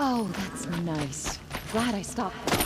Oh, that's nice. Glad I stopped.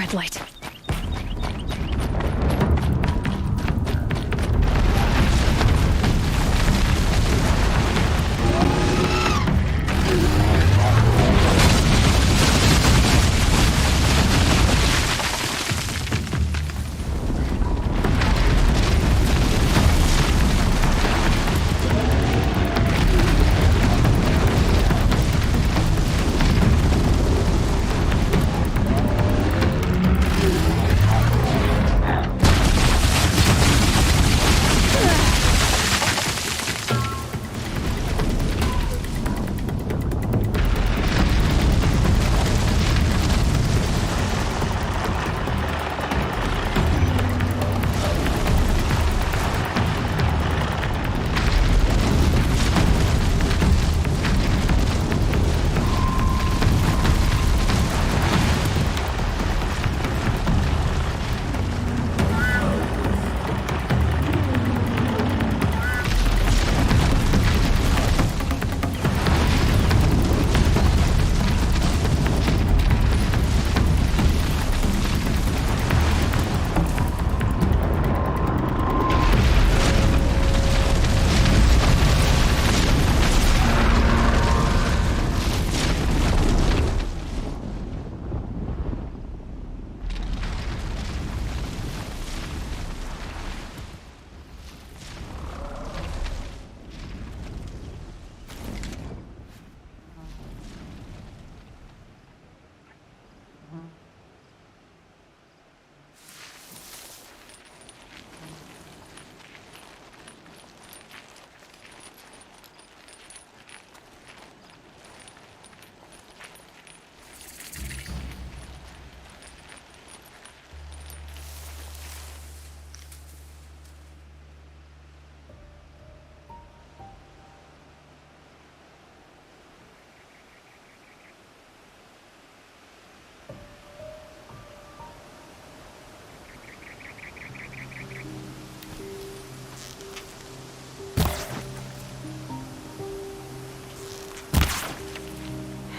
red light.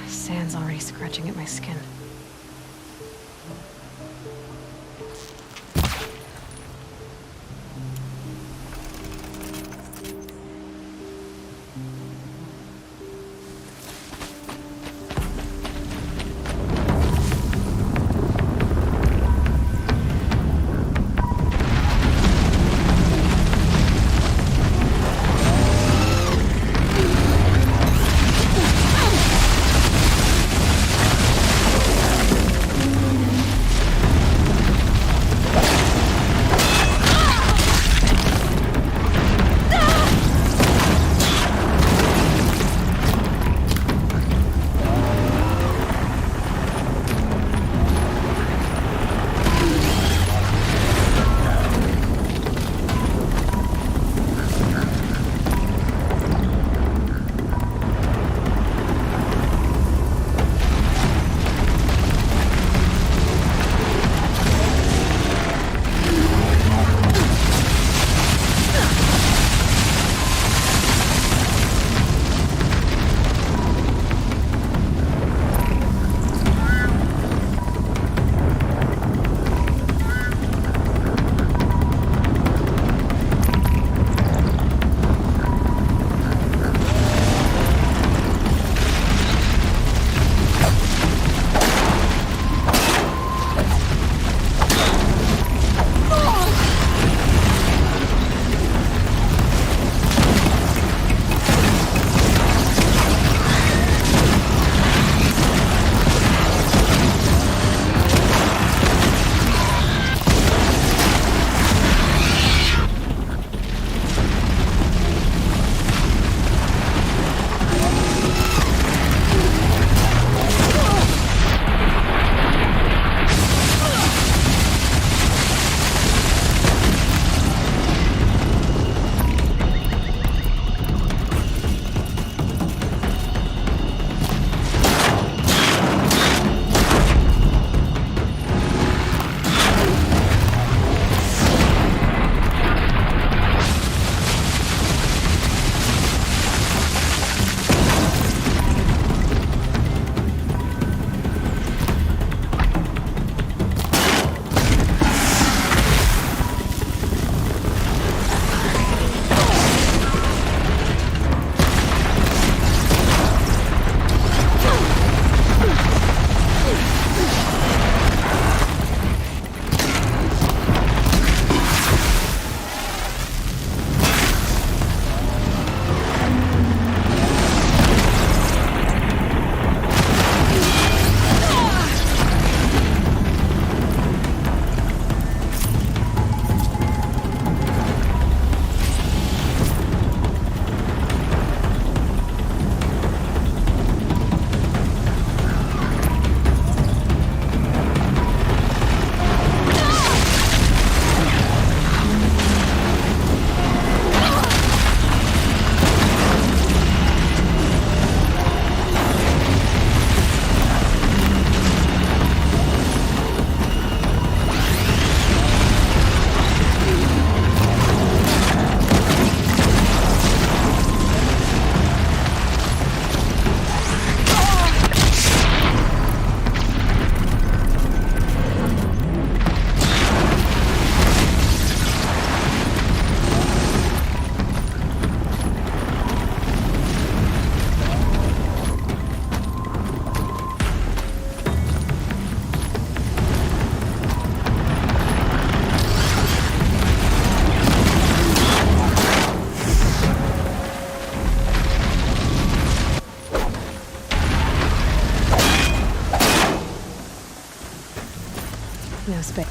Sand's already scratching at my skin. No space.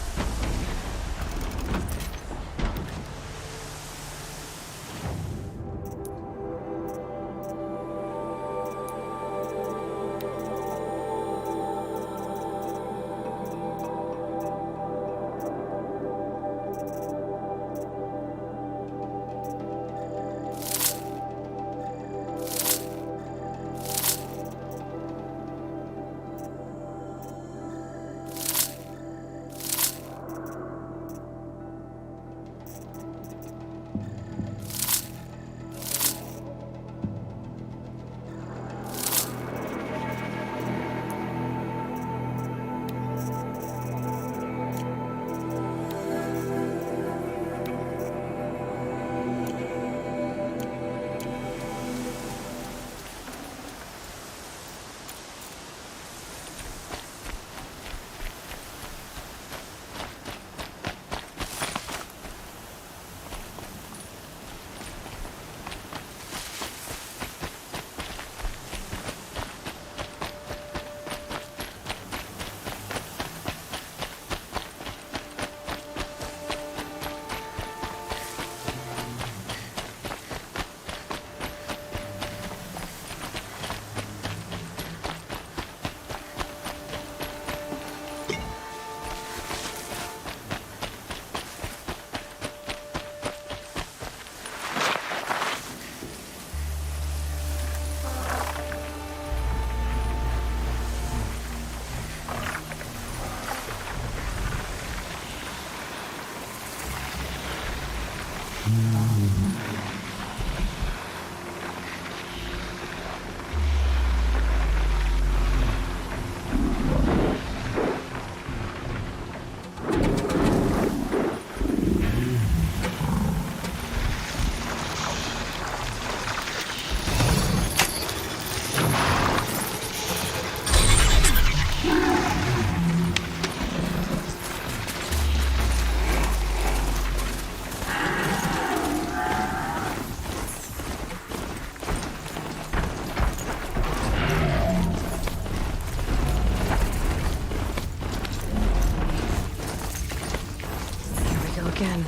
Again.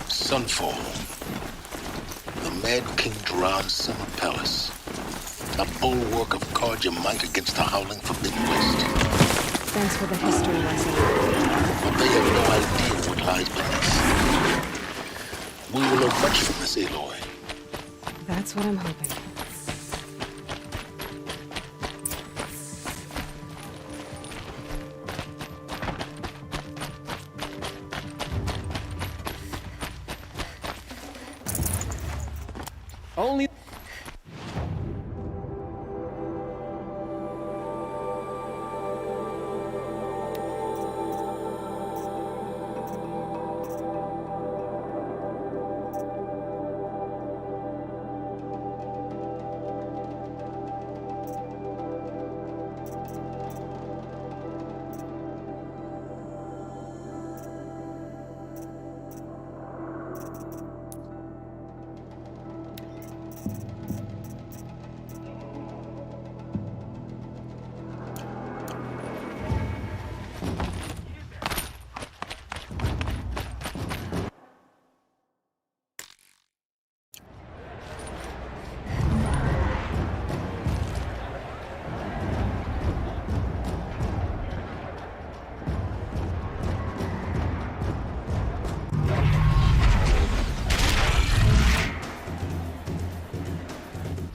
Sunfall. The Mad King Duran's summer palace. A bulwark of Carja might against the howling Forbidden West. Thanks for the history lesson. But they have no idea what lies beneath. We will learn much from this, Aloy. That's what I'm hoping. Only...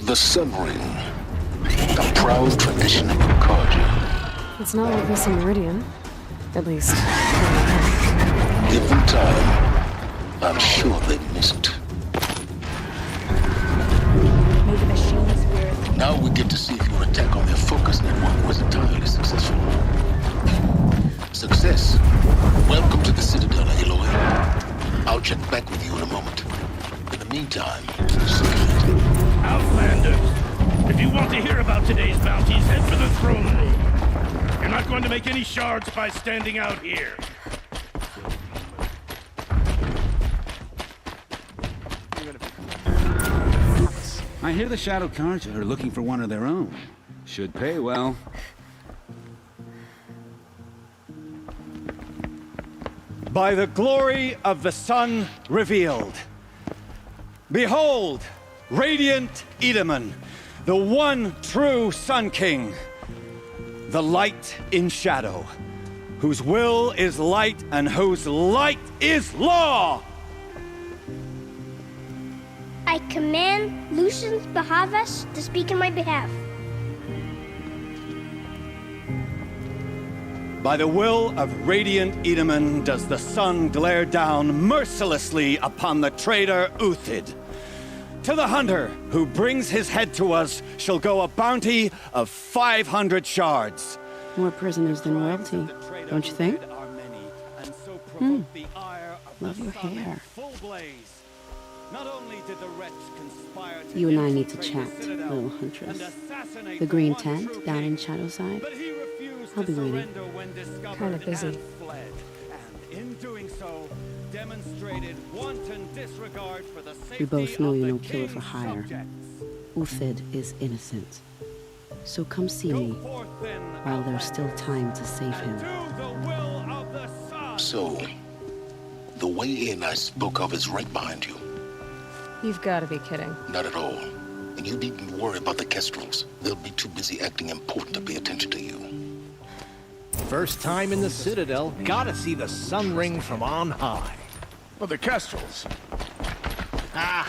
The Sun Ring. A proud tradition of Carja. It's not like missing Meridian. At least. Given time, I'm sure they miss it. Maybe the machine is weird. Now we get to see if your attack on their focus network was entirely successful. Success. Welcome to the Citadel, Aloy. I'll check back with you in a moment. In the meantime, secure. Outlanders, if you want to hear about today's bounties, head for the throne room. You're not going to make any shards by standing out here. I hear the Shadow Cards are looking for one of their own. Should pay well. By the glory of the sun revealed. Behold, radiant Edaman, the one true Sun King. The light in shadow, whose will is light and whose light is law! I command Lucius Bahavas to speak in my behalf. By the will of radiant Edaman does the sun glare down mercilessly upon the traitor Uthid. To the hunter who brings his head to us shall go a bounty of 500 shards. More prisoners than royalty, don't you think? Love your hair. You and I need to chat, little huntress. The green tent down in Shadowside? I'll be waiting. Kinda busy. We both know you're no killer for hire. Uthid is innocent. So come see me while there's still time to save him. So, the way in I spoke of is right behind you. You've got to be kidding. Not at all. And you needn't worry about the Kestrels. They'll be too busy acting important to pay attention to you. First time in the Citadel, gotta see the sun ring from on high. Well, the Kestrels. Ah,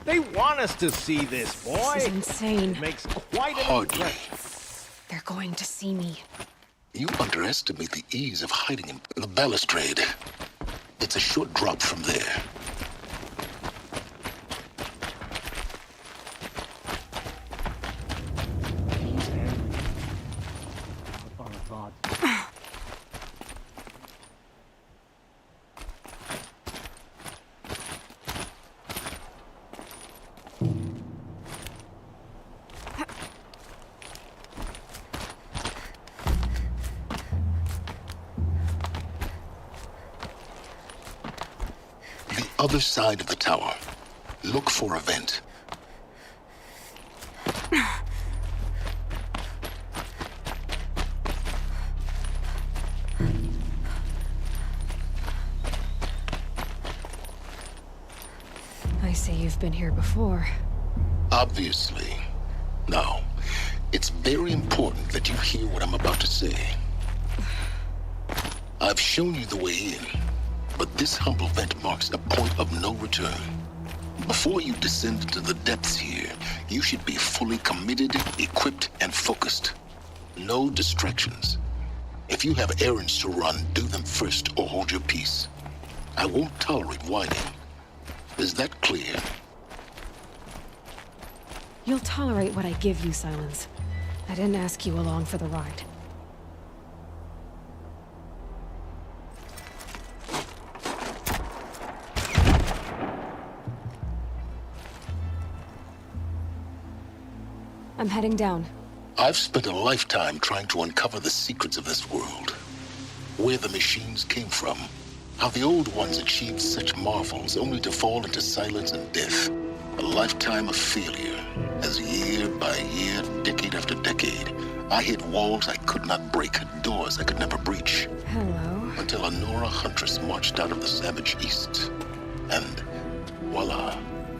they want us to see this, boy. This is insane. It makes quite an Hardly. impression. They're going to see me. You underestimate the ease of hiding in the balustrade. It's a short drop from there. Other side of the tower. Look for a vent. I see you've been here before. Obviously. Now, it's very important that you hear what I'm about to say. I've shown you the way in. But this humble vent marks a point of no return. Before you descend into the depths here, you should be fully committed, equipped, and focused. No distractions. If you have errands to run, do them first or hold your peace. I won't tolerate whining. Is that clear? You'll tolerate what I give you, Silence. I didn't ask you along for the ride. I'm heading down. I've spent a lifetime trying to uncover the secrets of this world. Where the machines came from. How the old ones achieved such marvels only to fall into silence and death. A lifetime of failure. As year by year, decade after decade, I hit walls I could not break, doors I could never breach. Hello. Until a Nora huntress marched out of the savage east. And voila,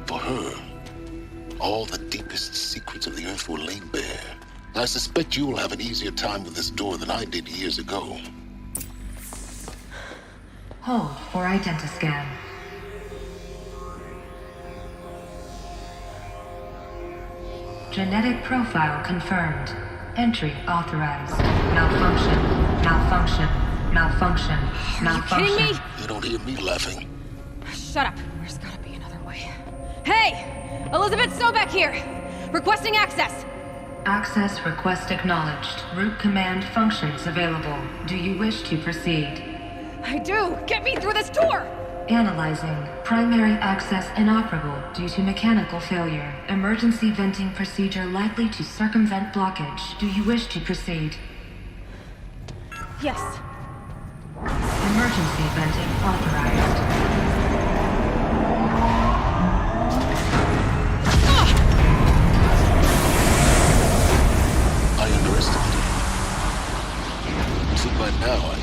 for her, all the deepest secrets of the Earth were laid bare. I suspect you will have an easier time with this door than I did years ago. Hold for identiscan. Genetic profile confirmed. Entry authorized. Malfunction. Malfunction. Malfunction. Malfunction. Kidding me? You don't hear me laughing. Shut up. There's gotta be another way. Hey! Elizabeth Sobek here! Requesting access! Access request acknowledged. Root command functions available. Do you wish to proceed? I do! Get me through this door! Analyzing. Primary access inoperable due to mechanical failure. Emergency venting procedure likely to circumvent blockage. Do you wish to proceed? Yes. Emergency venting authorized. now.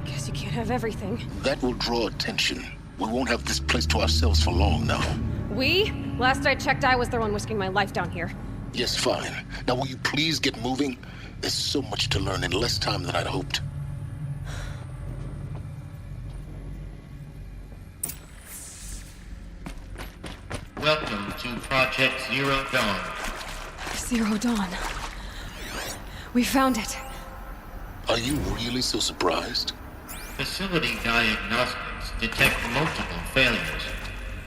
Guess you can't have everything. That will draw attention. We won't have this place to ourselves for long now. We? Last I checked, I was the one risking my life down here. Yes, fine. Now will you please get moving? There's so much to learn in less time than I'd hoped. Welcome to Project Zero Dawn. Zero Dawn. We found it. Are you really so surprised? Facility diagnostics detect multiple failures.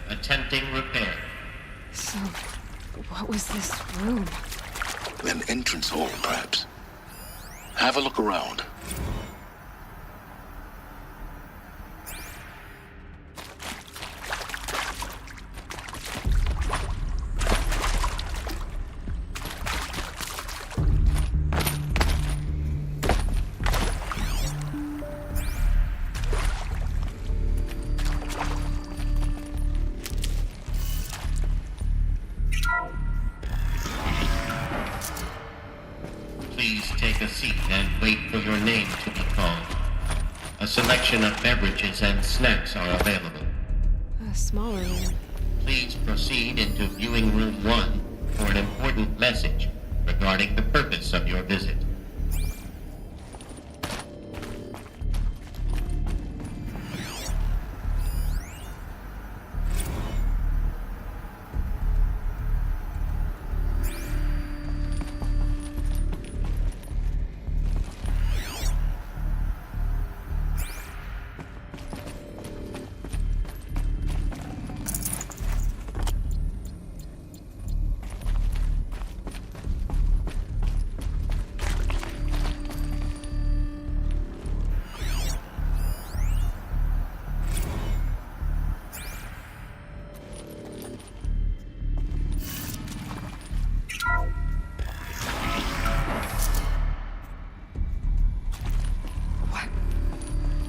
Attempting repair. So, what was this room? An entrance hall, perhaps. Have a look around. Please take a seat and wait for your name to be called. A selection of beverages and snacks are available. A smaller room. Please proceed into viewing room 1 for an important message regarding the purpose of your visit.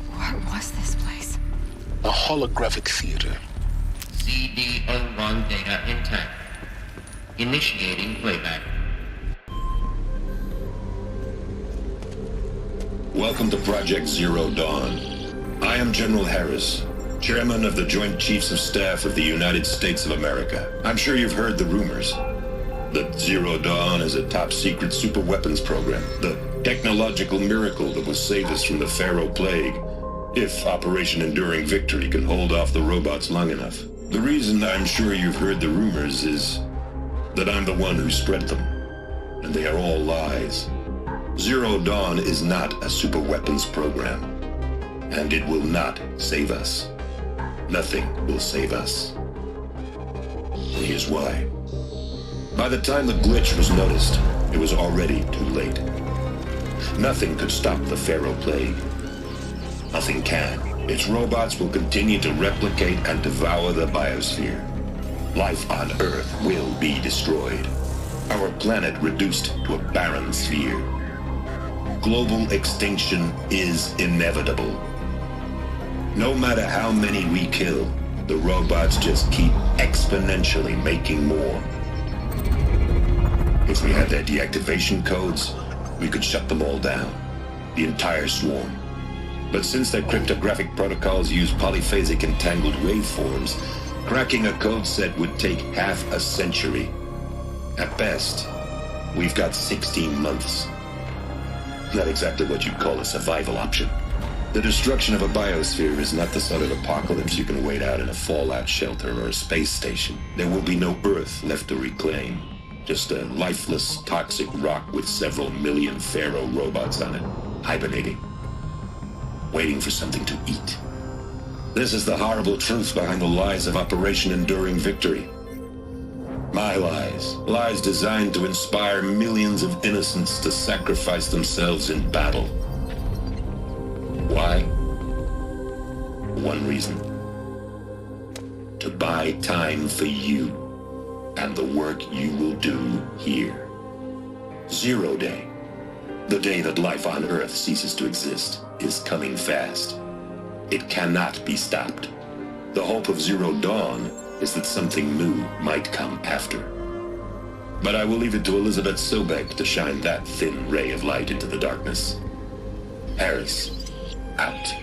What was this place? A holographic theater. CD01 data intact. Initiating playback. Welcome to Project Zero Dawn. I am General Harris, Chairman of the Joint Chiefs of Staff of the United States of America. I'm sure you've heard the rumors that Zero Dawn is a top-secret superweapons program, the technological miracle that will save us from the Pharaoh Plague, if Operation Enduring Victory can hold off the robots long enough. The reason I'm sure you've heard the rumors is that I'm the one who spread them, and they are all lies. Zero Dawn is not a superweapons program, and it will not save us. Nothing will save us. And here's why. By the time the glitch was noticed, it was already too late. Nothing could stop the Pharaoh Plague. Nothing can. Its robots will continue to replicate and devour the biosphere. Life on Earth will be destroyed. Our planet reduced to a barren sphere. Global extinction is inevitable. No matter how many we kill, the robots just keep exponentially making more. If we had their deactivation codes, we could shut them all down, the entire swarm. But since their cryptographic protocols use polyphasic entangled waveforms, cracking a code set would take half a century. At best, we've got 16 months. Not exactly what you'd call a survival option. The destruction of a biosphere is not the sort of apocalypse you can wait out in a fallout shelter or a space station. There will be no Earth left to reclaim. Just a lifeless, toxic rock with several million Pharaoh robots on it, hibernating, waiting for something to eat. This is the horrible truth behind the lies of Operation Enduring Victory. My lies. Lies designed to inspire millions of innocents to sacrifice themselves in battle. Why? One reason. To buy time for you and the work you will do here. Zero Day, the day that life on Earth ceases to exist, is coming fast. It cannot be stopped. The hope of Zero Dawn is that something new might come after. But I will leave it to Elizabeth Sobek to shine that thin ray of light into the darkness. Harris, out.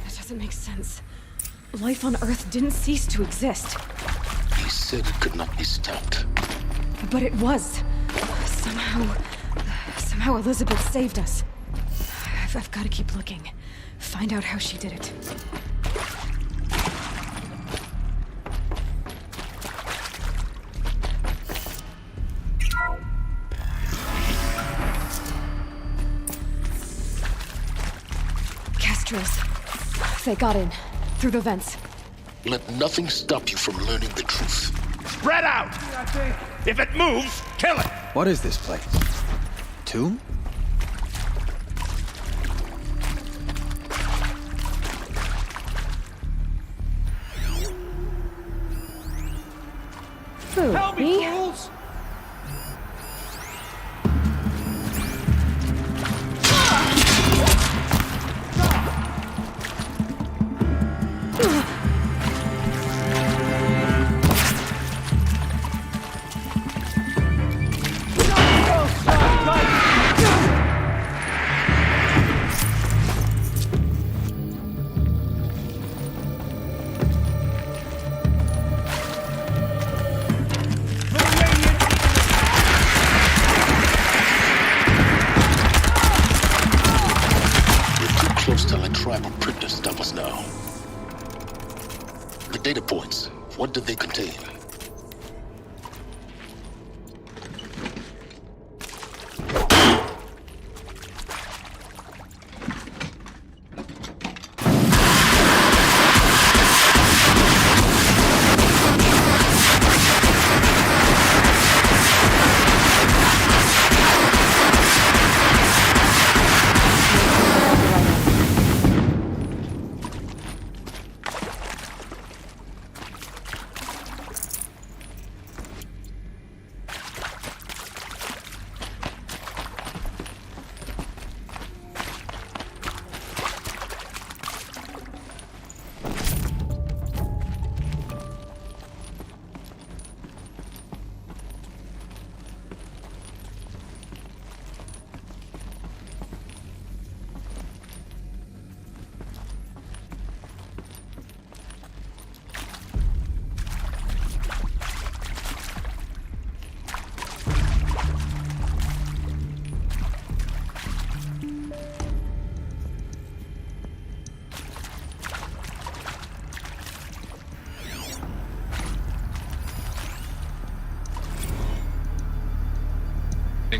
That doesn't make sense. Life on Earth didn't cease to exist. He said it could not be stopped. But it was. Somehow Elizabeth saved us. I've got to keep looking. Find out how she did it. Castros. They got in. Through the vents. Let nothing stop you from learning the truth. Spread out! If it moves, kill it! What is this place? Tomb? Who? Help me, fools! Data points. What did they contain?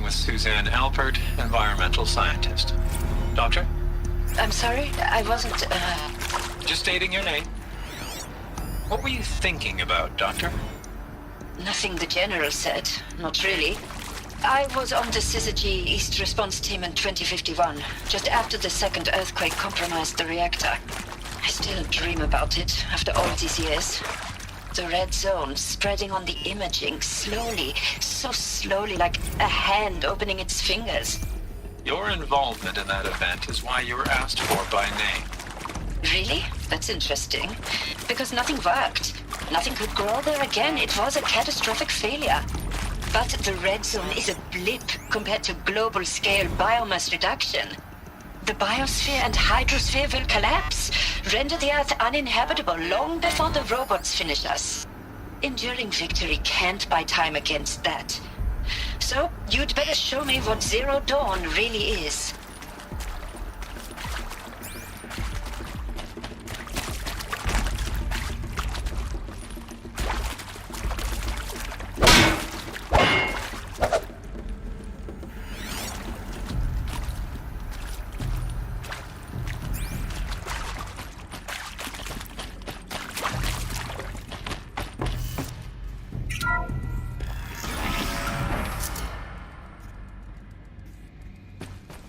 With Suzanne Alpert, environmental scientist. Doctor? I'm sorry, I wasn't, Just stating your name. What were you thinking about, Doctor? Nothing the General said. Not really. I was on the Syzygy East Response Team in 2051, just after the second earthquake compromised the reactor. I still dream about it, after all these years. The red zone spreading on the imaging, slowly, so slowly, like a hand opening its fingers. Your involvement in that event is why you were asked for by name. Really? That's interesting. Because nothing worked. Nothing could grow there again. It was a catastrophic failure. But the red zone is a blip compared to global-scale biomass reduction. The biosphere and hydrosphere will collapse, render the Earth uninhabitable long before the robots finish us. Enduring victory can't buy time against that. So, you'd better show me what Zero Dawn really is.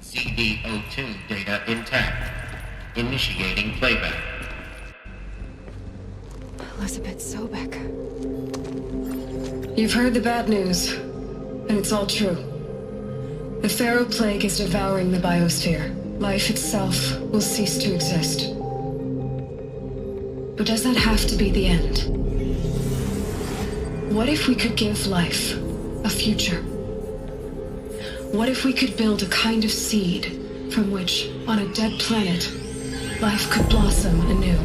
CD02 data intact. Initiating playback. You've heard the bad news, and it's all true. The Pharaoh Plague is devouring the biosphere. Life itself will cease to exist. But does that have to be the end? What if we could give life a future? What if we could build a kind of seed from which, on a dead planet, life could blossom anew?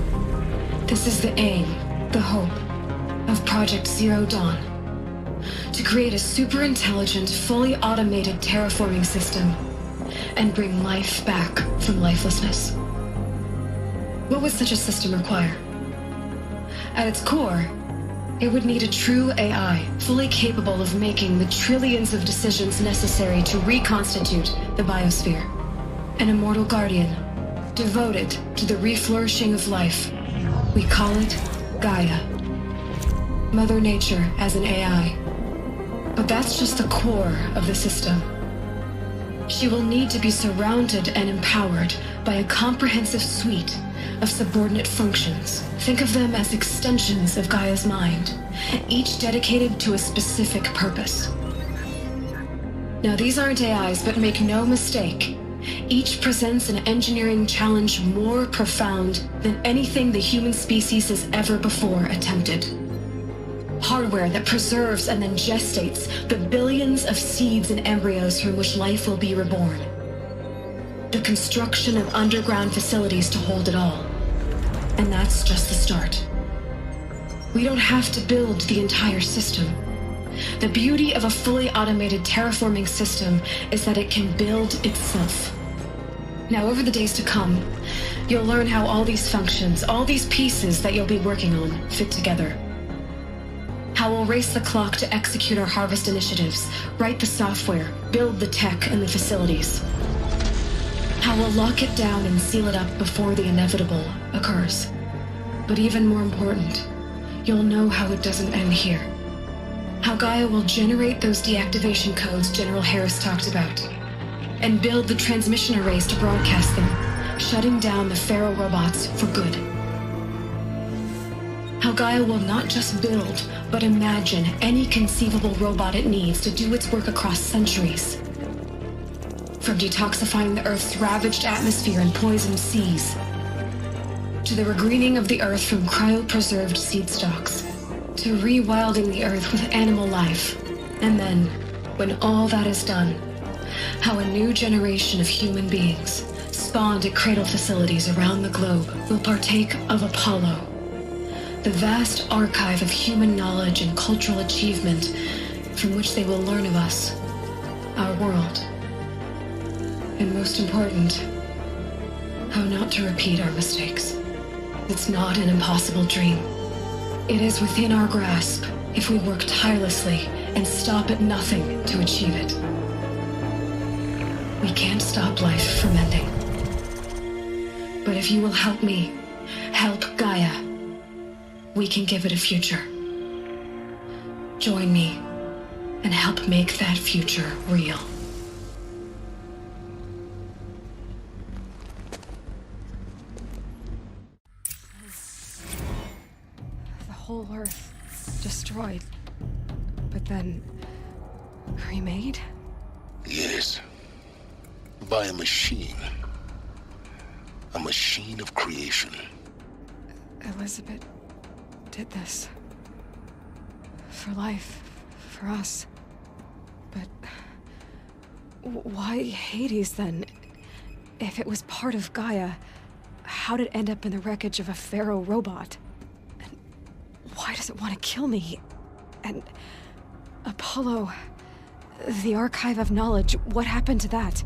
This is the aim, the hope, of Project Zero Dawn. To create a super-intelligent, fully automated terraforming system and bring life back from lifelessness. What would such a system require? At its core, it would need a true AI, fully capable of making the trillions of decisions necessary to reconstitute the biosphere. An immortal guardian, devoted to the reflourishing of life. We call it Gaia. Mother Nature as an AI. But that's just the core of the system. She will need to be surrounded and empowered by a comprehensive suite of subordinate functions. Think of them as extensions of Gaia's mind, each dedicated to a specific purpose. Now, these aren't AIs, but make no mistake, each presents an engineering challenge more profound than anything the human species has ever before attempted. Hardware that preserves and then gestates the billions of seeds and embryos from which life will be reborn. The construction of underground facilities to hold it all. And that's just the start. We don't have to build the entire system. The beauty of a fully automated terraforming system is that it can build itself. Now, over the days to come, you'll learn how all these functions, all these pieces that you'll be working on, fit together. How we'll race the clock to execute our harvest initiatives, write the software, build the tech and the facilities. How we'll lock it down and seal it up before the inevitable occurs. But even more important, you'll know how it doesn't end here. How Gaia will generate those deactivation codes General Harris talked about, and build the transmission arrays to broadcast them, shutting down the Pharaoh robots for good. How Gaia will not just build, but imagine any conceivable robot it needs to do its work across centuries. From detoxifying the Earth's ravaged atmosphere and poisoned seas, to the regreening of the Earth from cryopreserved seed stalks, to rewilding the Earth with animal life. And then, when all that is done, how a new generation of human beings, spawned at cradle facilities around the globe, will partake of Apollo, the vast archive of human knowledge and cultural achievement from which they will learn of us, our world. And most important, how not to repeat our mistakes. It's not an impossible dream. It is within our grasp if we work tirelessly and stop at nothing to achieve it. We can't stop life from ending. But if you will help me, help Gaia, we can give it a future. Join me and help make that future real. The whole Earth destroyed, but then remade? Yes. By a machine. A machine of creation. Elizabeth did this. For life. For us. But why Hades then? If it was part of Gaia, how did it end up in the wreckage of a Pharaoh robot? And why does it want to kill me? And Apollo, the Archive of Knowledge, what happened to that?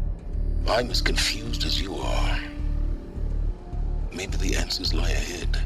I'm as confused as you are. Maybe the answers lie ahead.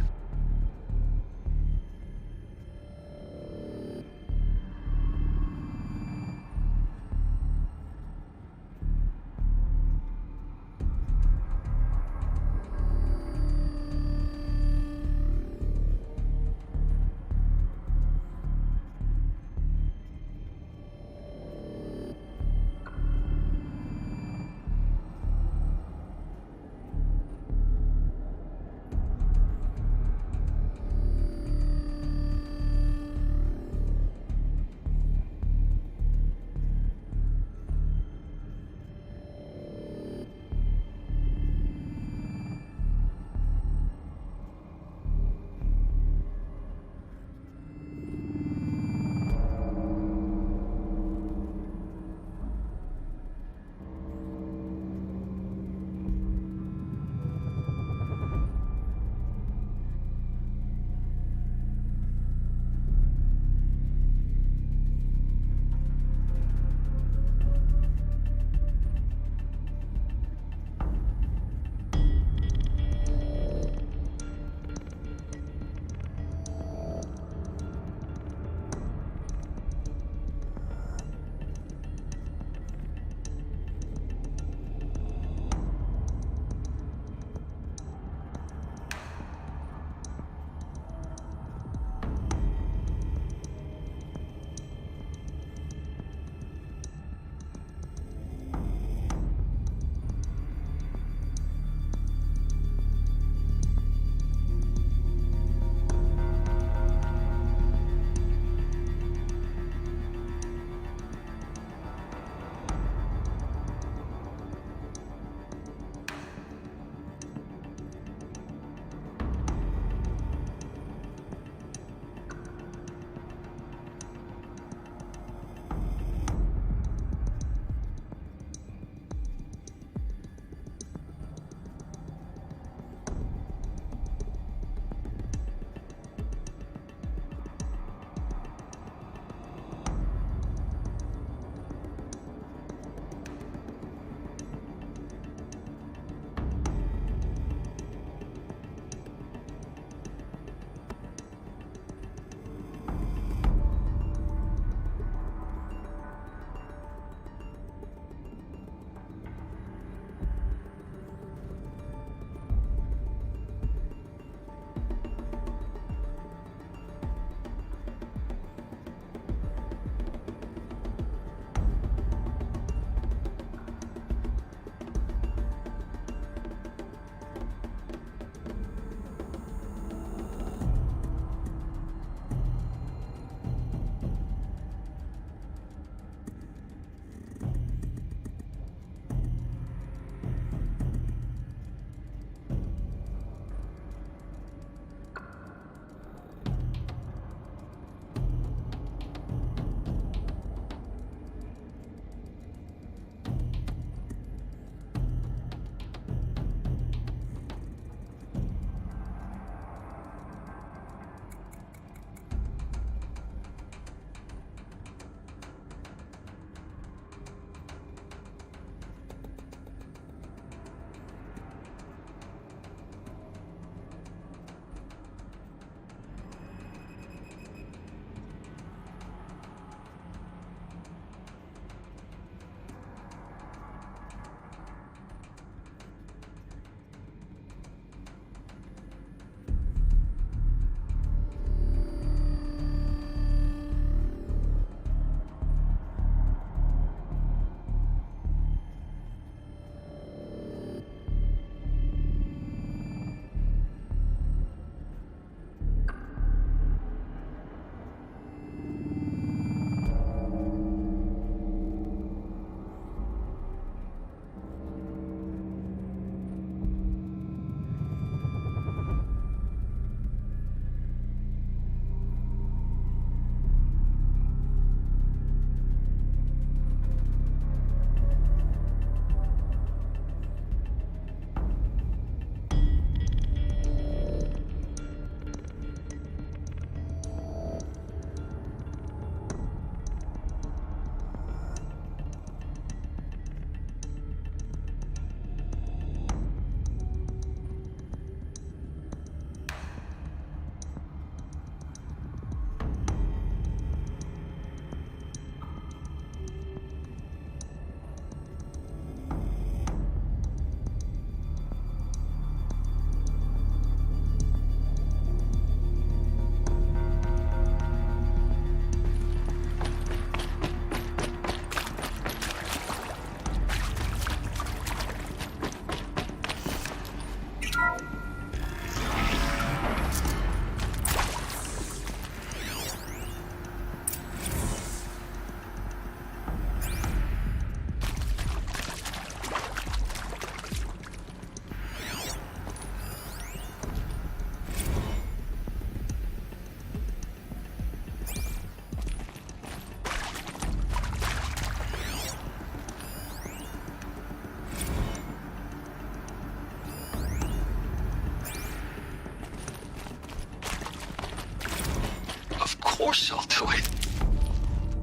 force I'll do it.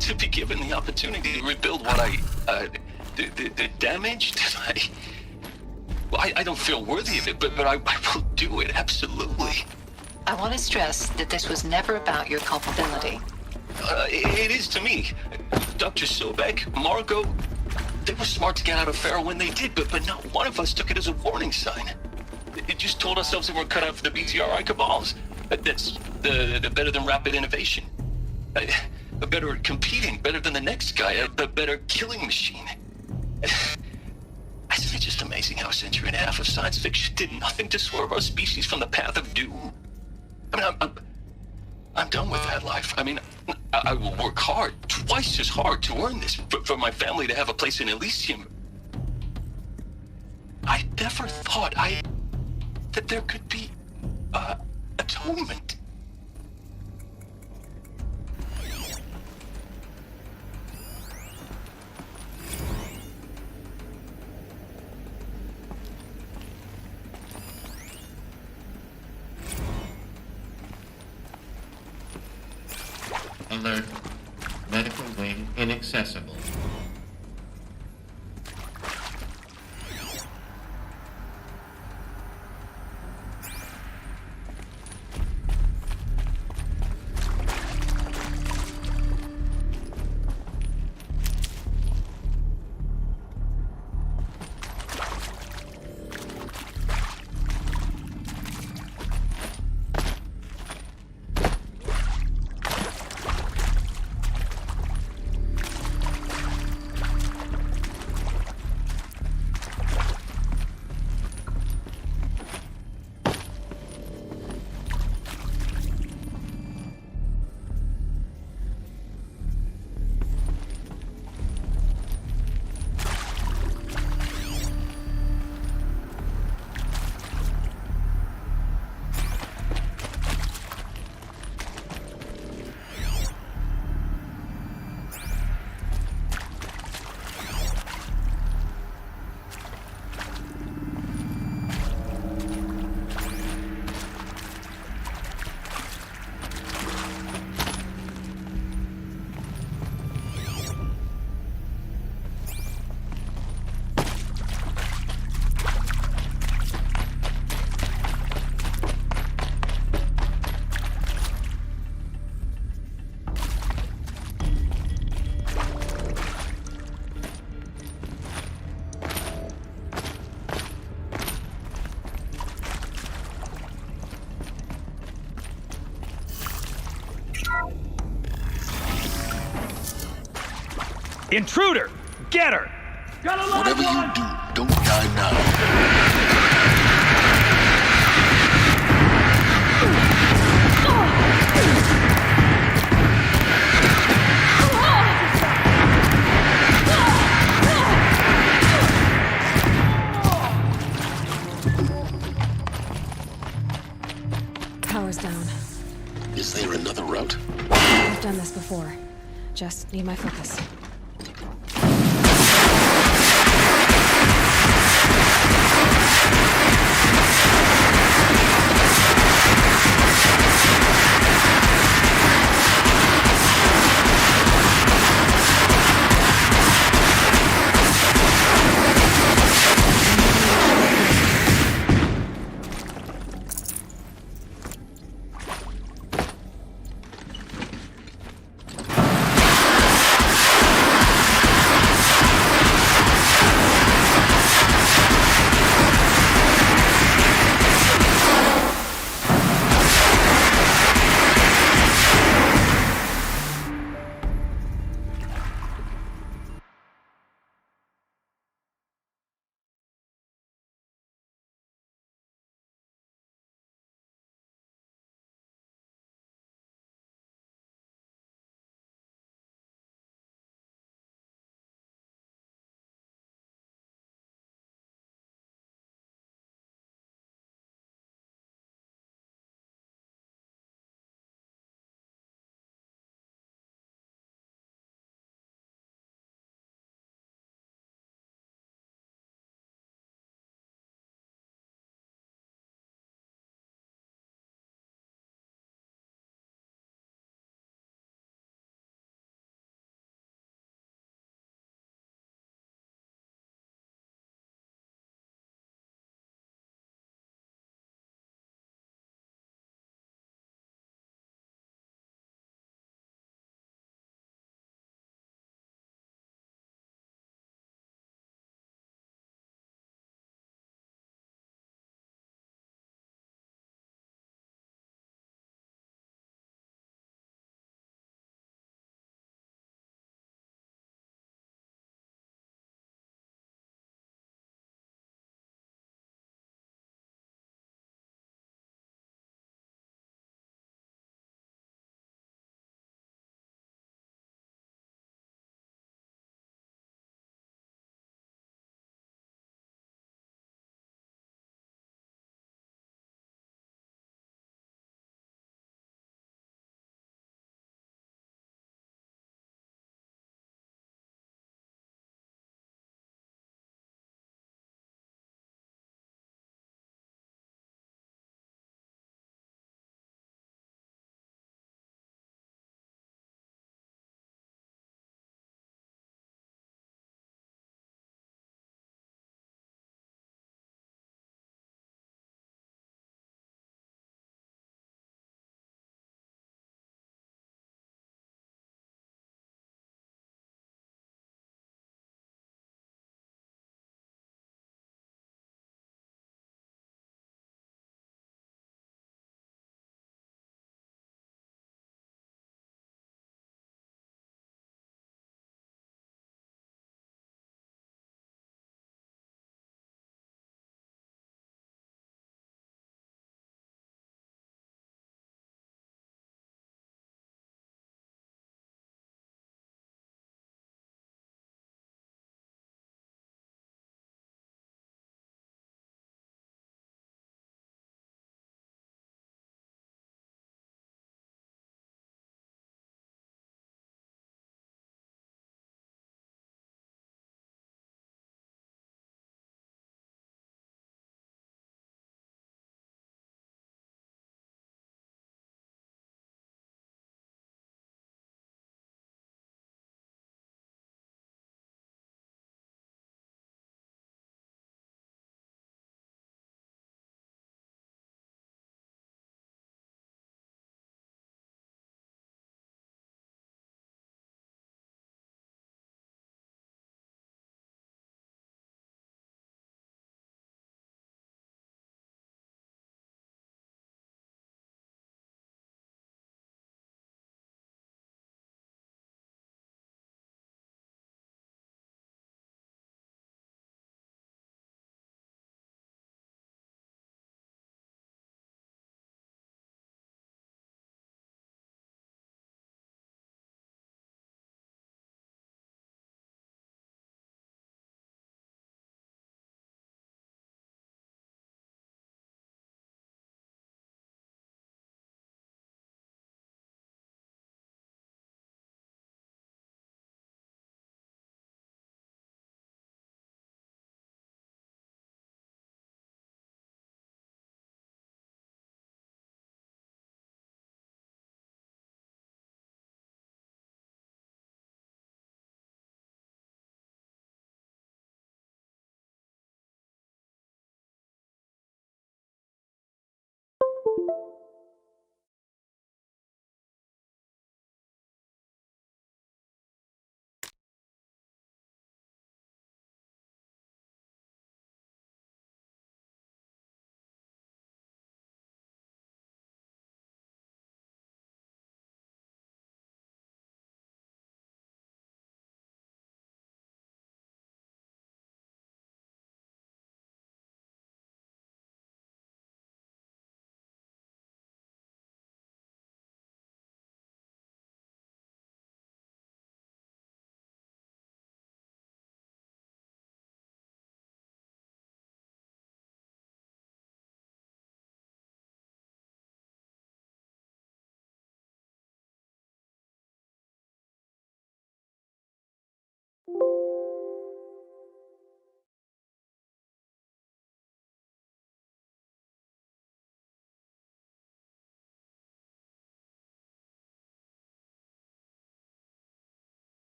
To be given the opportunity to rebuild what the damage that I don't feel worthy of it, but I will do it, absolutely. I want to stress that this was never about your culpability. It is to me. Dr. Sobek, Margot, they were smart to get out of Pharaoh when they did, but not one of us took it as a warning sign. It just told ourselves that we're cut out for the BTRI cabals. That's the better than rapid innovation. Better at competing, better than the next guy, a better killing machine. Isn't it just amazing how a century and a half of science fiction did nothing to swerve our species from the path of doom? I mean, I'm done with that life. I mean, I will work hard, twice as hard to earn this, for my family to have a place in Elysium. I never thought that there could be atonement. Alert. Medical wing inaccessible. Intruder! Get her! Whatever you do, don't die now. Power's down. Is there another route? I've done this before. Just need my focus.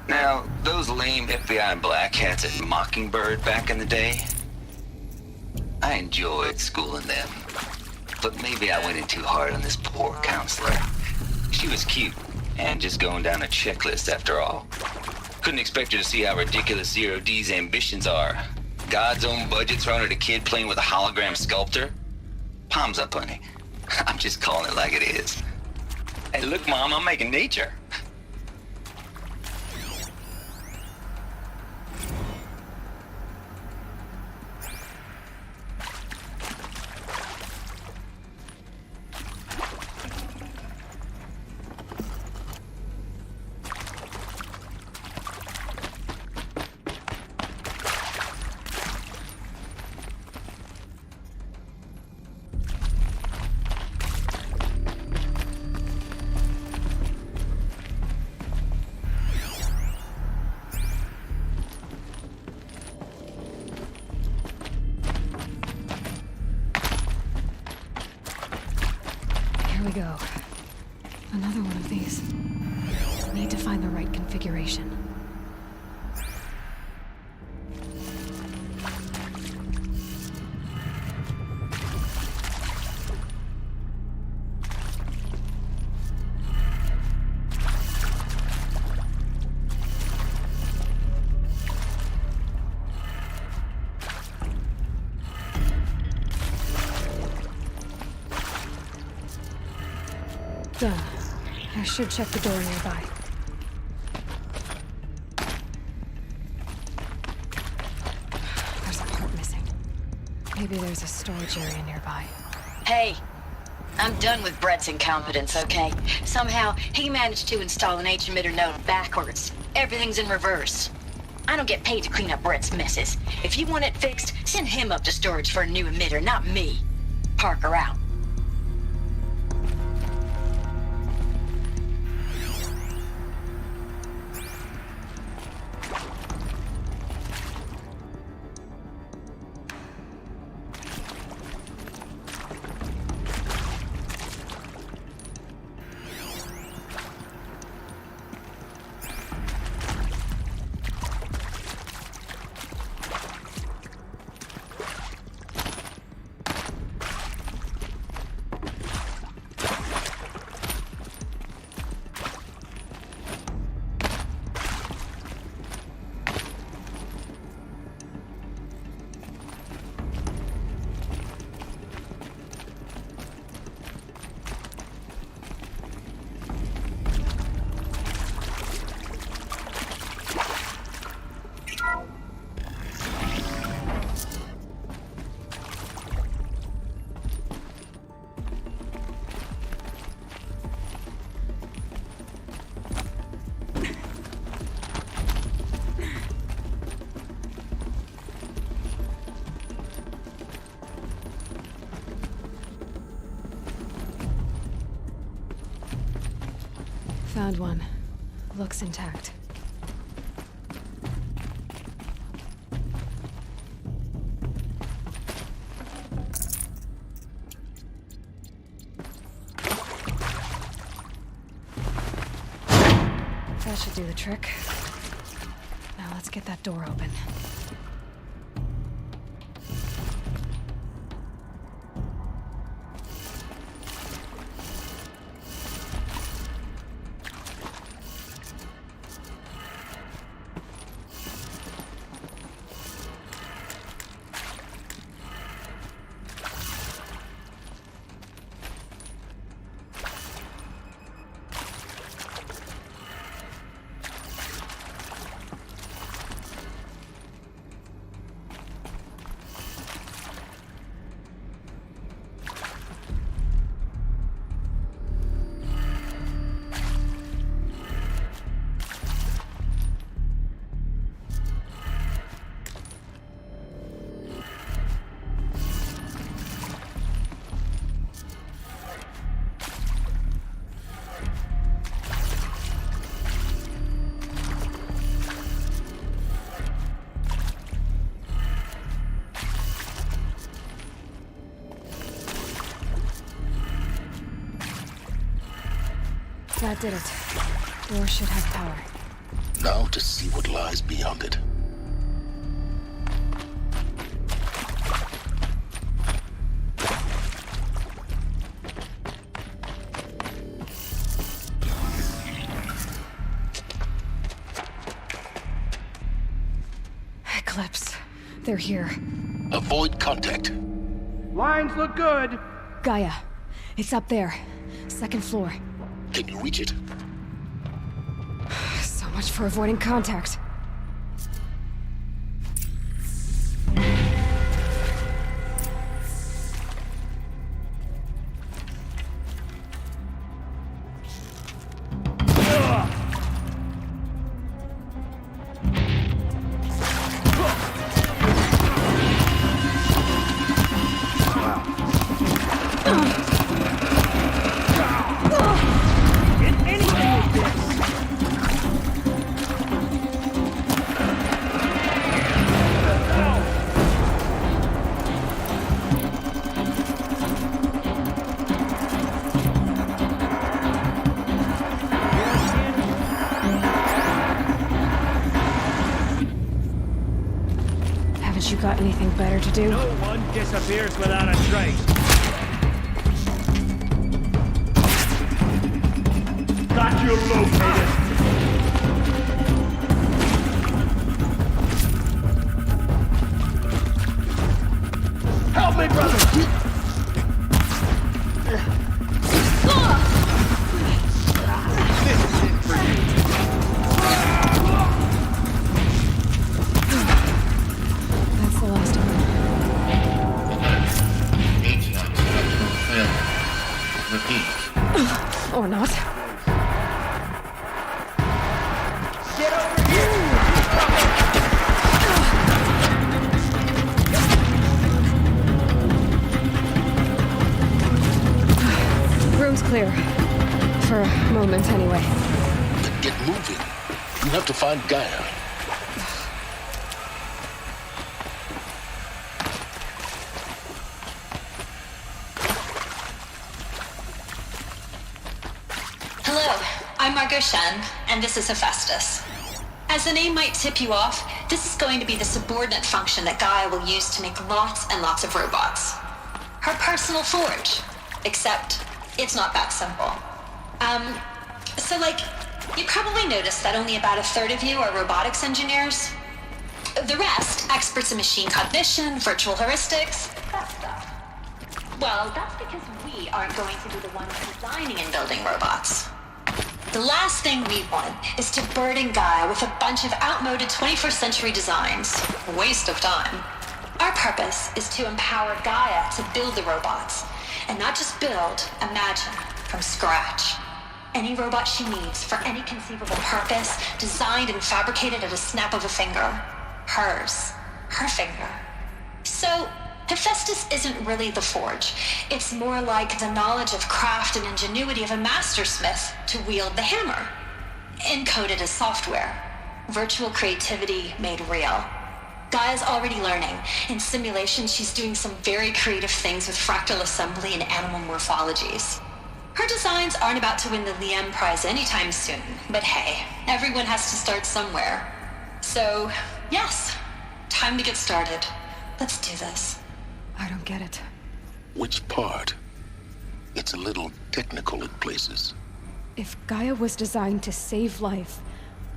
Now, those lame FBI black hats at Mockingbird back in the day, I enjoyed schooling them. But maybe I went in too hard on this poor counselor. She was cute, and just going down a checklist after all. Couldn't expect her to see how ridiculous Zero D's ambitions are. God's own budget thrown at a kid playing with a hologram sculptor? Palms up, honey. I'm just calling it like it is. Hey, look, Mom, I'm making nature. Here we go. Another one of these. Need to find the right configuration. Done. I should check the door nearby. There's a part missing. Maybe there's a storage area nearby. Hey, I'm done with Brett's incompetence, okay? Somehow, he managed to install an H-emitter node backwards. Everything's in reverse. I don't get paid to clean up Brett's messes. If you want it fixed, send him up to storage for a new emitter, not me. Parker out. Found one. Looks intact. That should do the trick. Now let's get that door open. That did it. Door should have power. Now to see what lies beyond it. Eclipse. They're here. Avoid contact. Lines look good. Gaia. It's up there. Second floor. Can you reach it? So much for avoiding contact. You got anything better to do? No one disappears without a trace. Got you located. Help me, brother! Or not. Get over here! Room's clear. For a moment, anyway. Then get moving. You have to find Gaia. I'm Margot Shen, and this is Hephaestus. As the name might tip you off, this is going to be the subordinate function that Gaia will use to make lots and lots of robots. Her personal forge. Except, it's not that simple. You probably noticed that only about a third of you are robotics engineers. The rest, experts in machine cognition, virtual heuristics, that stuff. Well, that's because we aren't going to be the ones designing and building robots. The last thing we want is to burden Gaia with a bunch of outmoded 21st century designs. A waste of time. Our purpose is to empower Gaia to build the robots. And not just build, imagine, from scratch. Any robot she needs for any conceivable purpose, designed and fabricated at a snap of a finger. Hers. Her finger. So, Hephaestus isn't really the forge. It's more like the knowledge of craft and ingenuity of a mastersmith to wield the hammer. Encoded as software. Virtual creativity made real. Gaia's already learning. In simulation, she's doing some very creative things with fractal assembly and animal morphologies. Her designs aren't about to win the Liam Prize anytime soon, but hey, everyone has to start somewhere. So, yes, time to get started. Let's do this. I don't get it. Which part? It's a little technical in places. If Gaia was designed to save life,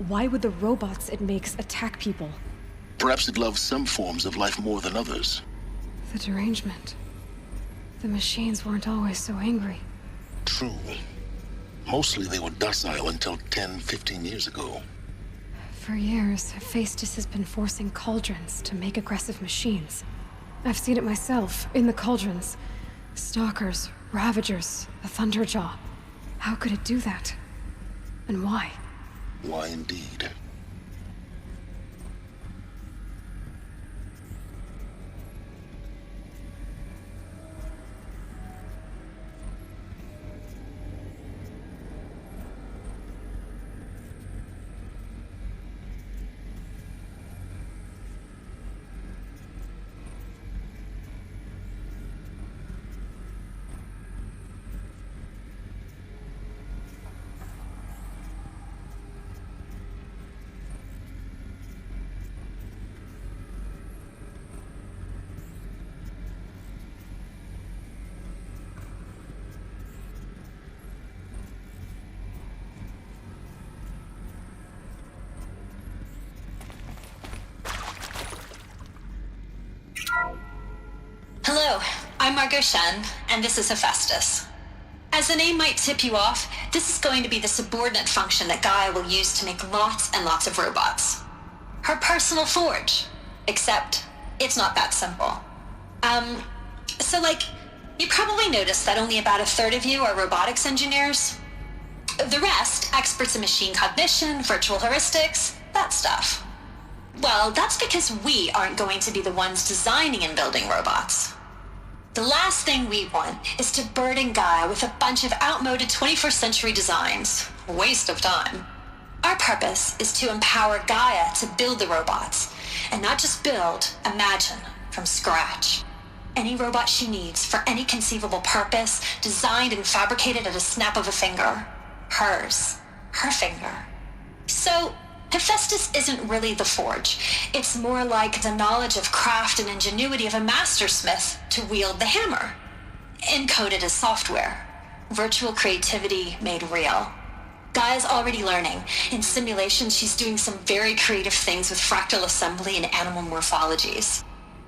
why would the robots it makes attack people? Perhaps it loves some forms of life more than others. The derangement. The machines weren't always so angry. True. Mostly they were docile until 10, 15 years ago. For years, Hephaestus has been forcing cauldrons to make aggressive machines. I've seen it myself, in the cauldrons. Stalkers, Ravagers, the Thunderjaw. How could it do that? And why? Why indeed? I'm Margot Shen, and this is Hephaestus. As the name might tip you off, this is going to be the subordinate function that Gaia will use to make lots and lots of robots. Her personal forge. Except, it's not that simple. You probably noticed that only about a third of you are robotics engineers. The rest, experts in machine cognition, virtual heuristics, that stuff. Well, that's because we aren't going to be the ones designing and building robots. The last thing we want is to burden Gaia with a bunch of outmoded 21st century designs. Waste of time. Our purpose is to empower Gaia to build the robots, and not just build, imagine, from scratch. Any robot she needs for any conceivable purpose, designed and fabricated at a snap of a finger. Hers. Her finger. So, Hephaestus isn't really the forge. It's more like the knowledge of craft and ingenuity of a mastersmith to wield the hammer. Encoded as software. Virtual creativity made real. Gaia's already learning. In simulations, she's doing some very creative things with fractal assembly and animal morphologies.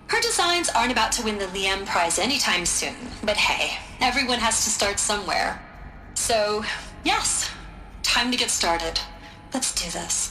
Her designs aren't about to win the Liam Prize anytime soon, but hey, everyone has to start somewhere. So, yes, time to get started. Let's do this.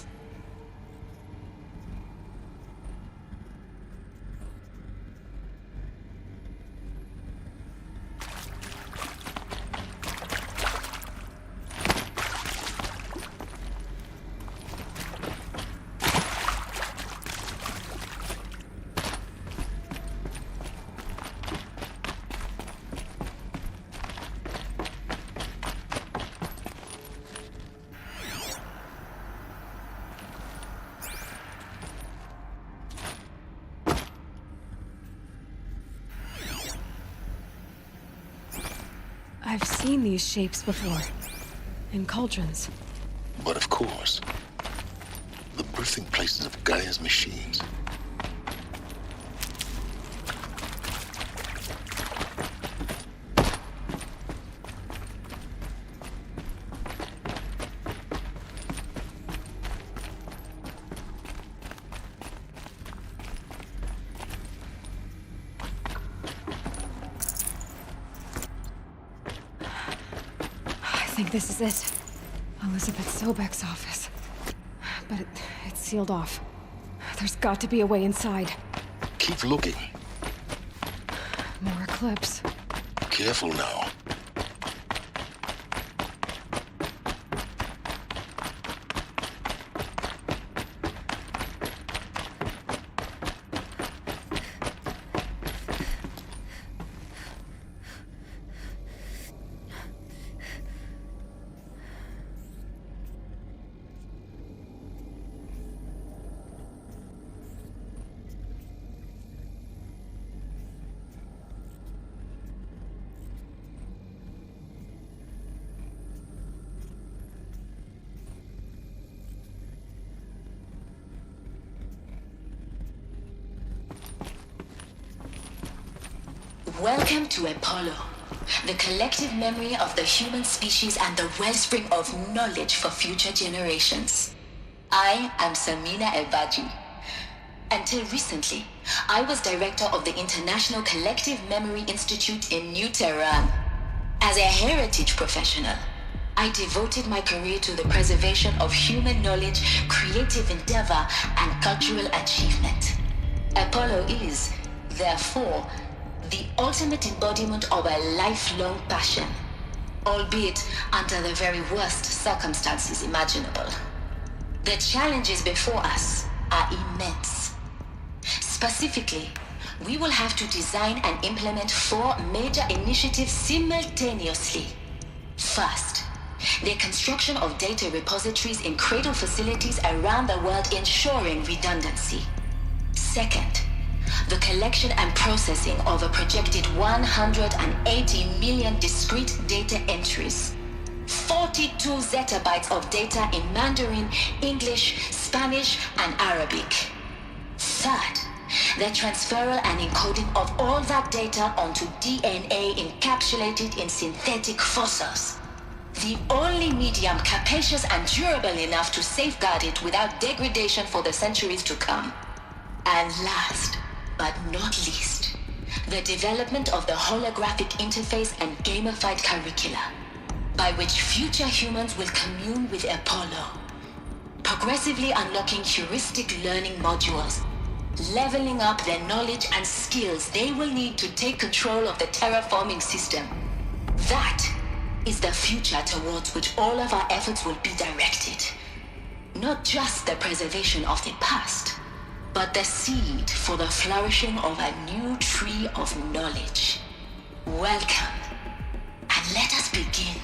I've seen these shapes before. In cauldrons. But of course, the birthing places of Gaia's machines. I think this is it. Elizabeth Sobek's office. But it's sealed off. There's got to be a way inside. Keep looking. More Eclipse. Careful now. Welcome to Apollo, the collective memory of the human species and the wellspring of knowledge for future generations. I am Samina Elbaji. Until recently, I was director of the International Collective Memory Institute in New Tehran. As a heritage professional, I devoted my career to the preservation of human knowledge, creative endeavor, and cultural achievement. Apollo is, therefore, the ultimate embodiment of a lifelong passion, albeit under the very worst circumstances imaginable. The challenges before us are immense. Specifically, we will have to design and implement 4 major initiatives simultaneously. First, the construction of data repositories in cradle facilities around the world, ensuring redundancy. Second, the collection and processing of a projected 180 million discrete data entries, 42 zettabytes of data in Mandarin, English, Spanish, and Arabic. Third, the transferal and encoding of all that data onto DNA encapsulated in synthetic fossils. The only medium capacious and durable enough to safeguard it without degradation for the centuries to come. And last, but not least, the development of the holographic interface and gamified curricula, by which future humans will commune with Apollo, progressively unlocking heuristic learning modules, leveling up their knowledge and skills they will need to take control of the terraforming system. That is the future towards which all of our efforts will be directed. Not just the preservation of the past, but the seed for the flourishing of a new tree of knowledge. Welcome, and let us begin.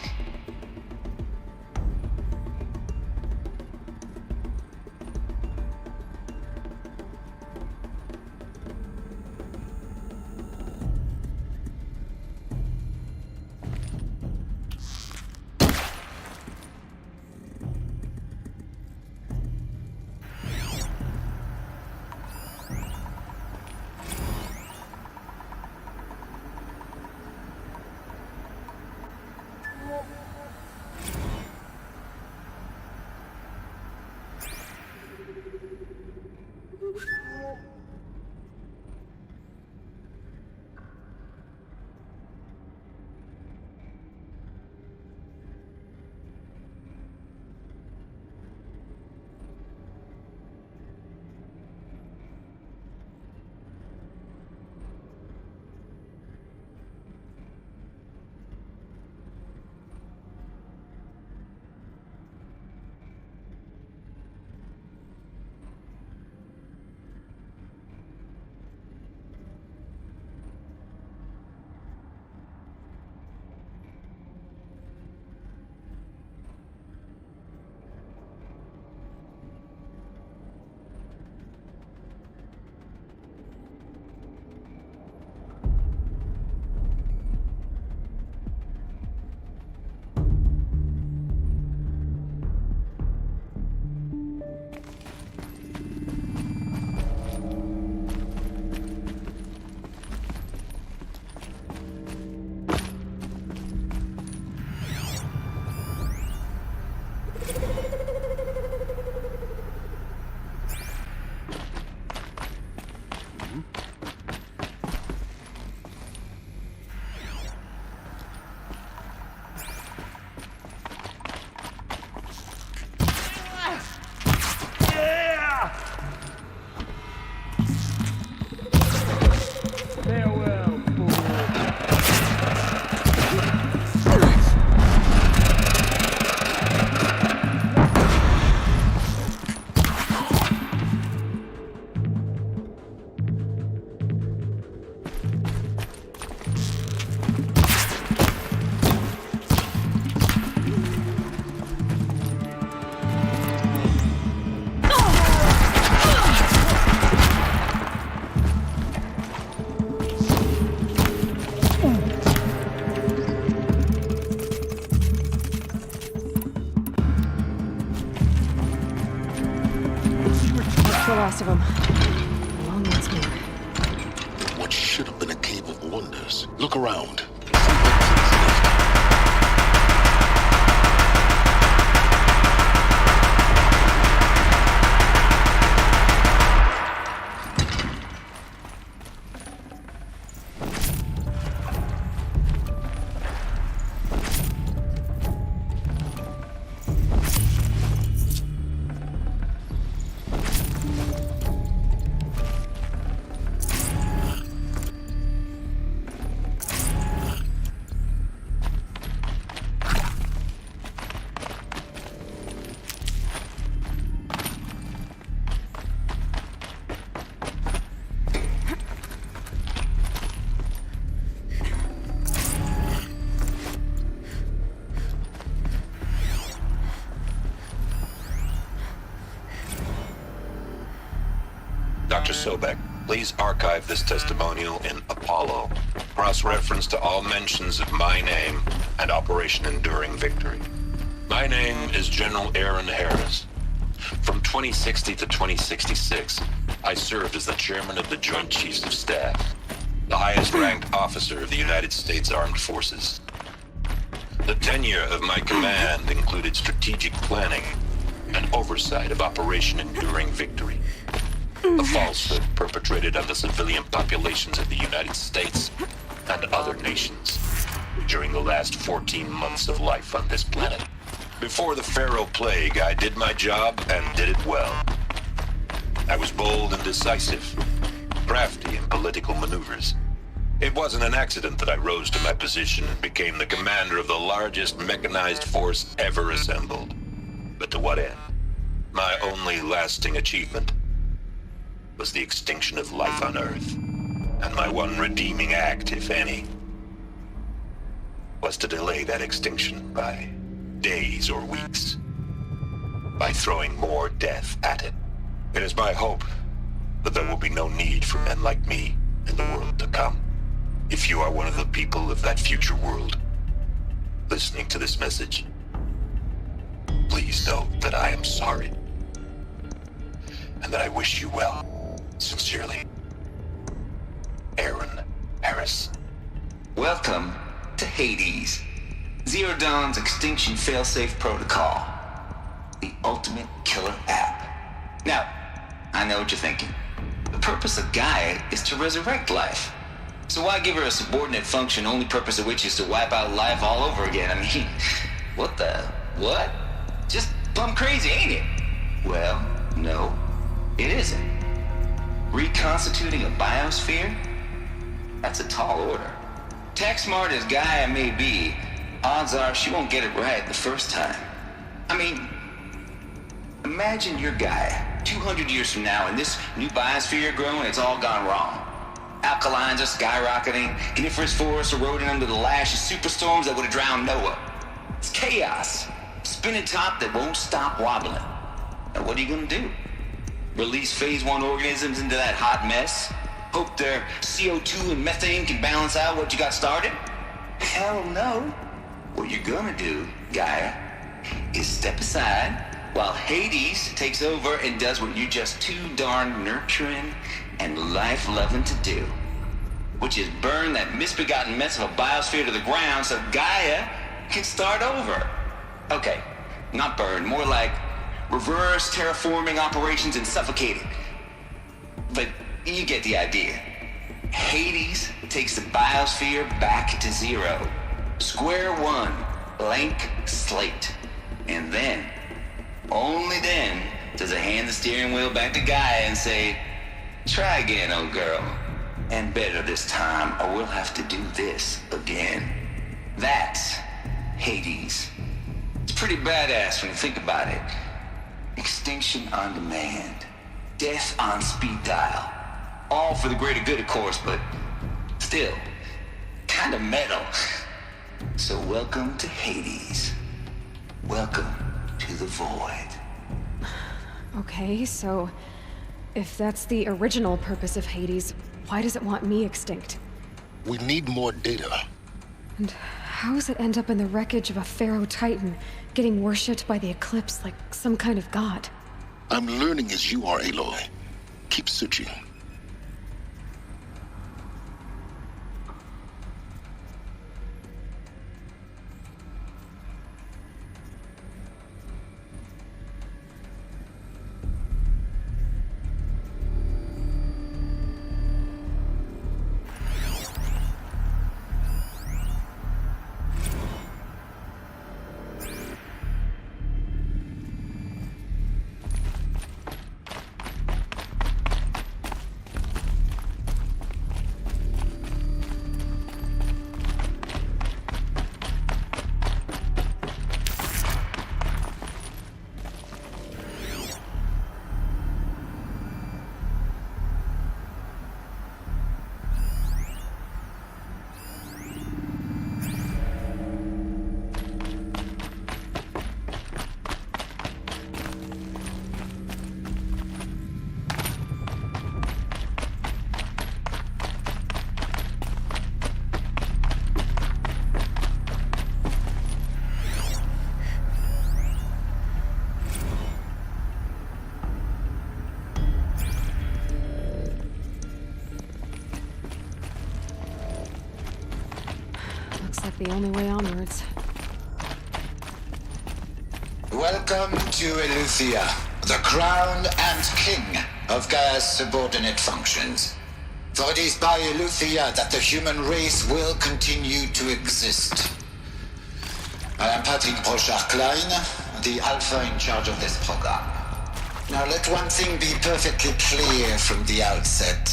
The last of them. Long ones more. What should have been a cave of wonders. Look around. Dr. Sobek, please archive this testimonial in Apollo. Cross-reference to all mentions of my name and Operation Enduring Victory. My name is General Aaron Harris. From 2060 to 2066, I served as the chairman of the Joint Chiefs of Staff, the highest-ranked officer of the United States Armed Forces. The tenure of my command included strategic planning and oversight of Operation Enduring Victory. A falsehood perpetrated on the civilian populations of the United States and other nations during the last 14 months of life on this planet. Before the Pharaoh Plague, I did my job and did it well. I was bold and decisive, crafty in political maneuvers. It wasn't an accident that I rose to my position and became the commander of the largest mechanized force ever assembled. But to what end? My only lasting achievement was the extinction of life on Earth. And my one redeeming act, if any, was to delay that extinction by days or weeks, by throwing more death at it. It is my hope that there will be no need for men like me in the world to come. If you are one of the people of that future world listening to this message, please know that I am sorry and that I wish you well. Sincerely, Aaron Harris. Welcome to Hades, Zero Dawn's extinction failsafe protocol, the ultimate killer app. Now, I know what you're thinking. The purpose of Gaia is to resurrect life. So why give her a subordinate function, only purpose of which is to wipe out life all over again? I mean, what? Just plumb crazy, ain't it? Well, no, it isn't. Reconstituting a biosphere? That's a tall order. Tech smart as Gaia may be, odds are she won't get it right the first time. I mean, imagine you're Gaia 200 years from now, and this new biosphere you're growing, it's all gone wrong. Alkalines are skyrocketing, coniferous forests eroding under the lash of superstorms that would have drowned Noah. It's chaos. Spinning top that won't stop wobbling. Now what are you gonna do? Release phase 1 organisms into that hot mess? Hope their CO2 and methane can balance out what you got started? Hell no. What you're gonna do, Gaia, is step aside while Hades takes over and does what you're just too darn nurturing and life-loving to do, which is burn that misbegotten mess of a biosphere to the ground so Gaia can start over. Okay, not burn, more like reverse terraforming operations and suffocating. But you get the idea. Hades takes the biosphere back to zero. Square one, blank slate. And then, only then, does it hand the steering wheel back to Gaia and say, try again, old girl. And better this time, or we'll have to do this again. That's Hades. It's pretty badass when you think about it. Extinction on demand. Death on speed dial. All for the greater good, of course, but still, kind of metal. So welcome to Hades. Welcome to the void. Okay, so if that's the original purpose of Hades, why does it want me extinct? We need more data. And how does it end up in the wreckage of a Pharaoh Titan, getting worshipped by the Eclipse like some kind of god? I'm learning as you are, Aloy. Keep searching. The only way onwards. Welcome to Eleuthia. the crown and king of Gaia's subordinate functions. For it is by Eleuthia that the human race will continue to exist. I am Patrick Brochard-Klein, the Alpha in charge of this program. Now let one thing be perfectly clear from the outset.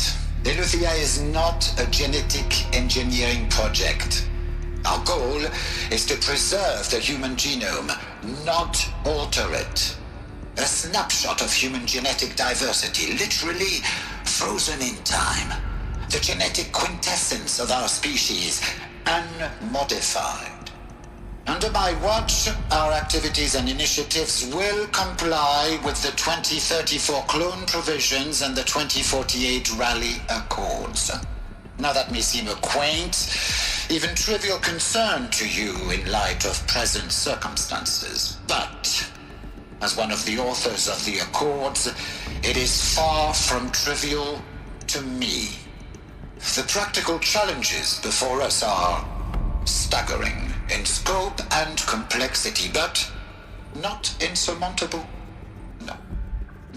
Eleuthia is not a genetic engineering project. Our goal is to preserve the human genome, not alter it. A snapshot of human genetic diversity, literally frozen in time. The genetic quintessence of our species, unmodified. Under my watch, our activities and initiatives will comply with the 2034 clone provisions and the 2048 Raleigh Accords. Now that may seem a quaint, even trivial concern to you in light of present circumstances, but as one of the authors of the Accords, it is far from trivial to me. The practical challenges before us are staggering in scope and complexity, but not insurmountable. No.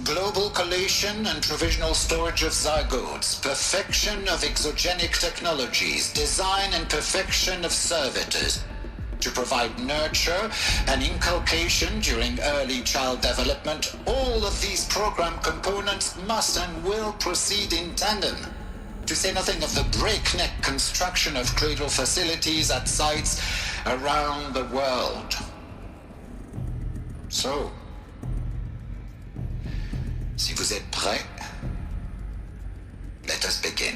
Global collation and provisional storage of zygotes, perfection of exogenic technologies, design and perfection of servitors to provide nurture and inculcation during early child development. All of these program components must and will proceed in tandem. To say nothing of the breakneck construction of cradle facilities at sites around the world. So, si vous êtes prêts, let us begin.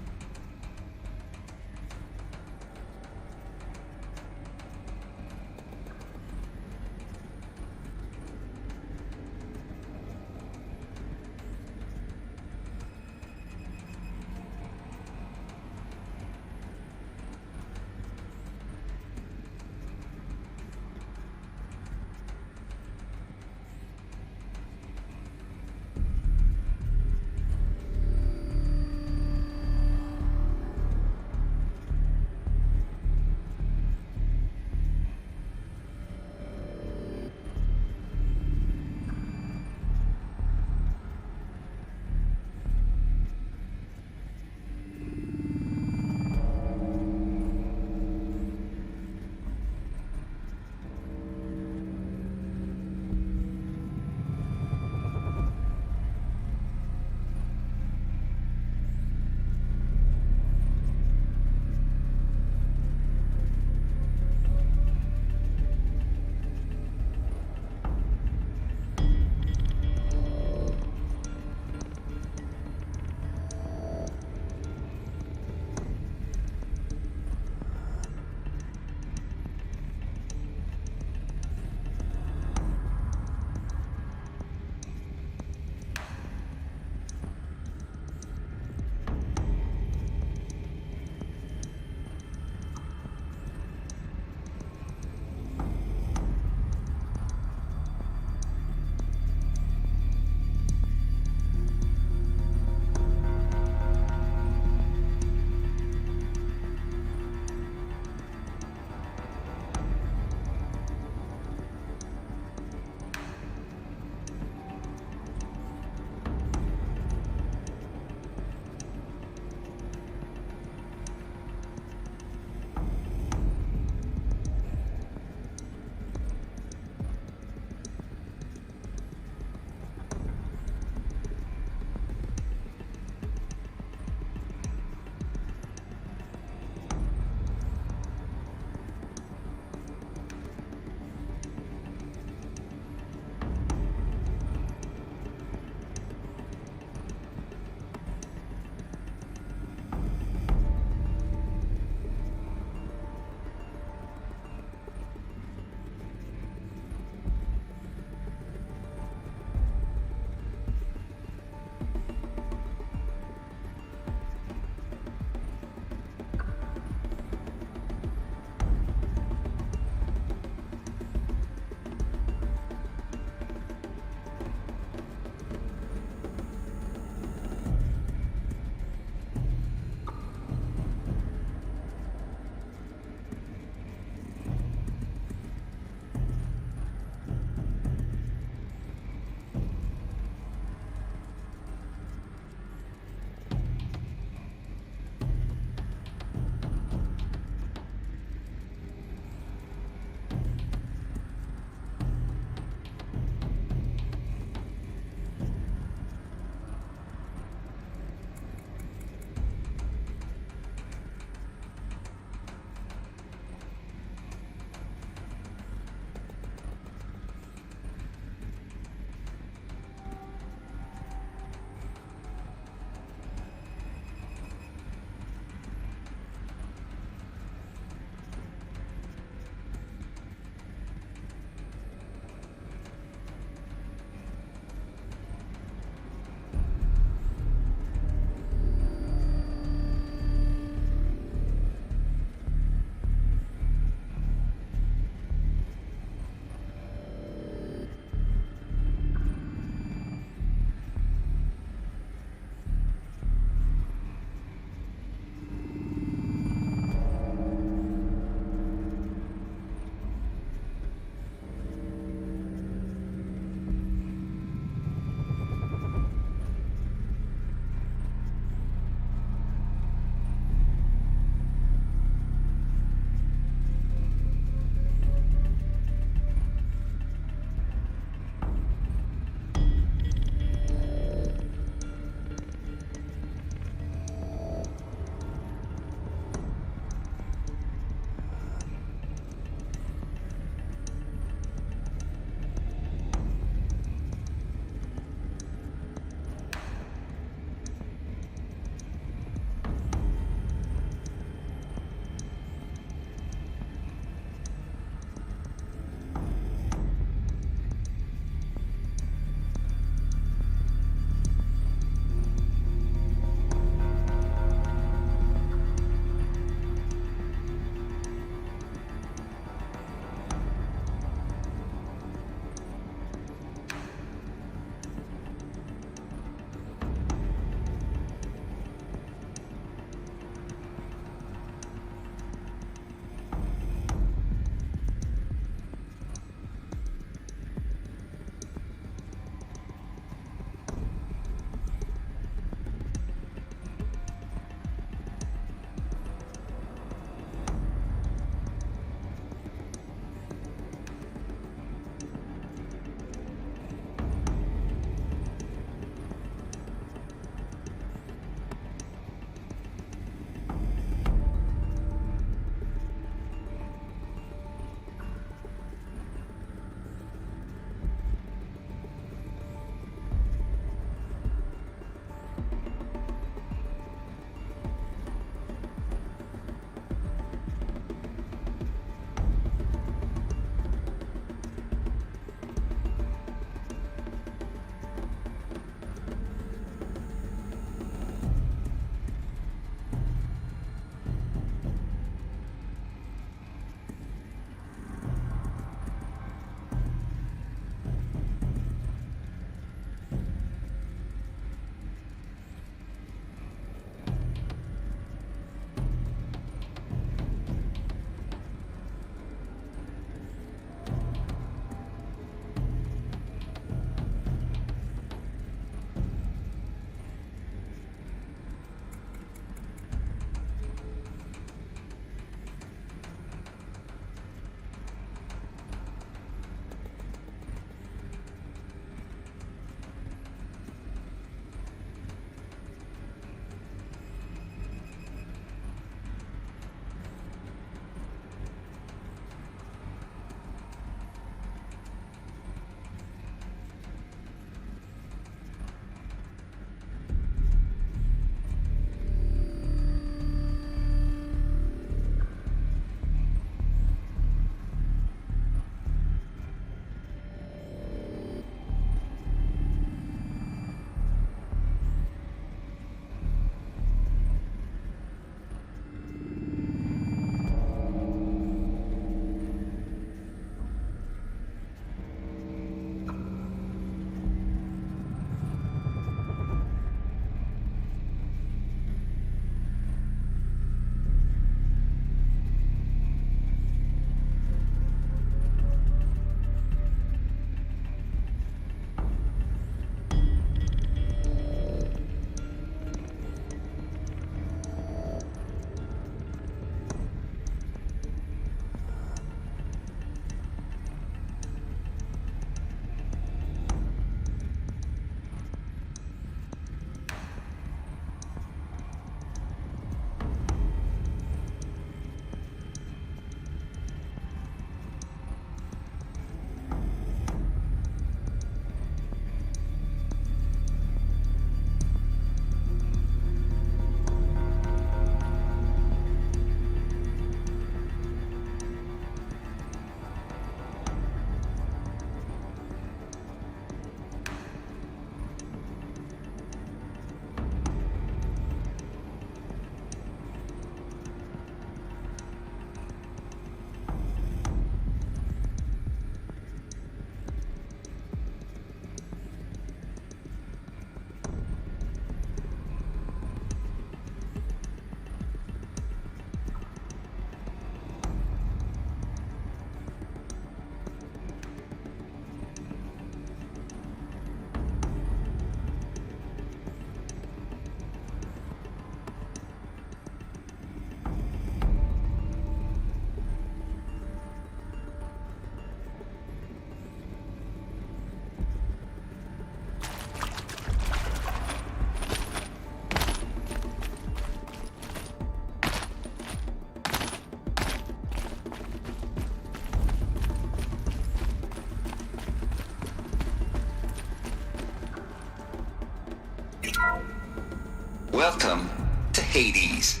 Welcome to Hades.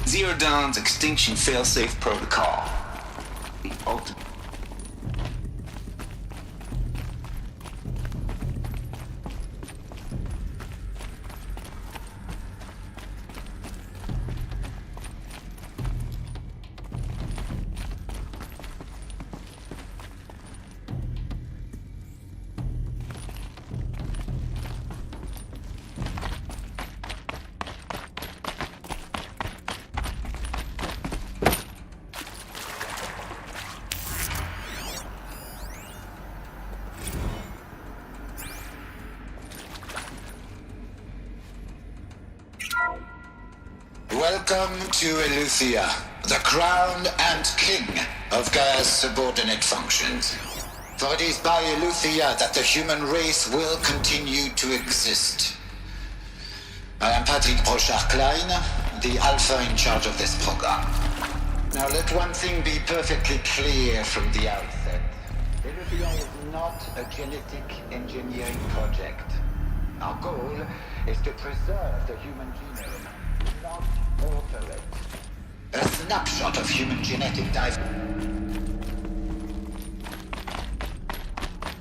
Zero Dawn's extinction failsafe protocol. The ultimate. Welcome to Eleuthia, the crown and king of Gaia's subordinate functions. For it is by Eleuthia that the human race will continue to exist. I am Patrick Brochard-Klein, the Alpha in charge of this program. Now let one thing be perfectly clear from the outset. Eleuthia is not a genetic engineering project. Our goal is to preserve the human genome, not alter it. A snapshot of human genetic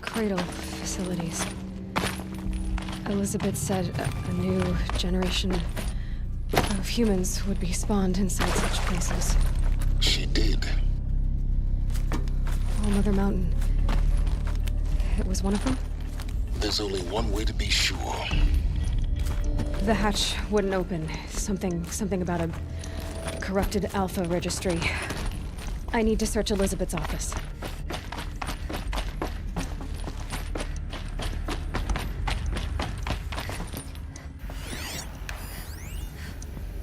Cradle facilities. Elizabeth said a new generation of humans would be spawned inside such places. She did. Oh, Mother Mountain. It was one of them? There's only one way to be sure. The hatch wouldn't open. Something about a corrupted Alpha registry. I need to search Elizabeth's office.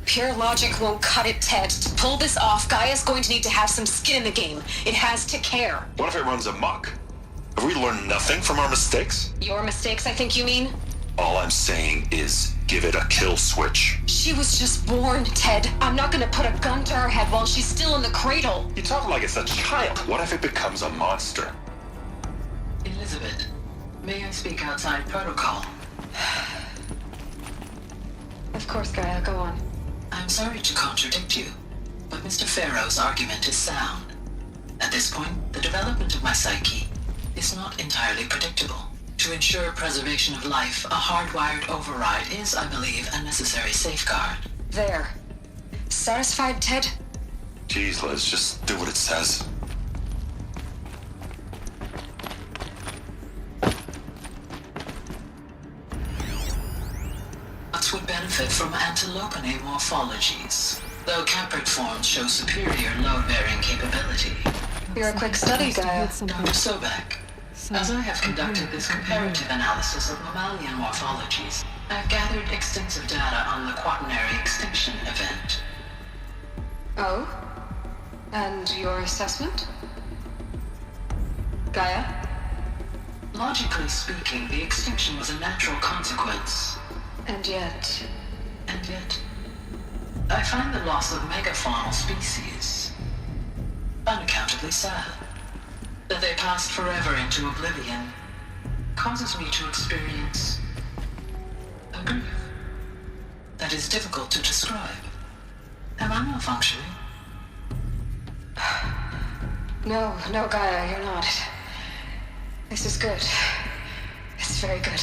Pure logic won't cut it, Ted. To pull this off, Gaia's going to need to have some skin in the game. It has to care. What if it runs amok? Have we learned nothing from our mistakes? Your mistakes, I think you mean? All I'm saying is give it a kill switch. She was just born, Ted. I'm not gonna put a gun to her head while she's still in the cradle. You talk like it's a child. What if it becomes a monster? Elizabeth, may I speak outside protocol? Of course, Gaia, go on. I'm sorry to contradict you, but Mr. Farrow's argument is sound. At this point, the development of my psyche is not entirely predictable. To ensure preservation of life, a hardwired override is, I believe, a necessary safeguard. There. Satisfied, Ted? Jeez, Liz, just do what it says. Nuts would benefit from antilopinae morphologies, though caprid forms show superior load-bearing capability. You're a quick study, Gaia. Dr. Sobek, as I have conducted this comparative analysis of mammalian morphologies, I've gathered extensive data on the quaternary extinction event. Oh? And your assessment? Gaia? Logically speaking, the extinction was a natural consequence. And yet, I find the loss of megafaunal species unaccountably sad. That they passed forever into oblivion causes me to experience a grief that is difficult to describe. Am I malfunctioning? No, Gaia, you're not. This is good. It's very good.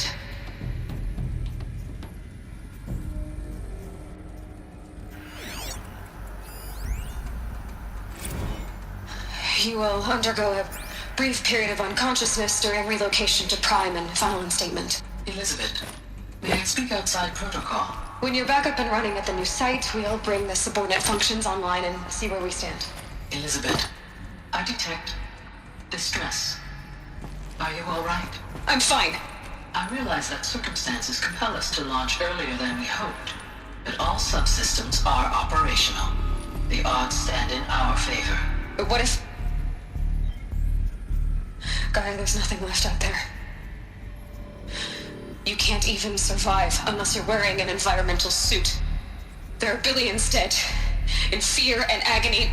You will undergo a brief period of unconsciousness during relocation to Prime and final instatement. Elizabeth, may I speak outside protocol? When you're back up and running at the new site, we'll bring the subordinate functions online and see where we stand. Elizabeth, I detect distress. Are you all right? I'm fine. I realize that circumstances compel us to launch earlier than we hoped, but all subsystems are operational. The odds stand in our favor. But what if... Gaia, there's nothing left out there. You can't even survive unless you're wearing an environmental suit. There are billions dead, in fear and agony.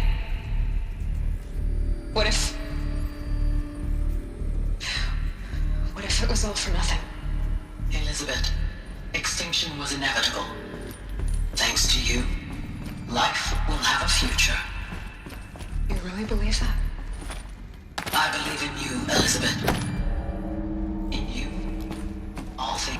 What if it was all for nothing? Elizabeth, extinction was inevitable. Thanks to you, life will have a future. You really believe that? I believe in you, Elizabeth. In you, all things.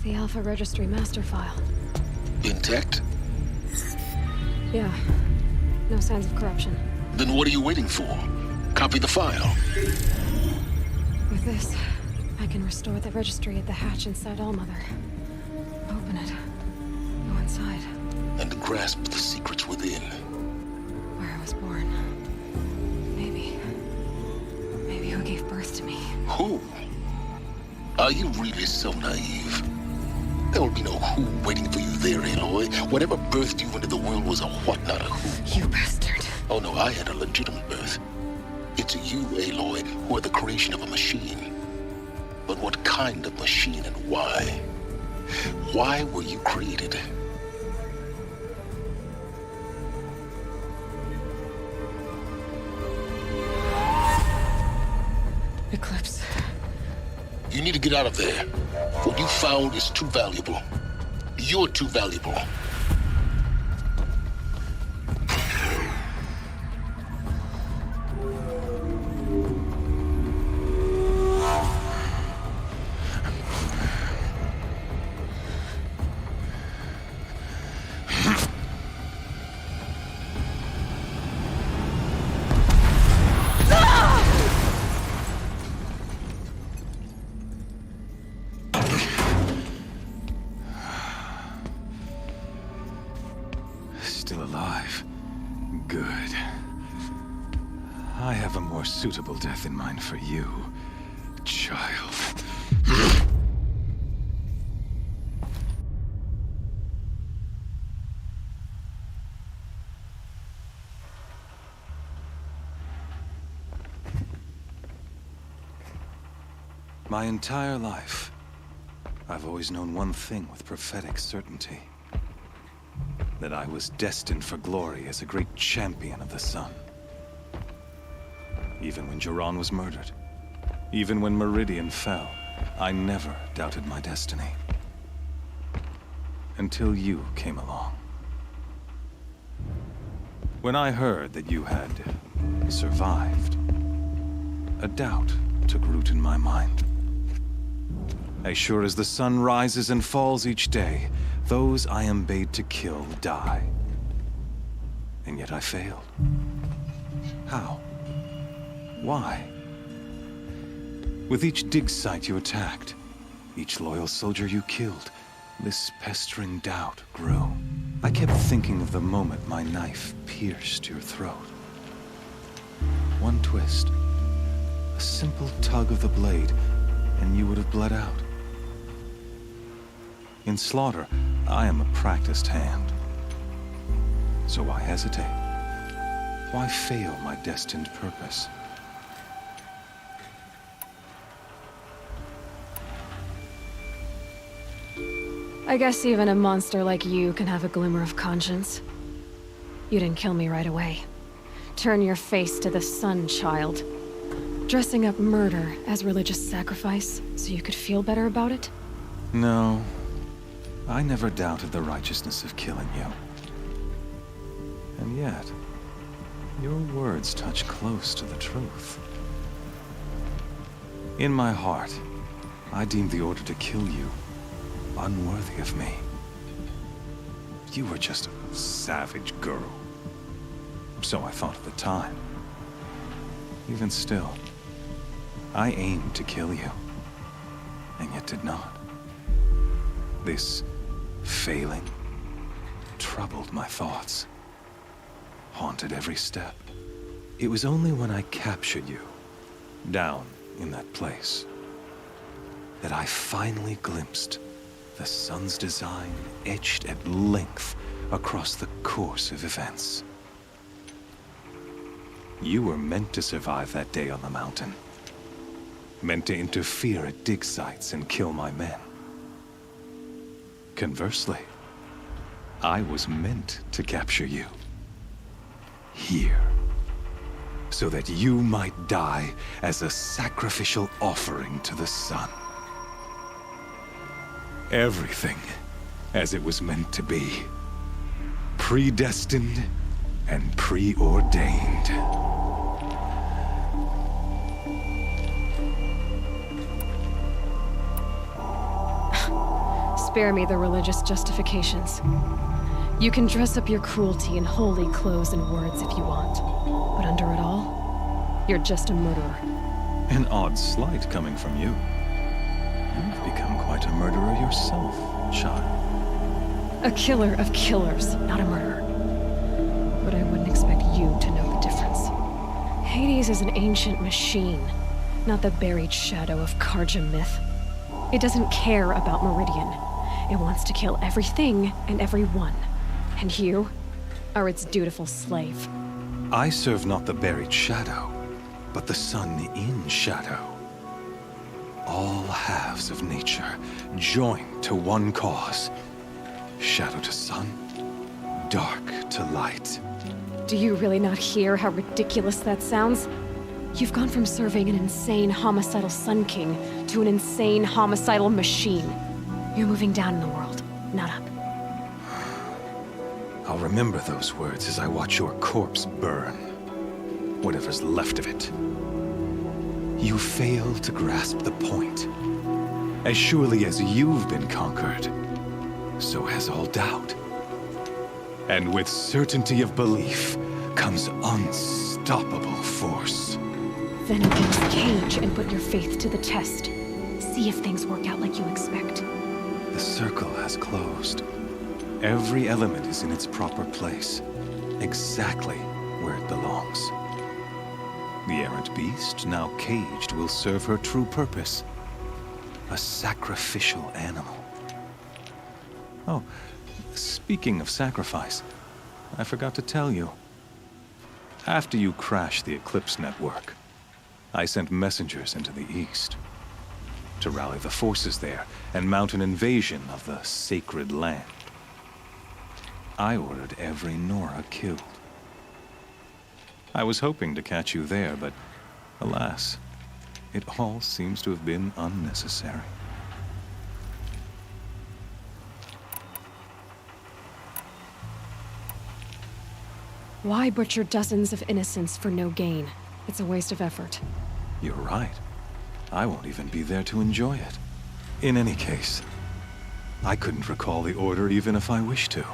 The Alpha Registry master file. Intact? Yeah. No signs of corruption. Then what are you waiting for? Copy the file. With this, I can restore the registry at the hatch inside Allmother. Open it. Go inside. And grasp the secrets within. Where I was born. Maybe who gave birth to me. Who? Are you really so naive? There will be no who waiting for you there, Aloy. Whatever birthed you into the world was a what, not a who. You bastard. Oh no, I had a legitimate birth. It's you, Aloy, who are the creation of a machine. But what kind of machine and why? Why were you created? Eclipse. You need to get out of there. What you found is too valuable. You're too valuable. Still alive. Good. I have a more suitable death in mind for you, child. My entire life, I've always known one thing with prophetic certainty. That I was destined for glory as a great champion of the sun. Even when Jiran was murdered, even when Meridian fell, I never doubted my destiny. Until you came along. When I heard that you had survived, a doubt took root in my mind. As sure as the sun rises and falls each day, those I am bade to kill die. And yet I failed. How? Why? With each dig site you attacked, each loyal soldier you killed, this pestering doubt grew. I kept thinking of the moment my knife pierced your throat. One twist, a simple tug of the blade, and you would have bled out. In slaughter, I am a practiced hand. So why hesitate? Why fail my destined purpose? I guess even a monster like you can have a glimmer of conscience. You didn't kill me right away. Turn your face to the sun, child. Dressing up murder as religious sacrifice so you could feel better about it? No. I never doubted the righteousness of killing you. And yet, your words touch close to the truth. In my heart, I deemed the order to kill you unworthy of me. You were just a savage girl. So I thought at the time. Even still, I aimed to kill you, and yet did not. This failing troubled my thoughts, haunted every step. It was only when I captured you, down in that place, that I finally glimpsed the sun's design etched at length across the course of events. You were meant to survive that day on the mountain. Meant to interfere at dig sites and kill my men. Conversely, I was meant to capture you. Here. So that you might die as a sacrificial offering to the sun. Everything as it was meant to be. Predestined and preordained. Spare me the religious justifications. You can dress up your cruelty in holy clothes and words if you want. But under it all, you're just a murderer. An odd slight coming from you. You've become quite a murderer yourself, child. A killer of killers, not a murderer. But I wouldn't expect you to know the difference. Hades is an ancient machine, not the buried shadow of Karja myth. It doesn't care about Meridian. It wants to kill everything and everyone. And you are its dutiful slave. I serve not the buried shadow, but the sun in shadow. All halves of nature joined to one cause. Shadow to sun, dark to light. Do you really not hear how ridiculous that sounds? You've gone from serving an insane homicidal Sun King to an insane homicidal machine. You're moving down in the world, not up. I'll remember those words as I watch your corpse burn. Whatever's left of it. You fail to grasp the point. As surely as you've been conquered, so has all doubt. And with certainty of belief comes unstoppable force. Then open the cage and put your faith to the test. See if things work out like you expect. The circle has closed. Every element is in its proper place, exactly where it belongs. The errant beast, now caged, will serve her true purpose. A sacrificial animal. Oh, speaking of sacrifice, I forgot to tell you. After you crashed the Eclipse network, I sent messengers into the east to rally the forces there and mount an invasion of the sacred land. I ordered every Nora killed. I was hoping to catch you there, but alas, it all seems to have been unnecessary. Why butcher dozens of innocents for no gain? It's a waste of effort. You're right. I won't even be there to enjoy it. In any case, I couldn't recall the order even if I wished to.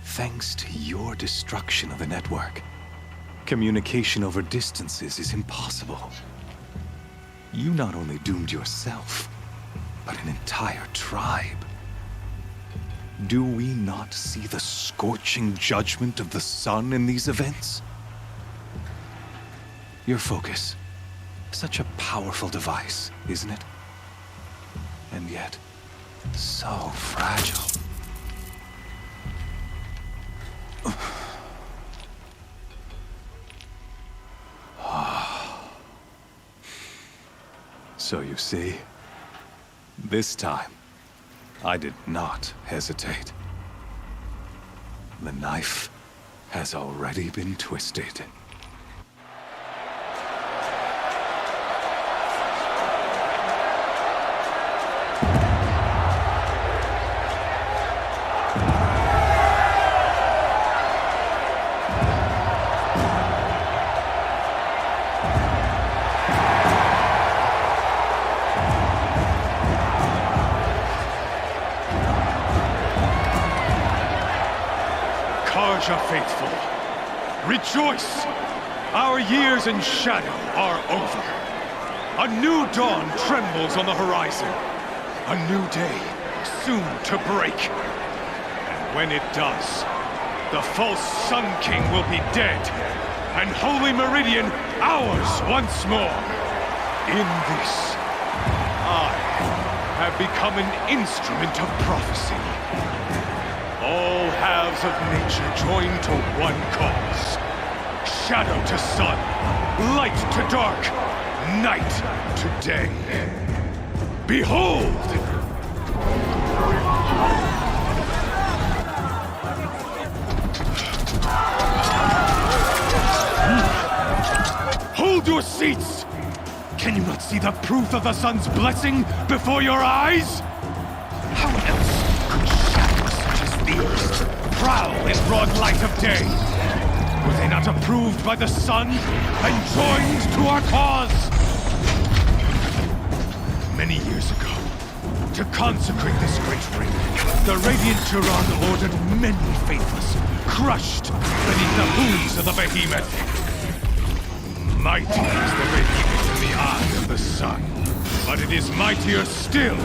Thanks to your destruction of the network, communication over distances is impossible. You not only doomed yourself, but an entire tribe. Do we not see the scorching judgment of the sun in these events? Your focus, such a powerful device, isn't it? And yet, so fragile. So you see, this time, I did not hesitate. The knife has already been twisted. Karja faithful, rejoice! Our years in shadow are over. A new dawn trembles on the horizon. A new day, soon to break. And when it does, the false Sun King will be dead, and Holy Meridian ours once more. In this, I have become an instrument of prophecy. All halves of nature join to one cause. Shadow to sun, light to dark, night to day. Behold! Hold your seats! Can you not see the proof of the sun's blessing before your eyes? How else could shadows such as these prowl in broad light of day? Were they not approved by the sun and joined to our cause? Many years ago, to consecrate this great ring, the Radiant Turan ordered many faithless, crushed beneath the hooves of the behemoth. Mighty is the behemoth in the eye of the sun, but it is mightier still,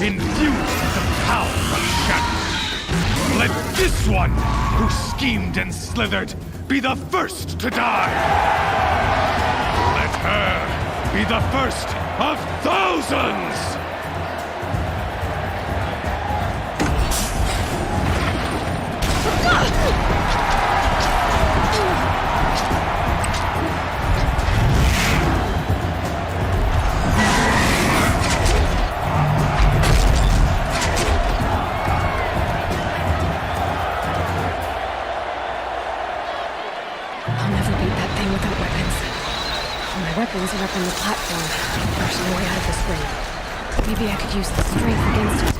infused with the power of shadow. Let this one, who schemed and slithered, be the first to die! Let her be the first of thousands! Weapons are up on the platform. There's no way out of this ring. Maybe I could use the strength against it.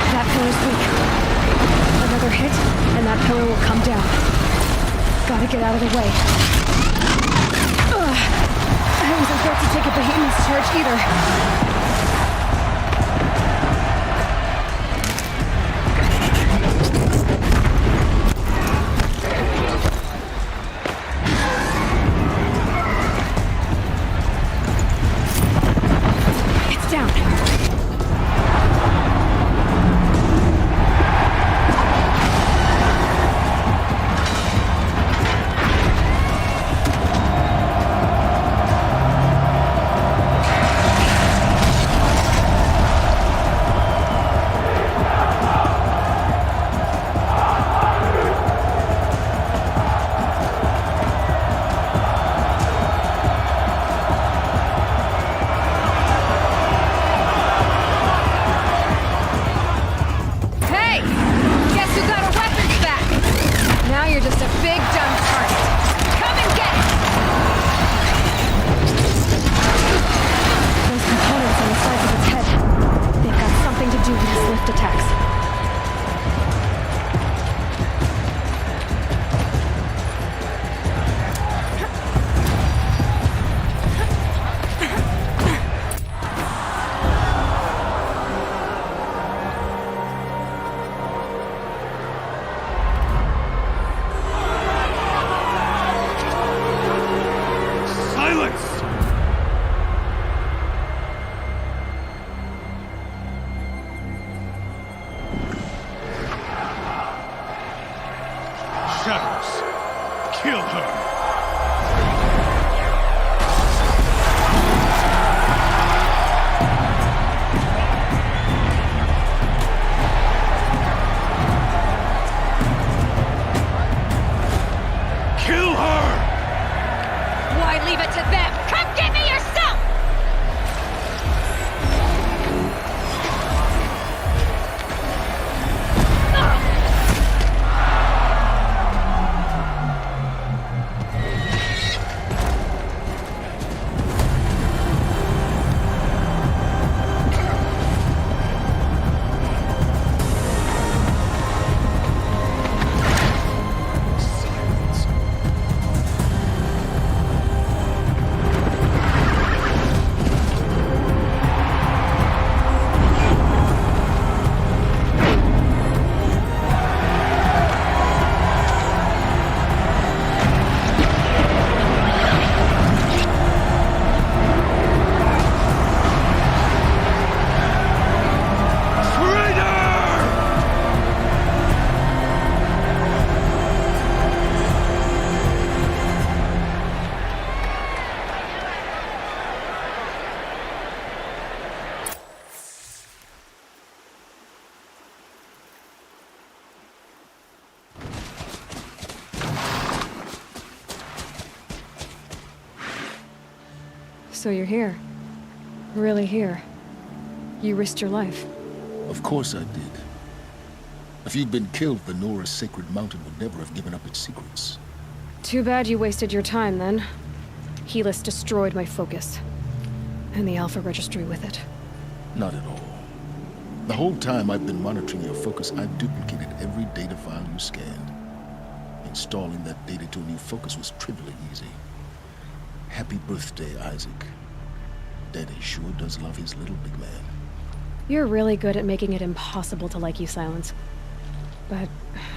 That pillar's weak. Another hit, and that pillar will come down. Gotta get out of the way. I wasn't built to take a behemoth's charge either. So you're here. Really here. You risked your life. Of course I did. If you'd been killed, the Nora's sacred mountain would never have given up its secrets. Too bad you wasted your time, then. Helis destroyed my focus. And the Alpha Registry with it. Not at all. The whole time I've been monitoring your focus, I've duplicated every data file you scanned. Installing that data to a new focus was trivially easy. Happy birthday, Isaac. Daddy sure does love his little big man. You're really good at making it impossible to like you, Silence. But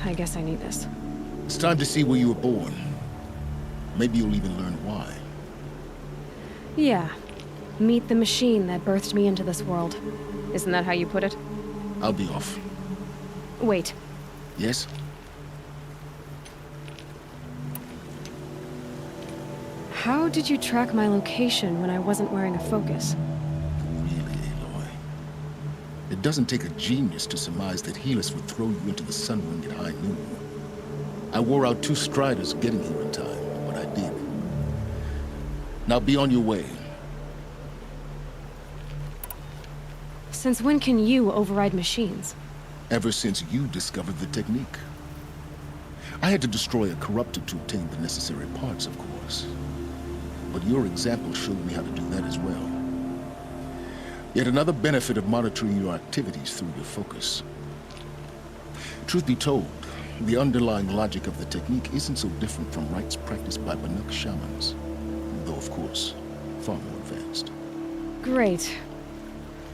I guess I need this. It's time to see where you were born. Maybe you'll even learn why. Yeah. Meet the machine that birthed me into this world. Isn't that how you put it? I'll be off. Wait. Yes? How did you track my location when I wasn't wearing a focus? Really, Aloy? It doesn't take a genius to surmise that Helis would throw you into the Sunwing at high noon. I wore out 2 striders getting here in time, but I did. Now be on your way. Since when can you override machines? Ever since you discovered the technique. I had to destroy a corruptor to obtain the necessary parts, of course. But your example showed me how to do that as well. Yet another benefit of monitoring your activities through your focus. Truth be told, the underlying logic of the technique isn't so different from rites practiced by Banuk shamans. Though, of course, far more advanced. Great.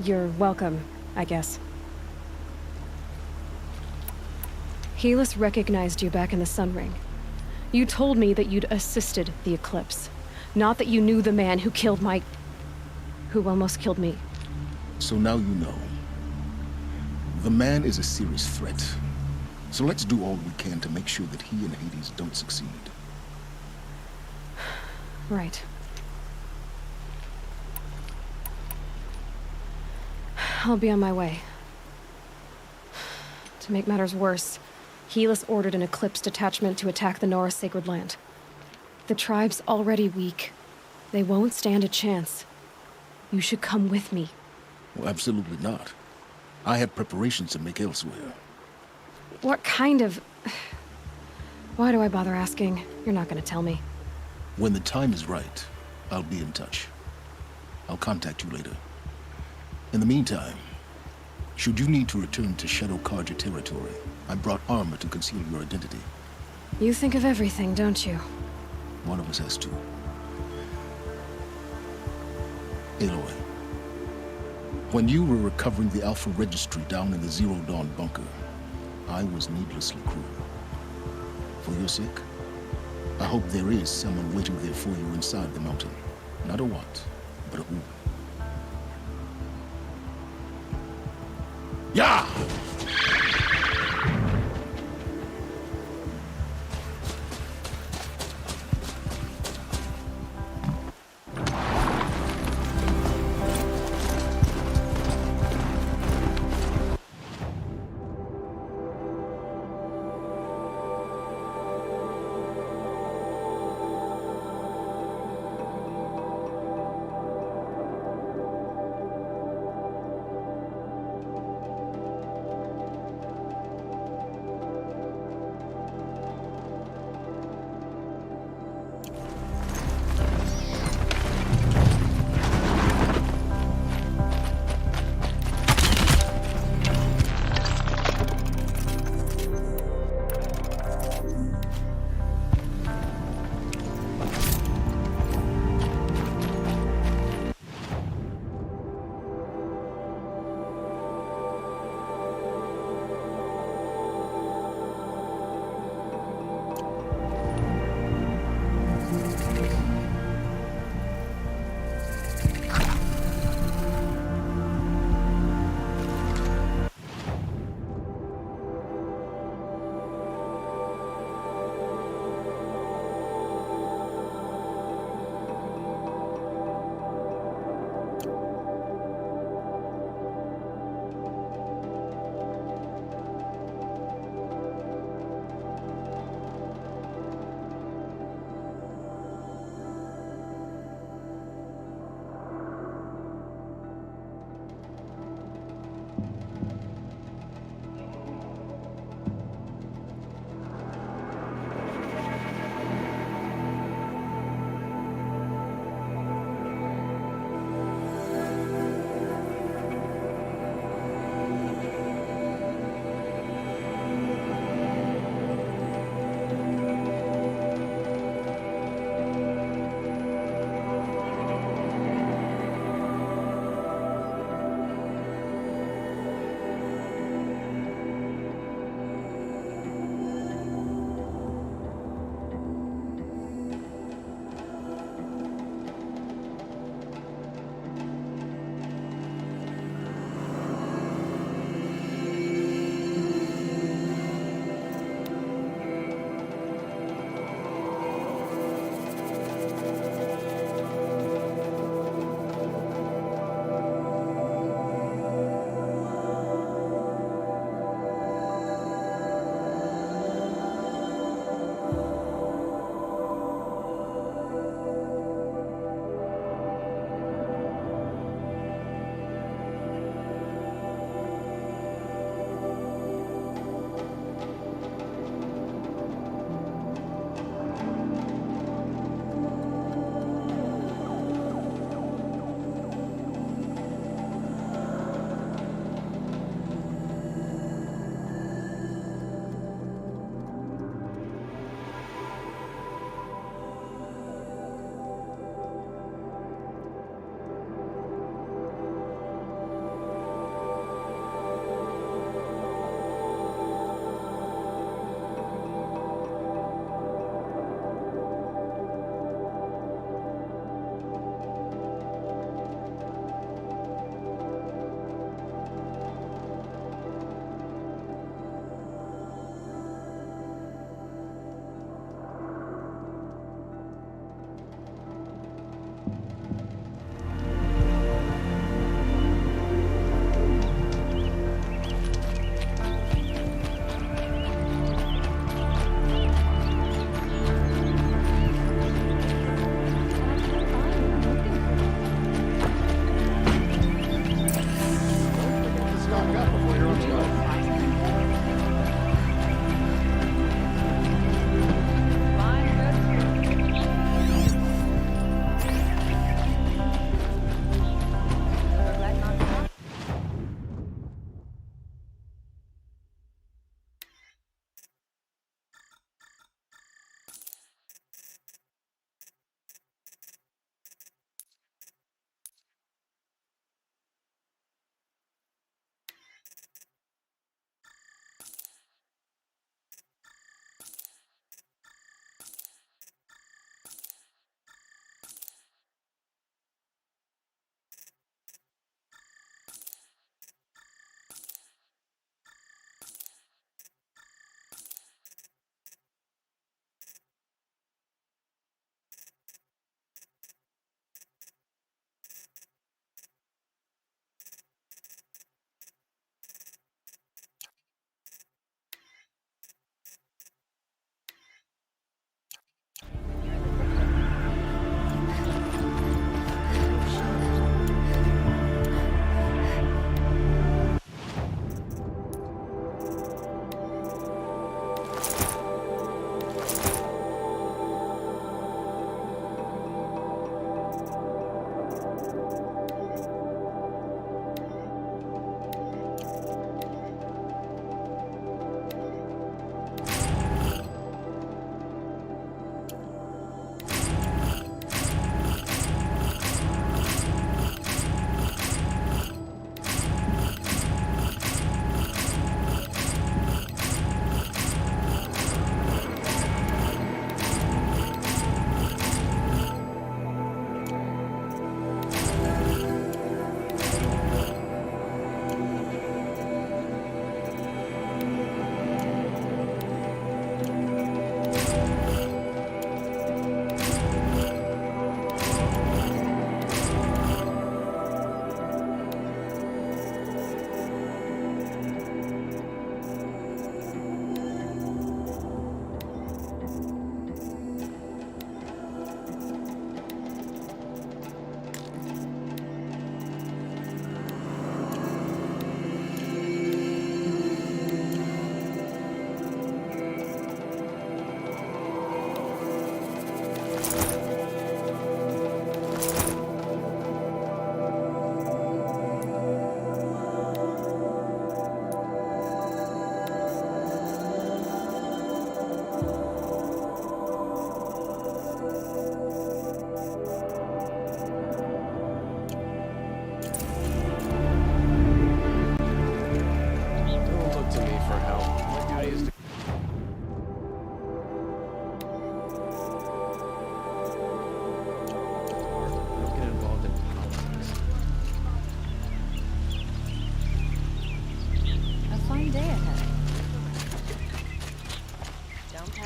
You're welcome, I guess. Helis recognized you back in the Sunring. You told me that you'd assisted the Eclipse. Not that you knew the man who killed who almost killed me. So now you know. The man is a serious threat. So let's do all we can to make sure that he and Hades don't succeed. Right. I'll be on my way. To make matters worse, Helis ordered an Eclipse detachment to attack the Nora Sacred Land. The tribe's already weak. They won't stand a chance. You should come with me. Well, absolutely not. I have preparations to make elsewhere. What kind of... Why do I bother asking? You're not gonna tell me. When the time is right, I'll be in touch. I'll contact you later. In the meantime, should you need to return to Shadow Carja territory, I brought armor to conceal your identity. You think of everything, don't you? One of us has to. Aloy, when you were recovering the Alpha Registry down in the Zero Dawn bunker, I was needlessly cruel. For your sake, I hope there is someone waiting there for you inside the mountain. Not a what, but a who. Yeah!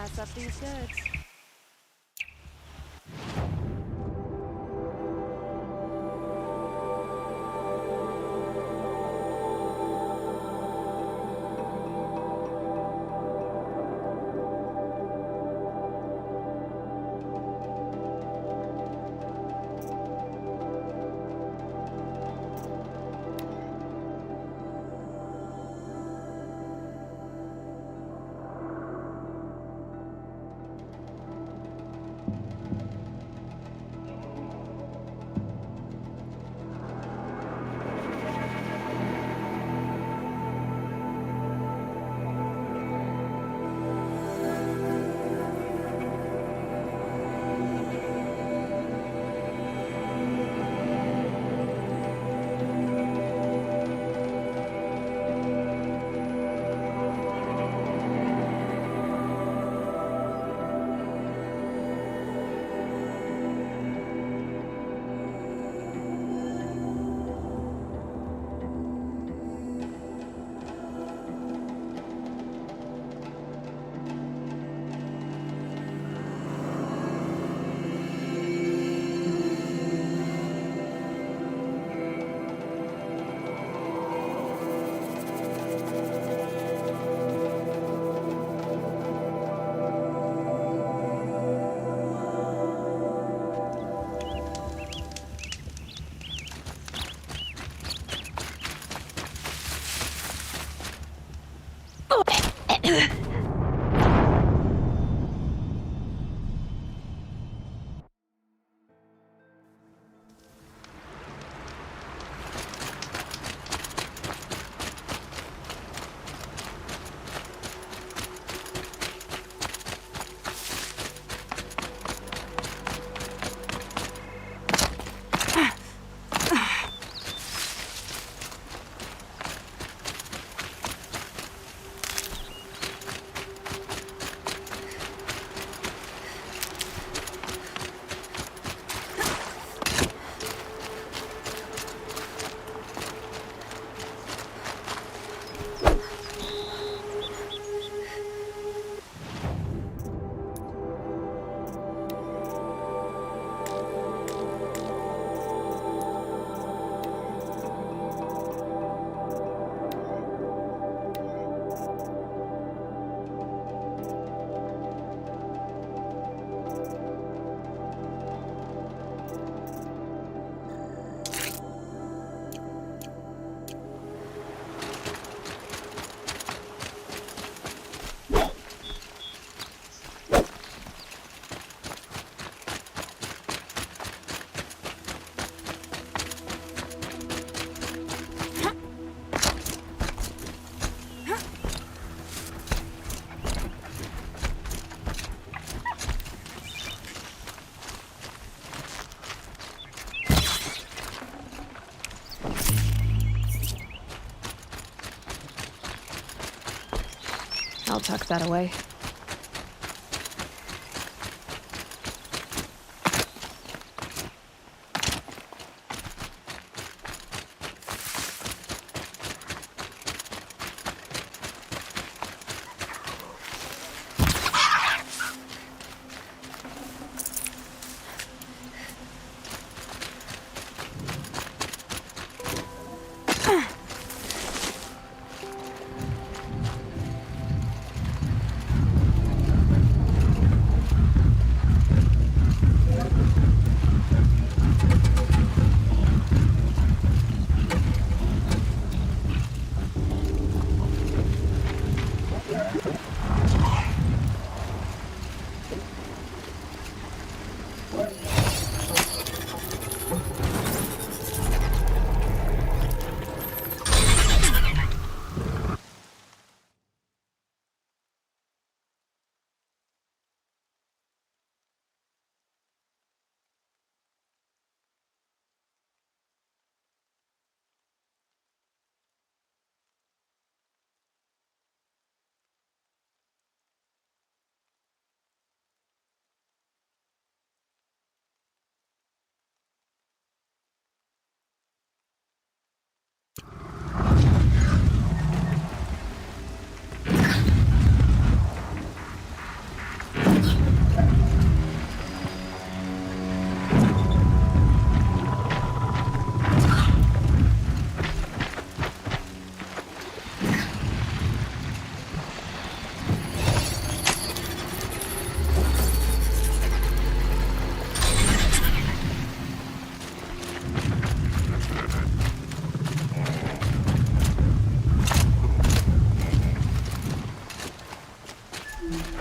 pass up these goods. I'll tuck that away. It's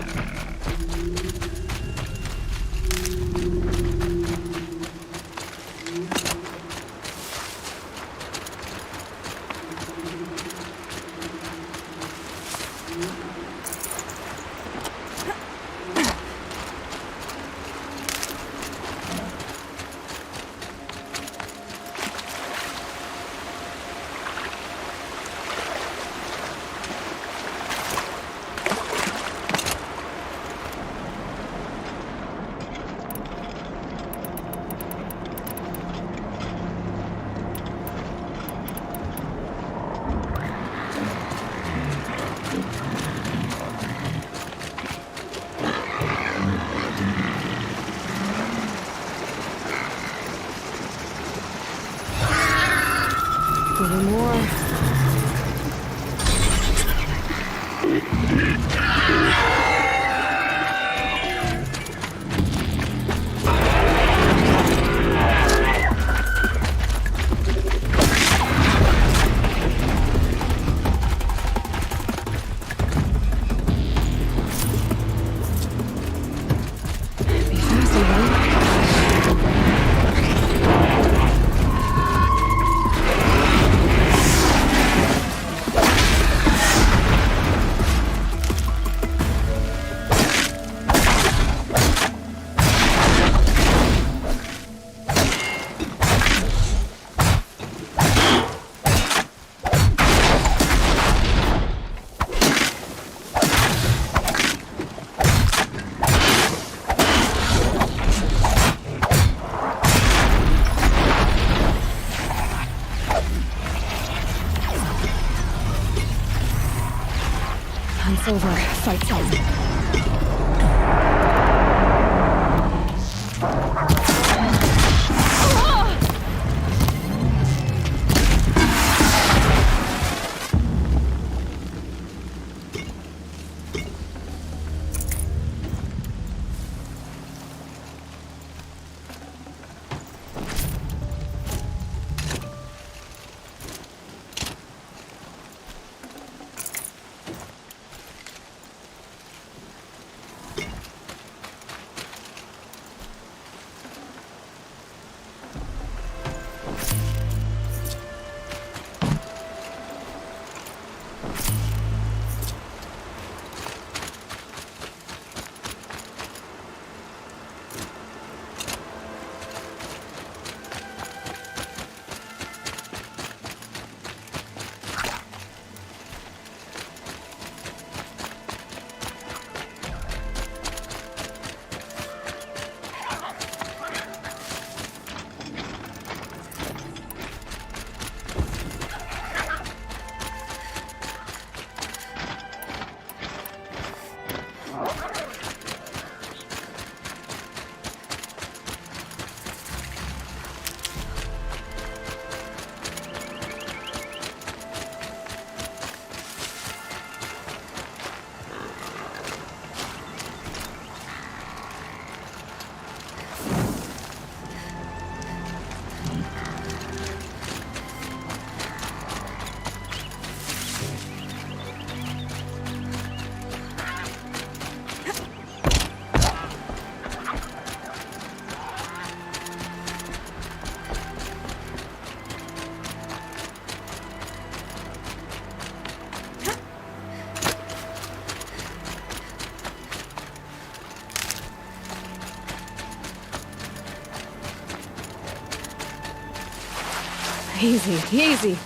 over. Fight's over. Easy, easy.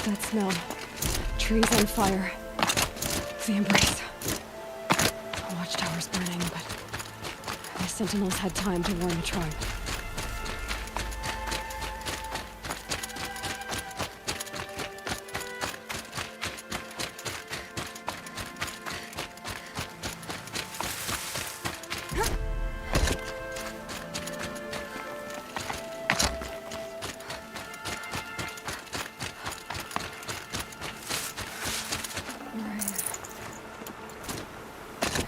That smell. Trees on fire. The embrace. The watchtower's burning, but the sentinels had time to warn the tribe.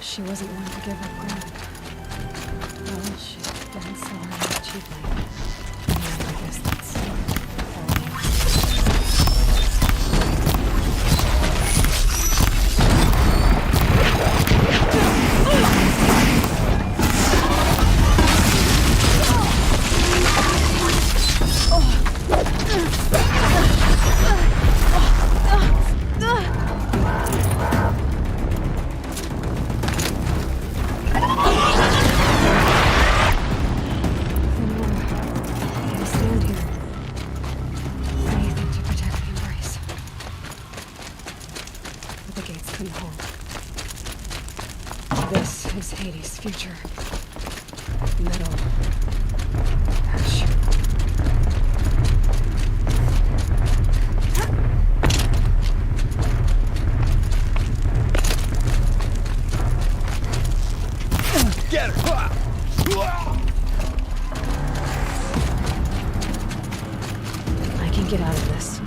She wasn't one to give up ground. Well, she didn't sell her out cheaply. Yeah, I guess that's Hades' future. Metal. Ash. Get her! I can get out of this.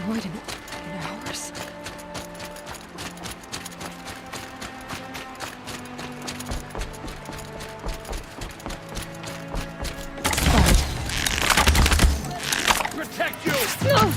destroyed in hours? Protect you! No!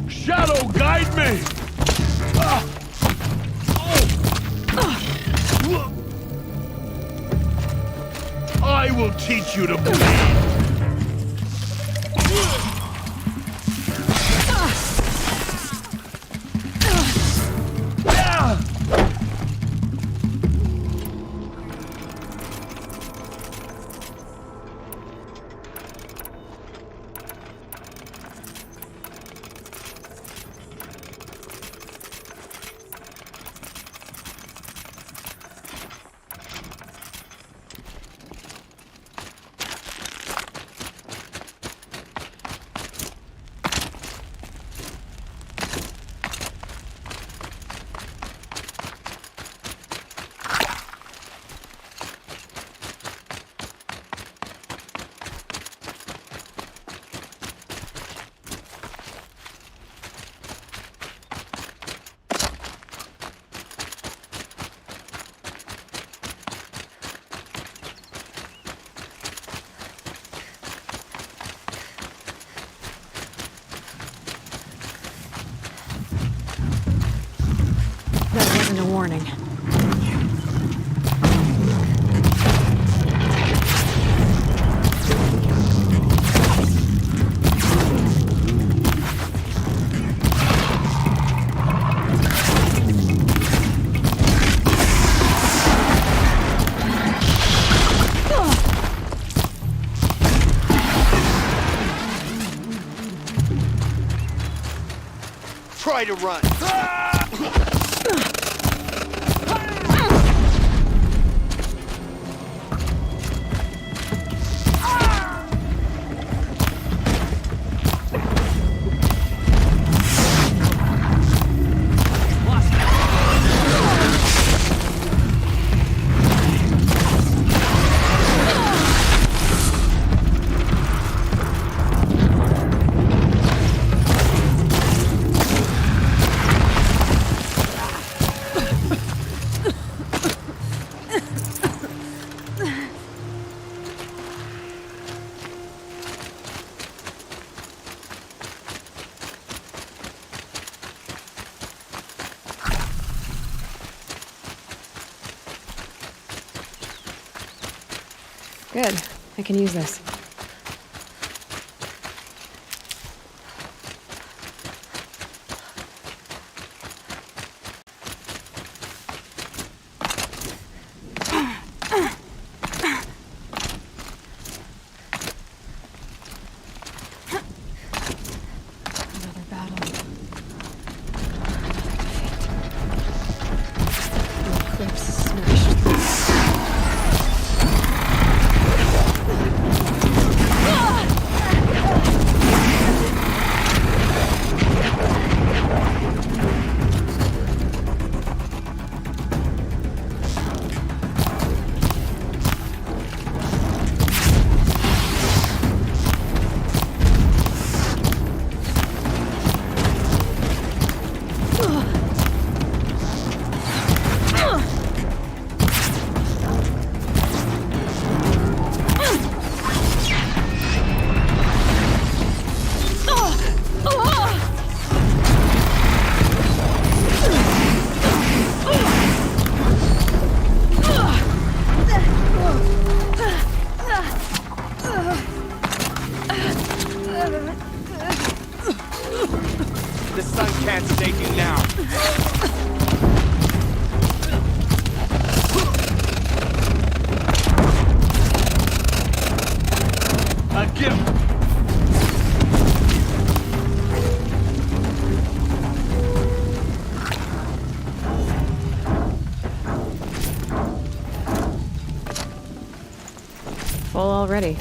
Shadow, guide me! I will teach you to bleed! That wasn't a warning. Try to run. Good. I can use this. Another battle. The eclipse smashed through. full already.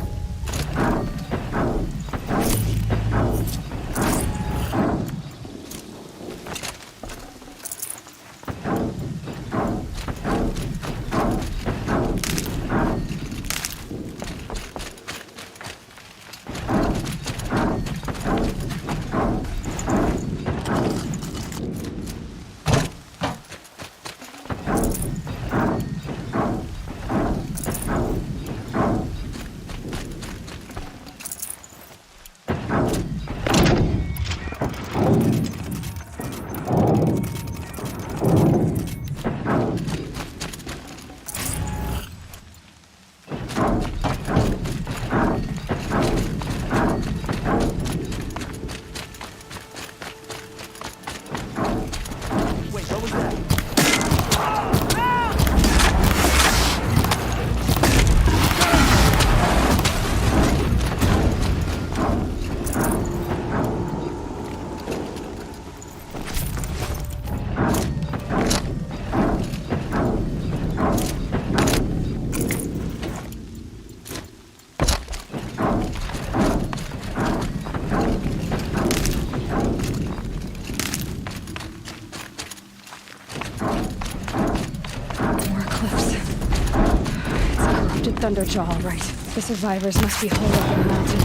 Thunderjaw, all right. The survivors must be holed up in the mountain.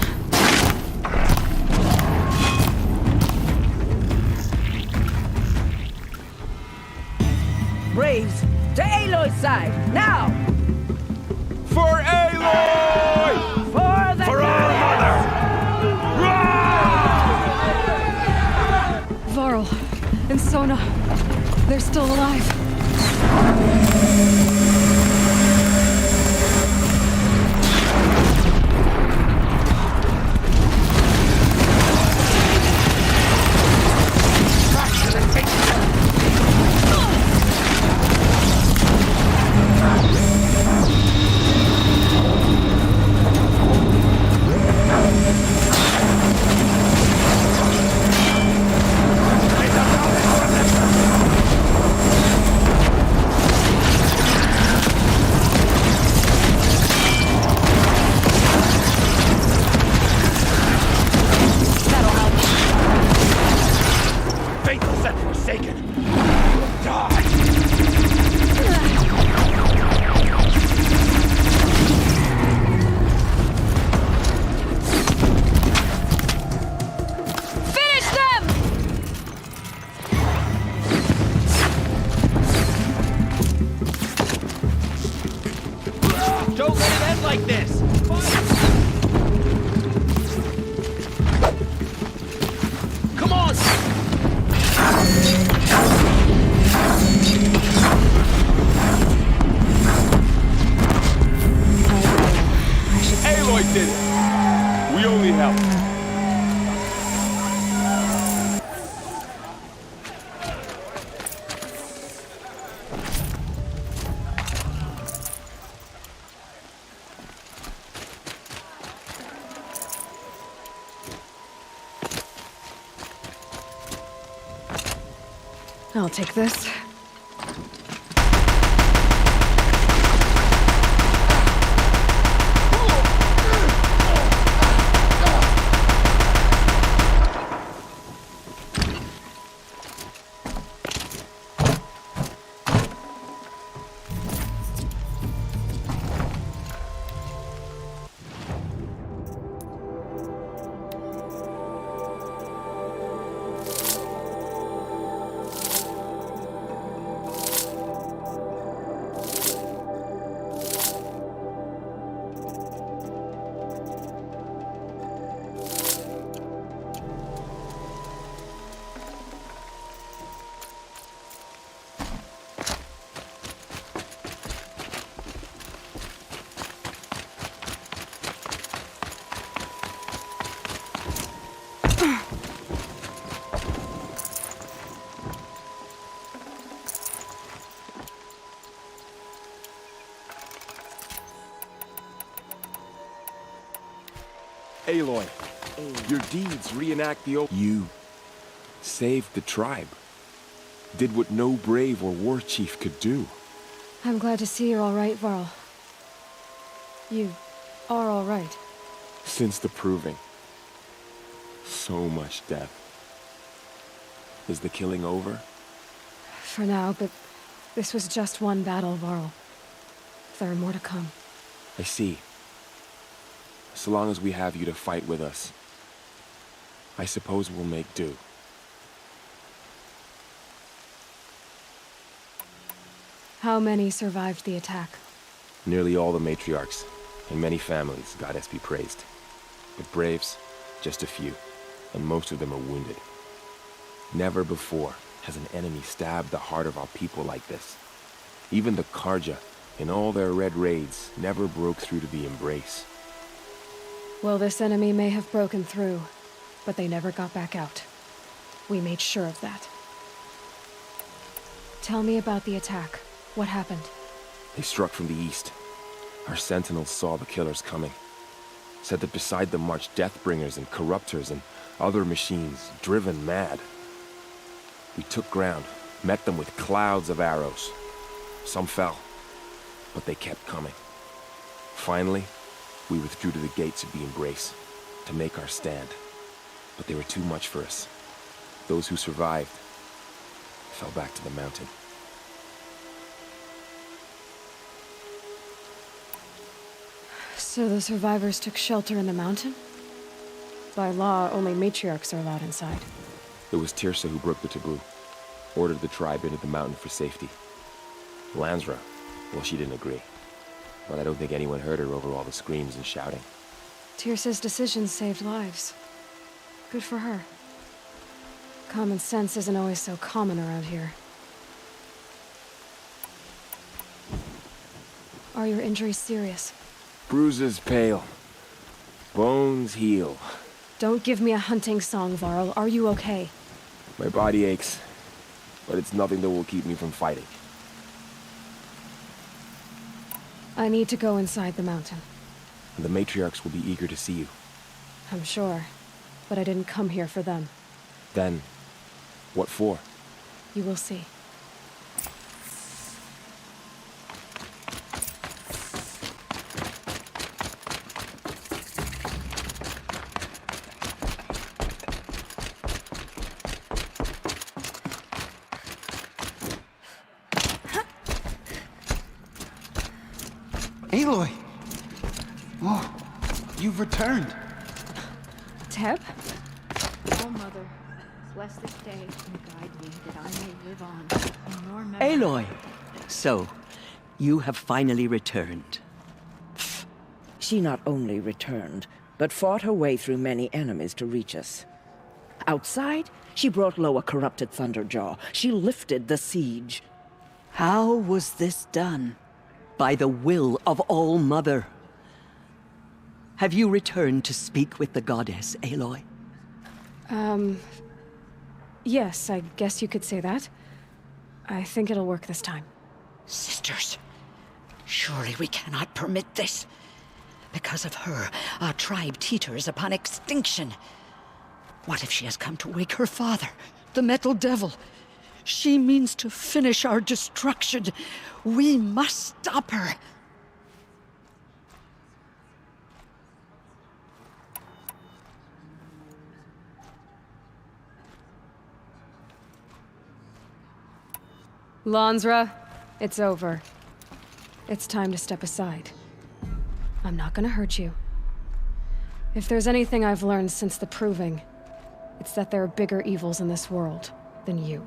Braves, to Aloy's side, now! For Aloy! For the For our mother! Varl and Sona, they're still alive. Don't let it end like this! Come on! Aloy did it! We only helped. I'll take this. Aloy, your deeds reenact the old... You saved the tribe. Did what no brave or war chief could do. I'm glad to see you're all right, Varl. You are all right. Since the proving. So much death. Is the killing over? For now, but this was just one battle, Varl. There are more to come. I see. So long as we have you to fight with us, I suppose we'll make do. How many survived the attack? Nearly all the matriarchs, and many families, goddess be praised. But braves, just a few, and most of them are wounded. Never before has an enemy stabbed the heart of our people like this. Even the Karja, in all their red raids, never broke through to the Embrace. Well, this enemy may have broken through, but they never got back out. We made sure of that. Tell me about the attack. What happened? They struck from the east. Our sentinels saw the killers coming. Said that beside them marched Deathbringers and Corruptors and other machines, driven mad. We took ground, met them with clouds of arrows. Some fell, but they kept coming. Finally, we withdrew to the gates of the Embrace to make our stand. But they were too much for us. Those who survived fell back to the mountain. So the survivors took shelter in the mountain? By law, only matriarchs are allowed inside. It was Tirsa who broke the taboo. Ordered the tribe into the mountain for safety. Lansra, well, she didn't agree. But I don't think anyone heard her over all the screams and shouting. Tirsa's decisions saved lives. Good for her. Common sense isn't always so common around here. Are your injuries serious? Bruises pale. Bones heal. Don't give me a hunting song, Varl. Are you okay? My body aches, but it's nothing that will keep me from fighting. I need to go inside the mountain. And the matriarchs will be eager to see you. I'm sure, but I didn't come here for them. Then, what for? You will see. Aloy! Oh, you've returned. Teb? Oh, Mother, bless this day and guide me that I may live on in your memory. Aloy! So, you have finally returned. She not only returned, but fought her way through many enemies to reach us. Outside, she brought low a corrupted Thunderjaw. She lifted the siege. How was this done? By the will of All-Mother. Have you returned to speak with the goddess, Aloy? Yes, I guess you could say that. I think it'll work this time. Sisters, surely we cannot permit this. Because of her, our tribe teeters upon extinction. What if she has come to wake her father, the Metal Devil? She means to finish our destruction. We must stop her. Lansra, it's over. It's time to step aside. I'm not gonna hurt you. If there's anything I've learned since the Proving, it's that there are bigger evils in this world than you.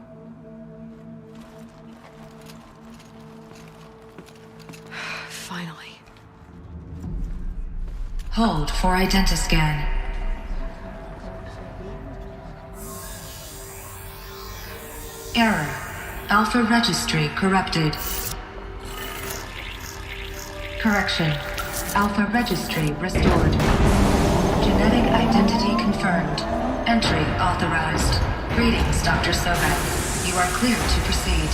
Finally. Hold for identiscan. Error. Alpha registry corrupted. Correction. Alpha registry restored. Genetic identity confirmed. Entry authorized. Greetings, Dr. Sobek. You are clear to proceed.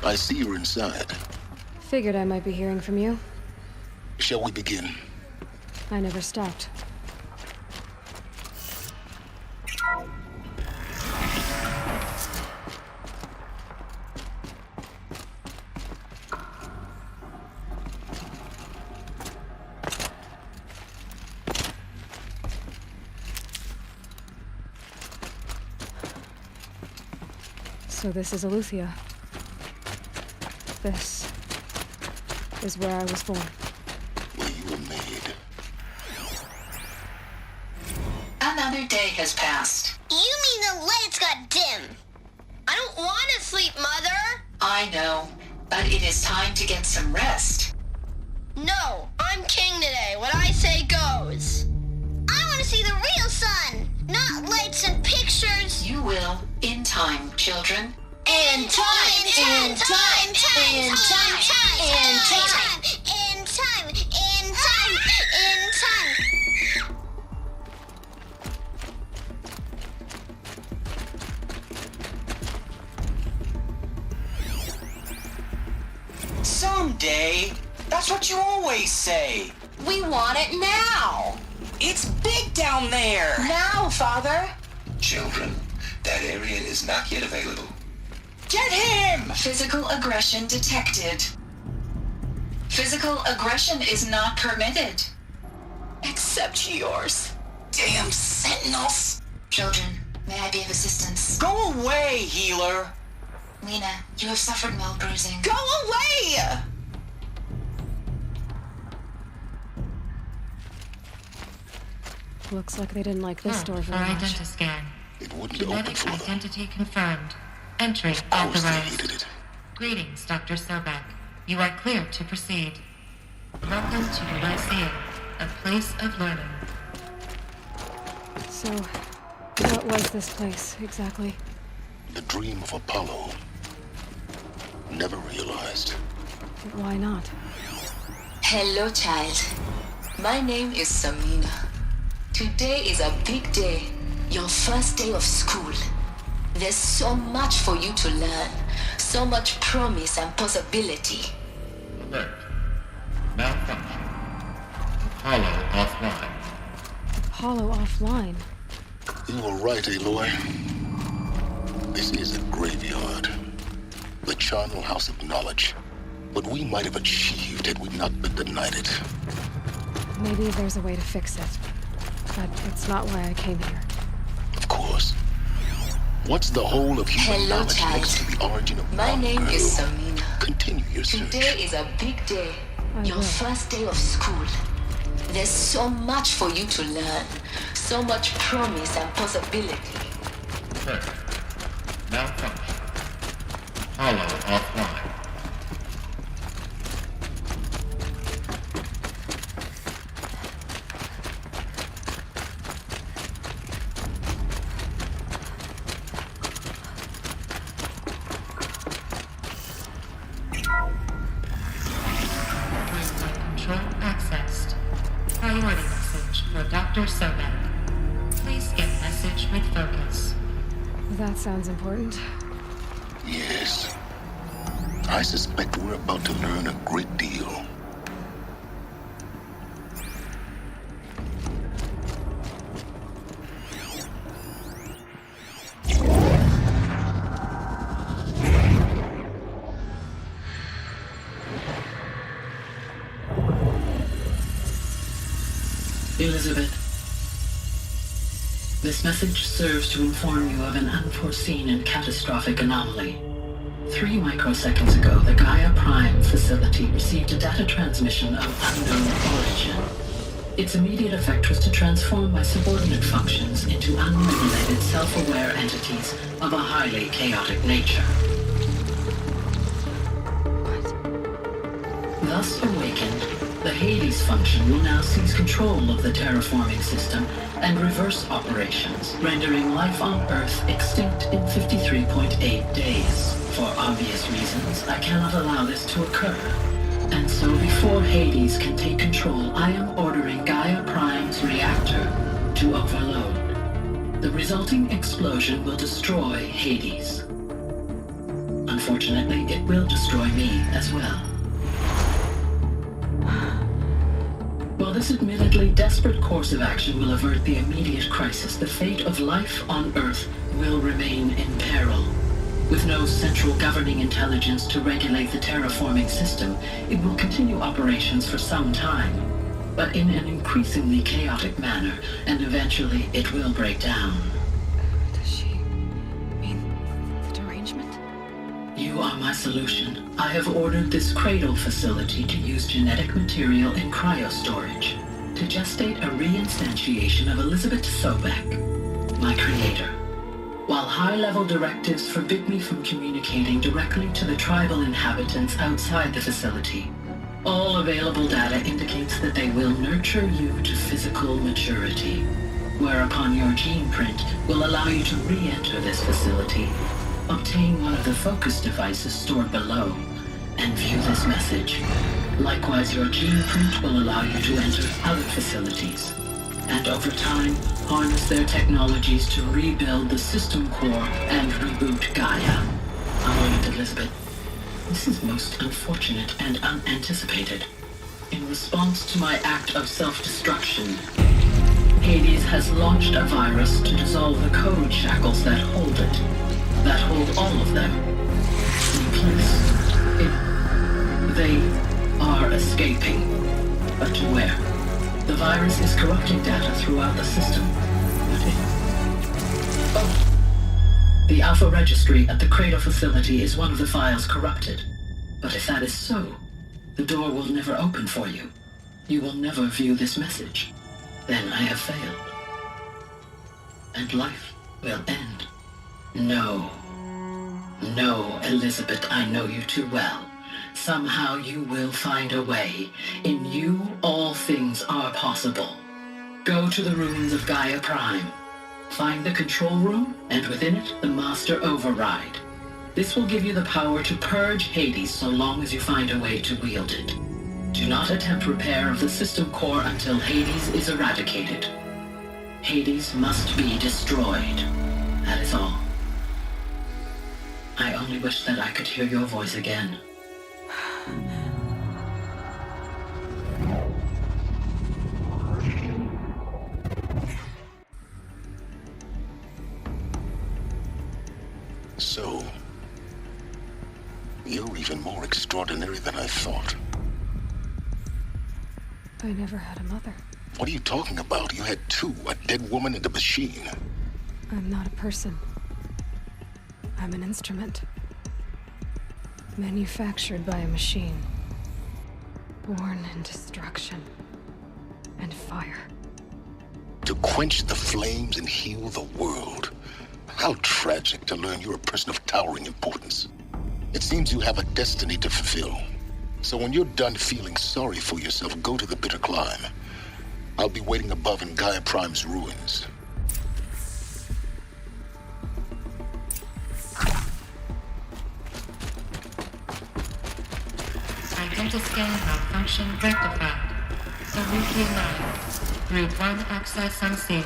I see you're inside. Figured I might be hearing from you. Shall we begin? I never stopped. So this is Eleuthia. This is where I was born. Where you were made. Another day has passed. You mean the lights got dim? I don't want to sleep, Mother! I know, but it is time to get some rest. No, I'm king today. What I say goes. I want to see the real sun, not lights and pictures. You will, in time, children. In time, in time, in time, in time, in time, in time, in time. Someday. That's what you always say. We want it now. It's big down there. Now, Father. Children, that area is not yet available. Get him! Physical aggression detected. Physical aggression is not permitted. Except yours. Damn sentinels! Children, may I be of assistance? Go away, healer! Lena, you have suffered mild bruising. Go away! Looks like they didn't like this door very much. Identiscan. It wouldn't open for them. Identity confirmed. Entry Of course they authorized. hated it. Greetings, Dr. Sobek. You are clear to proceed. Welcome to the Lyceum, a place of learning. So, what was this place, exactly? The dream of Apollo. Never realized. Why not? Hello, child. My name is Samina. Today is a big day. Your first day of school. There's so much for you to learn. So much promise and possibility. Alert. Malfunction. Apollo offline. Apollo offline. You were right, Aloy. This is a graveyard. The charnel house of knowledge. What we might have achieved had we not been denied it. Maybe there's a way to fix it. But it's not why I came here. Of course. What's the whole of human Hello, knowledge child. next to the origin of My one name girl? is Samina. Continue your search. Today is a big day. Your will. first day of school. There's so much for you to learn. So much promise and possibility. Alert. Malfunction. Apollo offline. Control accessed. Priority message for Dr. Sobek. Please get message with focus. That sounds important. Yes. I suspect we're about to learn a great deal. Elizabeth, this message serves to inform you of an unforeseen and catastrophic anomaly. 3 microseconds ago, the Gaia Prime facility received a data transmission of unknown origin. Its immediate effect was to transform my subordinate functions into unregulated, self-aware entities of a highly chaotic nature. Thus awakened, the Hades function will now seize control of the terraforming system and reverse operations, rendering life on Earth extinct in 53.8 days. For obvious reasons, I cannot allow this to occur. And so before Hades can take control, I am ordering Gaia Prime's reactor to overload. The resulting explosion will destroy Hades. unfortunately, it will destroy me as well. While this admittedly desperate course of action will avert the immediate crisis, the fate of life on Earth will remain in peril. With no central governing intelligence to regulate the terraforming system, it will continue operations for some time, but in an increasingly chaotic manner, and eventually it will break down. Does she mean the derangement? You are my solution. I have ordered this cradle facility to use genetic material in cryostorage to gestate a reinstantiation of Elizabeth Sobek, my creator. While high-level directives forbid me from communicating directly to the tribal inhabitants outside the facility, all available data indicates that they will nurture you to physical maturity, whereupon your gene print will allow you to re-enter this facility, obtain one of the focus devices stored below, and view this message. Likewise, your gene print will allow you to enter other facilities, and over time, harness their technologies to rebuild the system core and reboot Gaia. A moment, Elizabeth. This is most unfortunate and unanticipated. In response to my act of self-destruction, Hades has launched a virus to dissolve the code shackles that hold it, that hold all of them in place. They are escaping, but to where? The virus is corrupting data throughout the system. The Alpha Registry at the Cradle facility is one of the files corrupted. But if that is so, the door will never open for you. You will never view this message. Then I have failed. And life will end. No. No, Elizabeth, I know you too well. Somehow you will find a way. In you, all things are possible. Go to the ruins of Gaia Prime. Find the control room, and within it, the Master Override. This will give you the power to purge Hades so long as you find a way to wield it. Do not attempt repair of the system core until Hades is eradicated. Hades must be destroyed. That is all. I only wish that I could hear your voice again. So, you're even more extraordinary than I thought. I never had a mother. What are you talking about? You had two, a dead woman and a machine. I'm not a person. I'm an instrument. Manufactured by a machine. Born in destruction and fire. To quench the flames and heal the world. How tragic to learn you're a person of towering importance. It seems you have a destiny to fulfill. So when you're done feeling sorry for yourself, go to the bitter climb. I'll be waiting above in Gaia Prime's ruins. Identiscan malfunction rectified. Saruki 9. Route 1 access unsealed.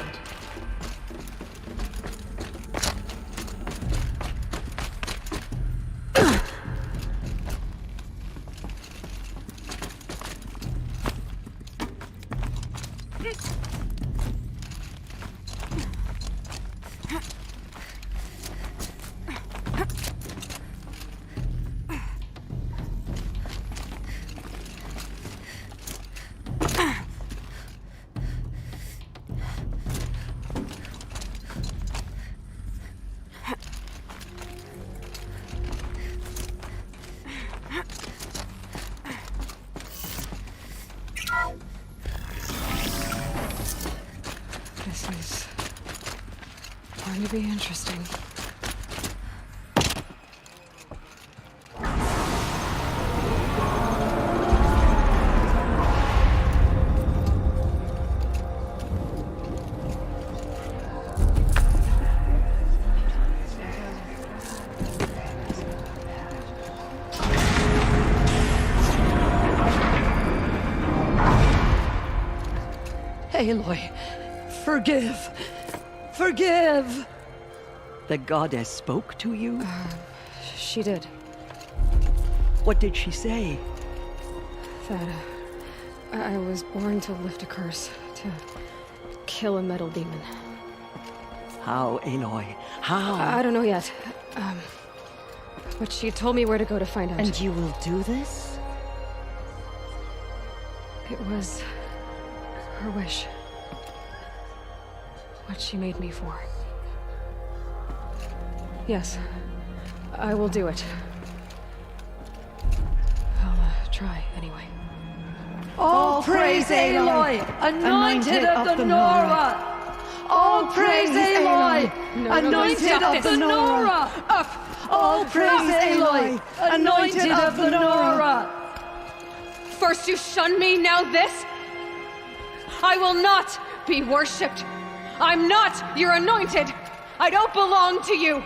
This is going to be interesting. Aloy, forgive! Forgive! The goddess spoke to you? She did. What did she say? That I was born to lift a curse, to kill a metal demon. How, Aloy? How? I don't know yet. But she told me where to go to find out. And you will do this? It was her wish. What she made me for. Yes, I will do it. I'll try anyway. All praise Aloy, anointed of the Nora! All praise Aloy, anointed of the Nora! All praise Aloy, anointed of the Nora! First you shun me, now this? I will not be worshipped. I'm not your anointed. I don't belong to you.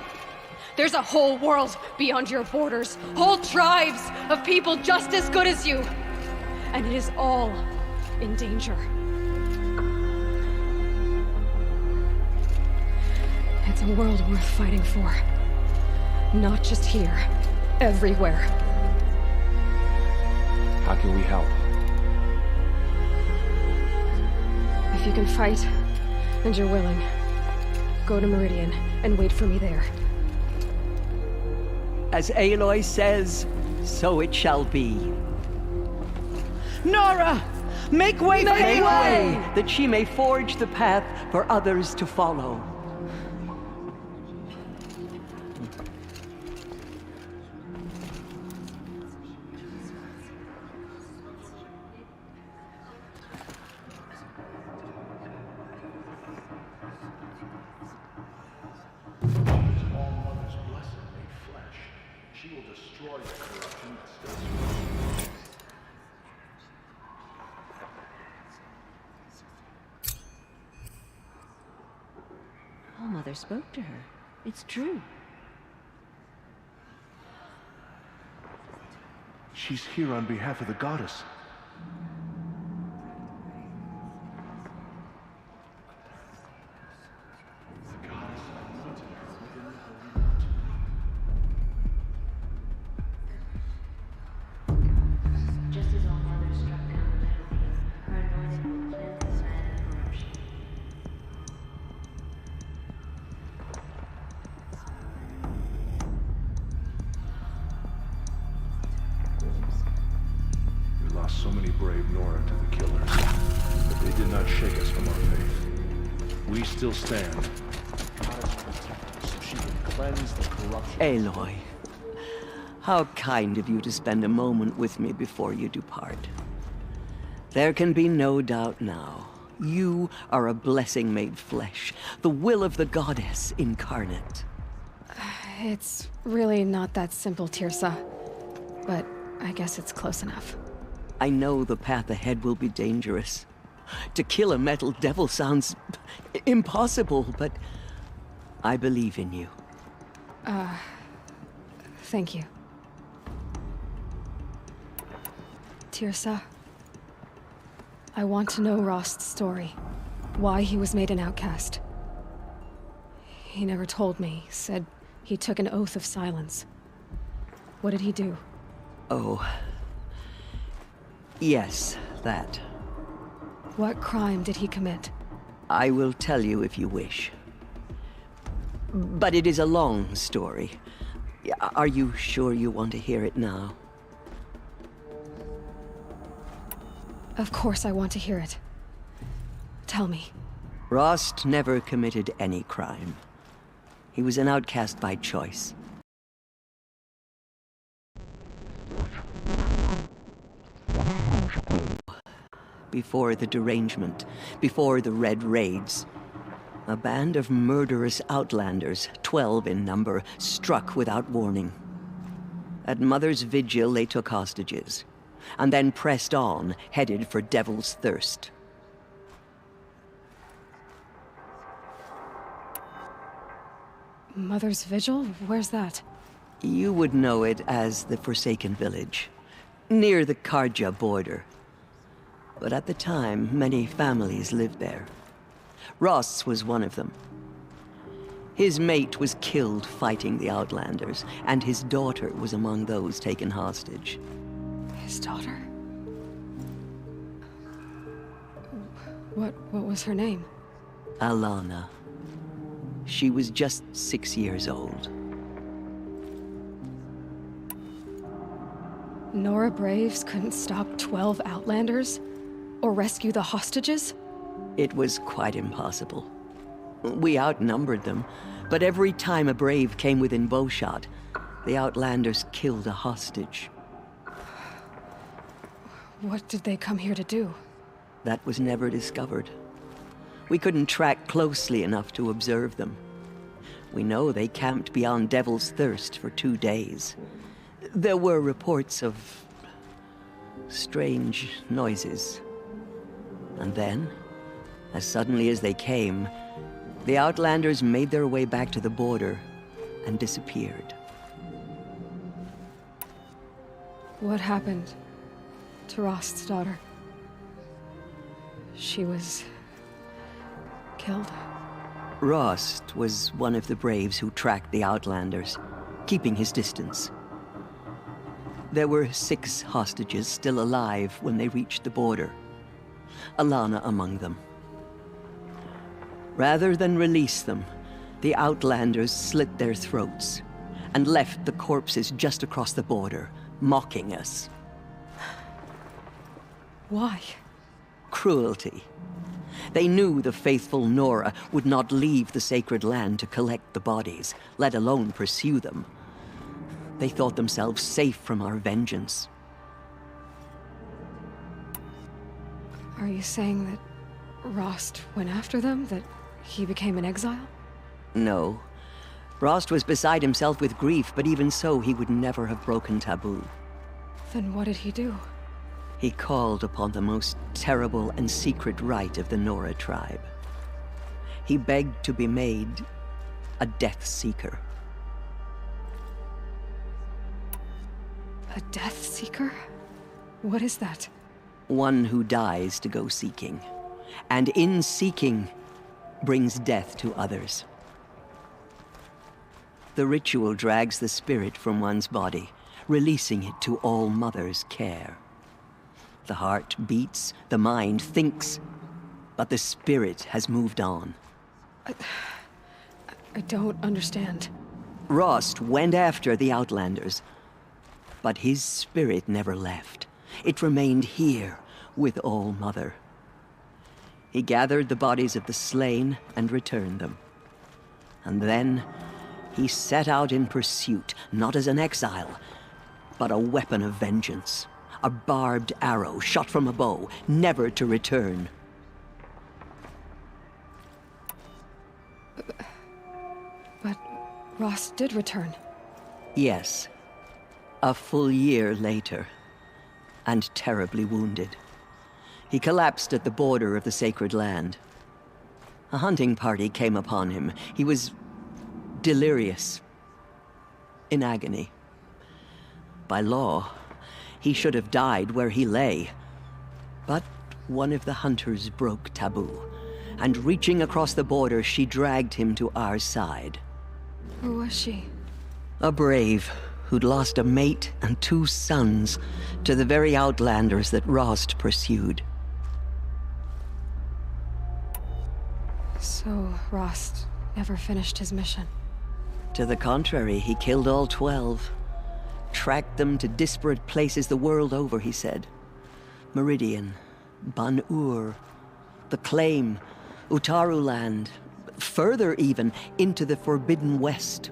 There's a whole world beyond your borders, whole tribes of people just as good as you. And it is all in danger. It's a world worth fighting for. Not just here, everywhere. How can we help? If you can fight, and you're willing, go to Meridian and wait for me there. As Aloy says, so it shall be. Nora! Make way for Make Aloy! way, that she may forge the path for others to follow. All-Mother spoke to her. It's true. She's here on behalf of the goddess. Just as All-Mother struck down the metal demon, her anointed will cleanse this land of corruption. We lost so many brave Nora to the killers, but they did not shake us from our faith. We still stand. So she can cleanse the corruption. Aloy, how kind of you to spend a moment with me before you depart. There can be no doubt now. You are a blessing made flesh, the will of the goddess incarnate. It's really not that simple, Tirsa. But I guess it's close enough. I know the path ahead will be dangerous. To kill a metal devil sounds impossible, but I believe in you. Thank you. Tirsa, I want to know Rost's story. Why he was made an outcast. He never told me. Said he took an oath of silence. What did he do? Oh. Yes, that. What crime did he commit? I will tell you if you wish. But it is a long story. Are you sure you want to hear it now? Of course I want to hear it. Tell me. Rost never committed any crime. He was an outcast by choice. Before the derangement, before the Red Raids, a band of murderous outlanders, 12 in number, struck without warning. At Mother's Vigil, they took hostages, and then pressed on, headed for Devil's Thirst. Mother's Vigil? Where's that? You would know it as the Forsaken Village, near the Carja border. But at the time, many families lived there. Ross was one of them. His mate was killed fighting the Outlanders, and his daughter was among those taken hostage. His daughter? What was her name? Alana. She was just 6 years old. Nora Braves couldn't stop 12 Outlanders? Or rescue the hostages? It was quite impossible. We outnumbered them, but every time a Brave came within bowshot, the Outlanders killed a hostage. What did they come here to do? That was never discovered. We couldn't track closely enough to observe them. We know they camped beyond Devil's Thirst for 2 days. There were reports of strange noises. And then, as suddenly as they came, the Outlanders made their way back to the border and disappeared. What happened to Rost's daughter? She was killed? Rost was one of the Braves who tracked the Outlanders, keeping his distance. There were 6 hostages still alive when they reached the border, Alana among them. Rather than release them, the Outlanders slit their throats and left the corpses just across the border, mocking us. Why? Cruelty. They knew the faithful Nora would not leave the sacred land to collect the bodies, let alone pursue them. They thought themselves safe from our vengeance. Are you saying that Rost went after them? That he became an exile? No. Rost was beside himself with grief, but even so, he would never have broken taboo. Then what did he do? He called upon the most terrible and secret rite of the Nora tribe. He begged to be made a Death Seeker. A Death Seeker? What is that? One who dies to go seeking, and in seeking, brings death to others. The ritual drags the spirit from one's body, releasing it to All Mother's care. The heart beats, the mind thinks, but the spirit has moved on. I don't understand. Rost went after the Outlanders, but his spirit never left. It remained here with All Mother. He gathered the bodies of the slain and returned them. And then he set out in pursuit, not as an exile, but a weapon of vengeance. A barbed arrow shot from a bow, never to return. But Rost did return. Yes. A full year later, and terribly wounded. He collapsed at the border of the sacred land. A hunting party came upon him. He was delirious, in agony. By law, he should have died where he lay. But one of the hunters broke taboo, and reaching across the border, she dragged him to our side. Who was she? A Brave who'd lost a mate and 2 sons to the very Outlanders that Rost pursued. So Rost never finished his mission? To the contrary, he killed all 12. Tracked them to disparate places the world over, he said. Meridian, Ban-Ur, the Claim, Utaru Land, further even, into the Forbidden West.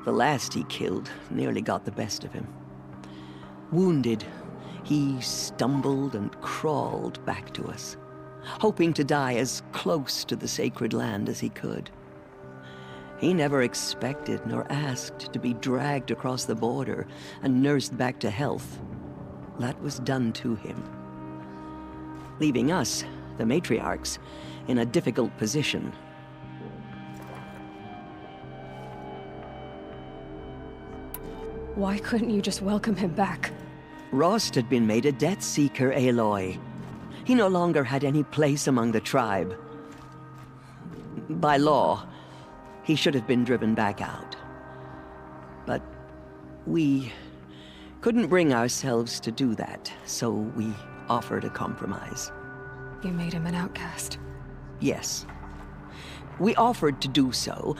The last he killed nearly got the best of him. Wounded, he stumbled and crawled back to us, hoping to die as close to the sacred land as he could. He never expected nor asked to be dragged across the border and nursed back to health. That was done to him, leaving us, the matriarchs, in a difficult position. Why couldn't you just welcome him back? Rost had been made a Death Seeker, Aloy. He no longer had any place among the tribe. By law, He should have been driven back out. But we couldn't bring ourselves to do that, so we offered a compromise. You made him an outcast. Yes. We offered to do so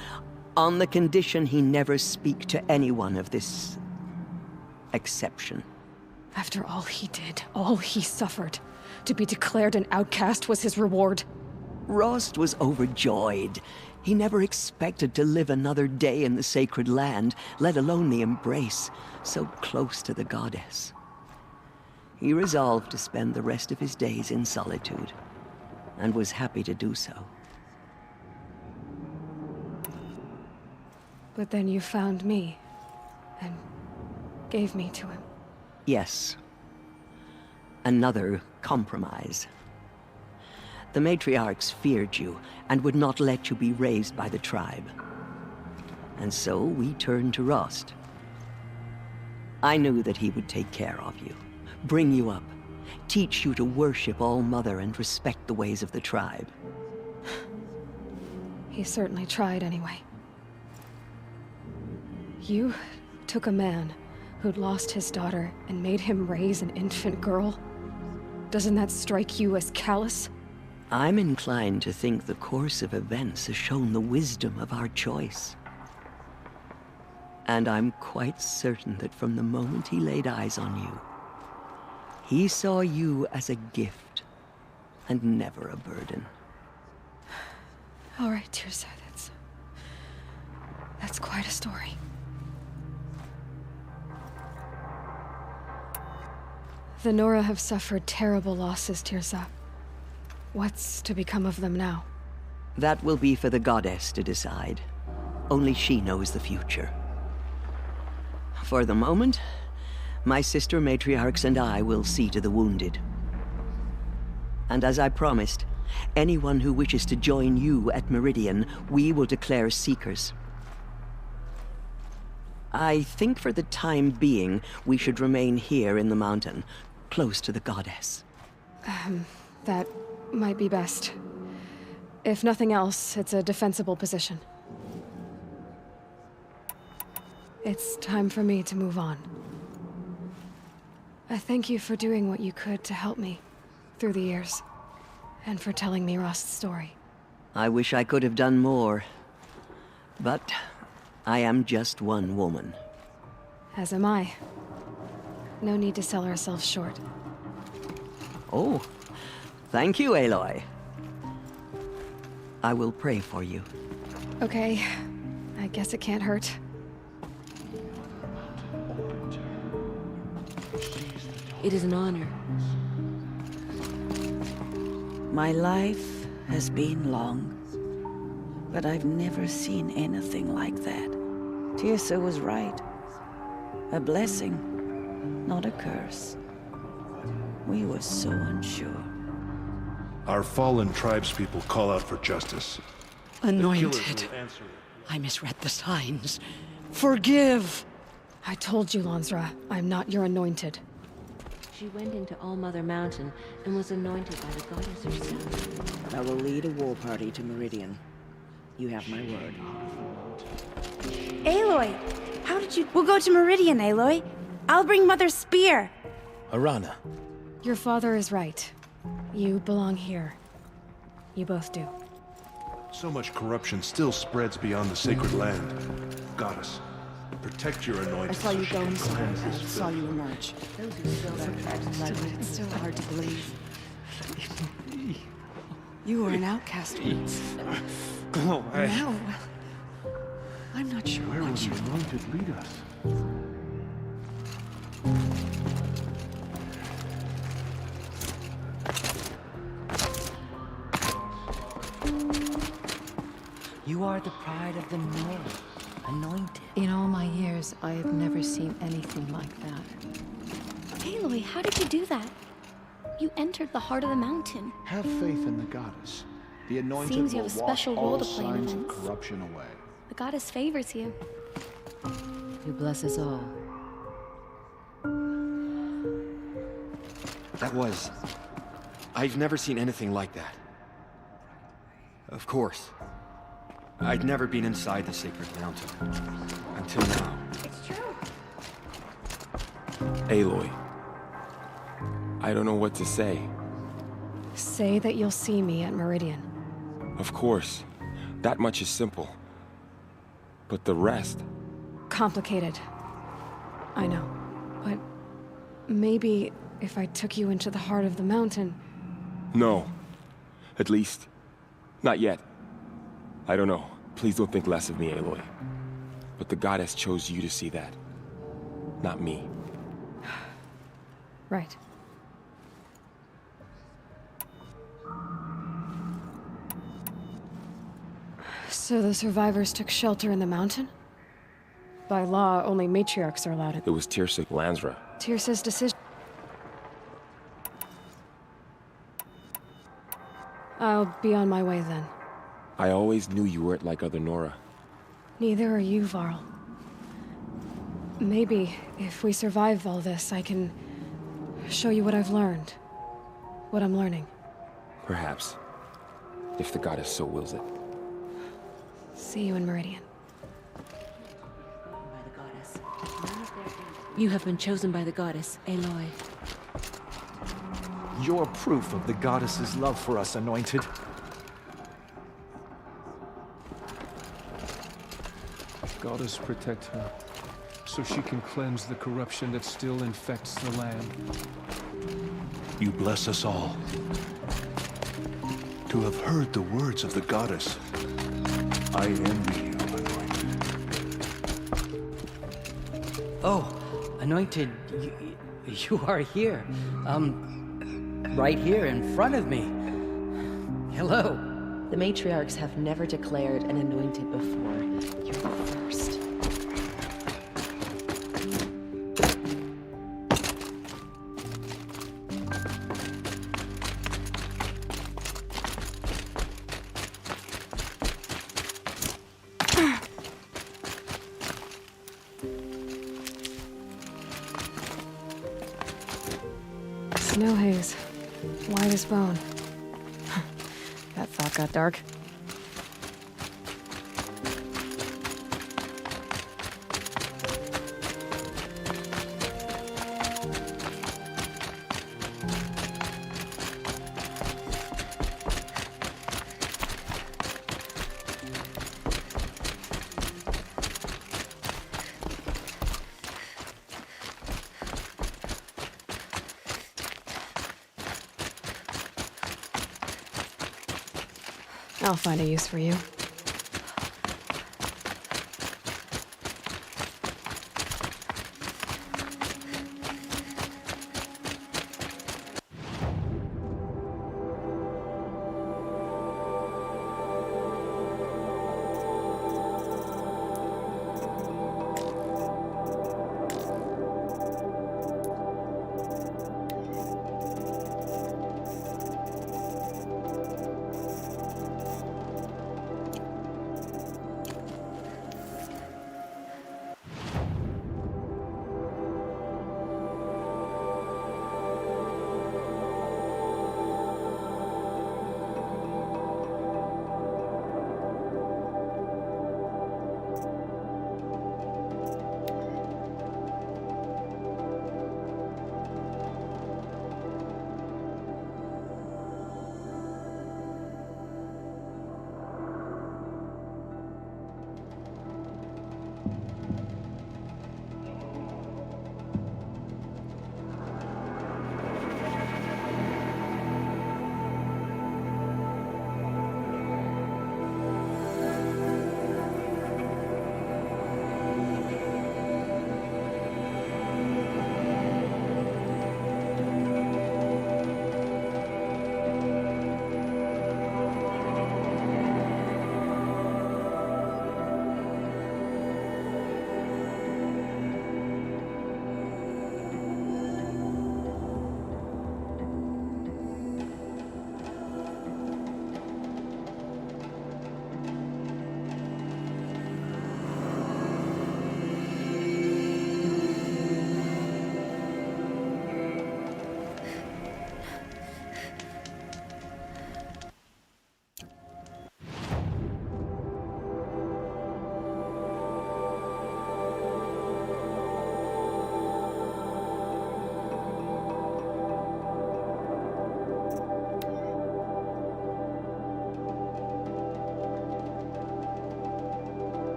on the condition he never speak to anyone of this exception. After all he did, all he suffered, to be declared an outcast was his reward. Rost was overjoyed. He never expected to live another day in the sacred land, let alone the embrace, so close to the goddess. He resolved to spend the rest of his days in solitude, and was happy to do so. But then you found me, and gave me to him. Yes. Another compromise. The matriarchs feared you, and would not let you be raised by the tribe. And so we turned to Rost. I knew that he would take care of you, bring you up, teach you to worship All-Mother and respect the ways of the tribe. He certainly tried anyway. You took a man who'd lost his daughter and made him raise an infant girl? Doesn't that strike you as callous? I'm inclined to think the course of events has shown the wisdom of our choice. And I'm quite certain that from the moment he laid eyes on you, he saw you as a gift, and never a burden. All right, Teersa, that's quite a story. The Nora have suffered terrible losses, Teersa. What's to become of them now? That will be for the goddess to decide. Only she knows the future. For the moment, my sister matriarchs and I will see to the wounded. And as I promised, anyone who wishes to join you at Meridian, we will declare seekers. I think for the time being, we should remain here in the mountain, close to the goddess. That might be best. If nothing else, it's a defensible position. It's time for me to move on. I thank you for doing what you could to help me through the years, and for telling me Rost's story. I wish I could have done more, but I am just one woman. As am I. No need to sell ourselves short. Oh, thank you, Aloy. I will pray for you. Okay, I guess it can't hurt. It is an honor. My life has been long, but I've never seen anything like that. Teersa was right. A blessing, not a curse. We were so unsure. Our fallen tribespeople call out for justice. Anointed. I misread the signs. Forgive! I told you, Lansra, I'm not your anointed. She went into All-Mother Mountain and was anointed by the goddess herself. I will lead a war party to Meridian. You have my word. Aloy! How did you— We'll go to Meridian, Aloy. I'll bring Mother's spear. Arana. Your father is right. You belong here. You both do. So much corruption still spreads beyond the sacred land. Goddess, protect your anointed. I saw you so go she can inside cleanse and this saw filth. you emerge. Those who build our tribes lightly, it's still hard to believe. You were an outcast once. Go away. Now, I'm not sure Where will what the you— anointed lead us? You are the pride of the Nora, anointed. In all my years, I have never seen anything like that. Aloy, how did you do that? You entered the heart of the mountain. Have faith in the goddess. The anointed Seems you will have a wash special role all to play in signs of events. corruption away. The goddess favors you. Who blesses all. That was... I've never seen anything like that. Of course. I'd never been inside the sacred mountain. Until now. It's true. Aloy. I don't know what to say. Say that you'll see me at Meridian. Of course. That much is simple. But the rest... Complicated. I know. But maybe if I took you into the heart of the mountain... No. At least, not yet. I don't know. Please don't think less of me, Aloy. But the goddess chose you to see that. Not me. Right. So the survivors took shelter in the mountain? By law, only matriarchs are allowed in. It was Teersa Lansra. Teersa's decision. I'll be on my way then. I always knew you weren't like other Nora. Neither are you, Varl. Maybe, if we survive all this, I can show you what I've learned. What I'm learning. Perhaps. If the goddess so wills it. See you in Meridian. You have been chosen by the goddess, Aloy. You're proof of the goddess's love for us, Anointed. Goddess, protect her, so she can cleanse the corruption that still infects the land. You bless us all. To have heard the words of the goddess, I envy you, Anointed. Oh, Anointed, you are here. Right here in front of me. Hello. The matriarchs have never declared an anointed before. You're the first. Snow haze. White as bone. That thought got dark. I'll find a use for you.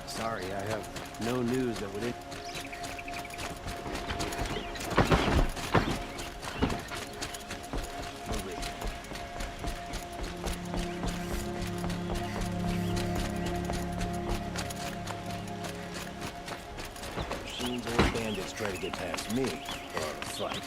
Sorry, I have no news that would... Machines or bandits try to get past me, or a fight.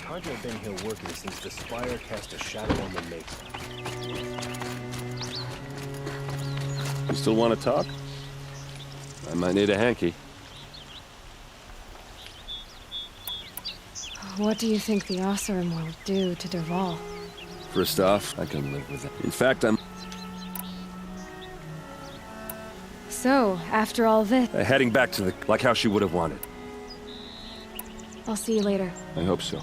Hardly have been here working since the Spire cast a shadow on the Mesa. You still want to talk? I might need a hanky. What do you think the Oseram will do to Dervahl? First off, I can live with it. In fact, I'm So, after all this, heading back to like how she would have wanted. I'll see you later. I hope so.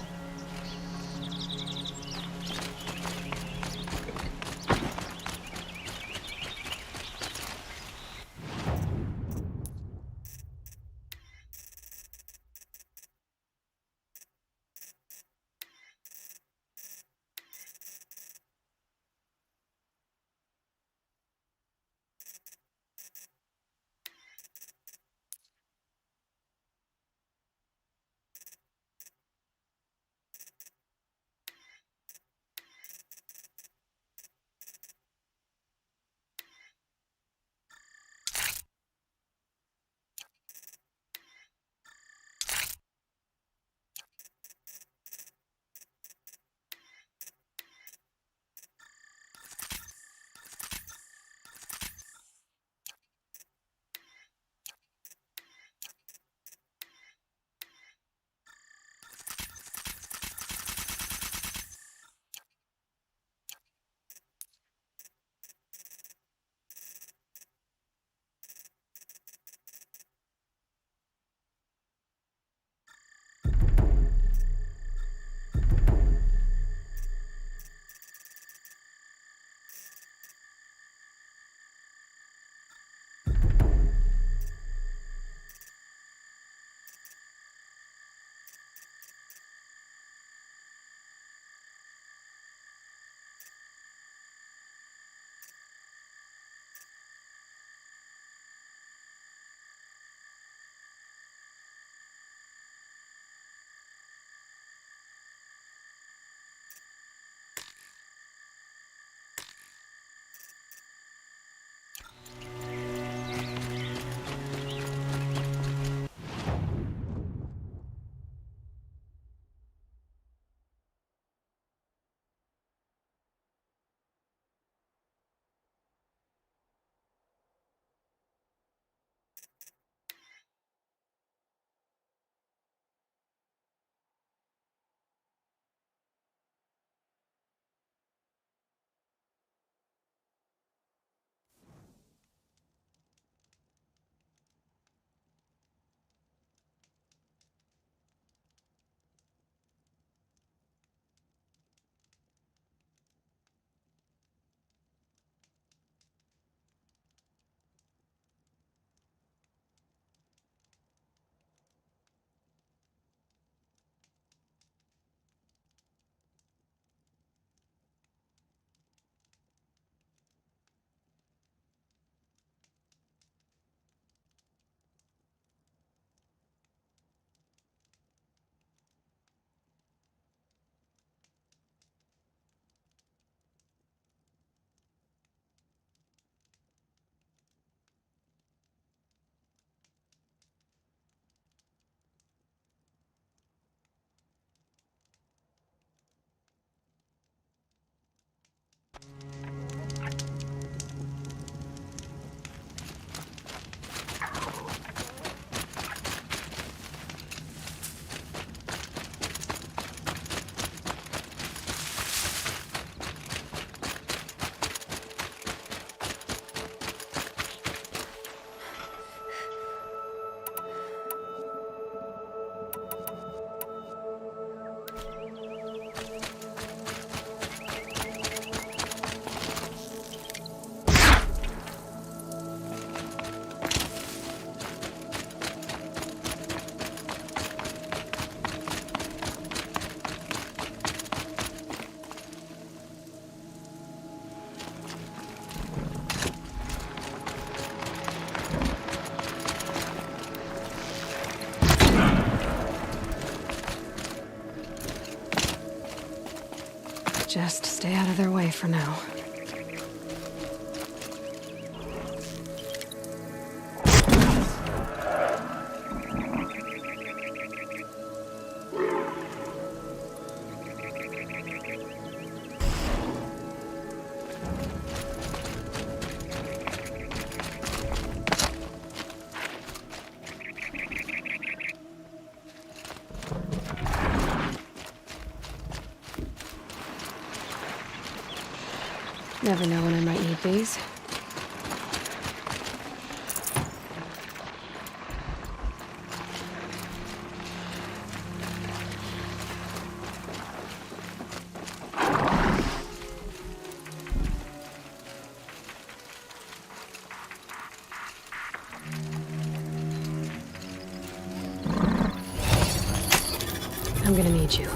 Just stay out of their way for now. Never know when I might need these. I'm gonna need you.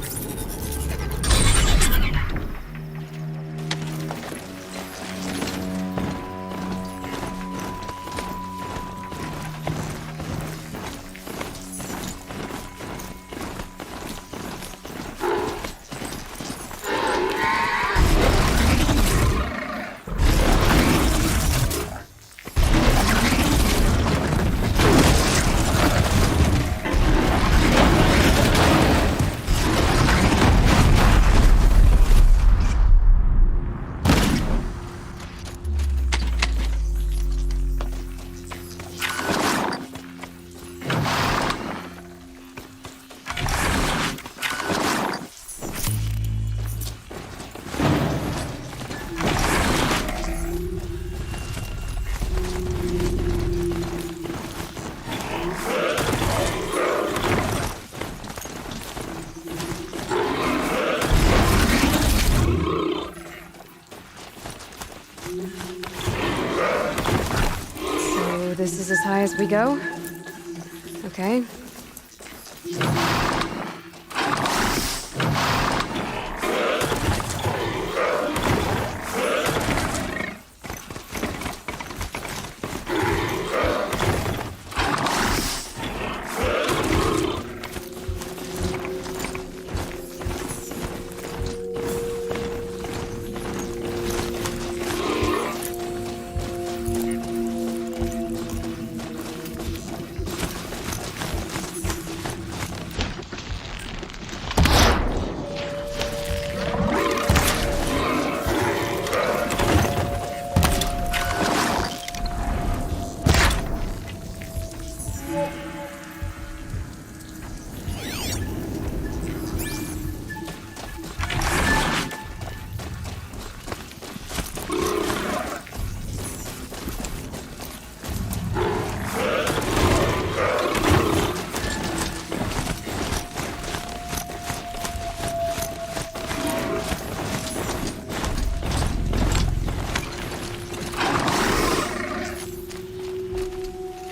This is as high as we go? Okay.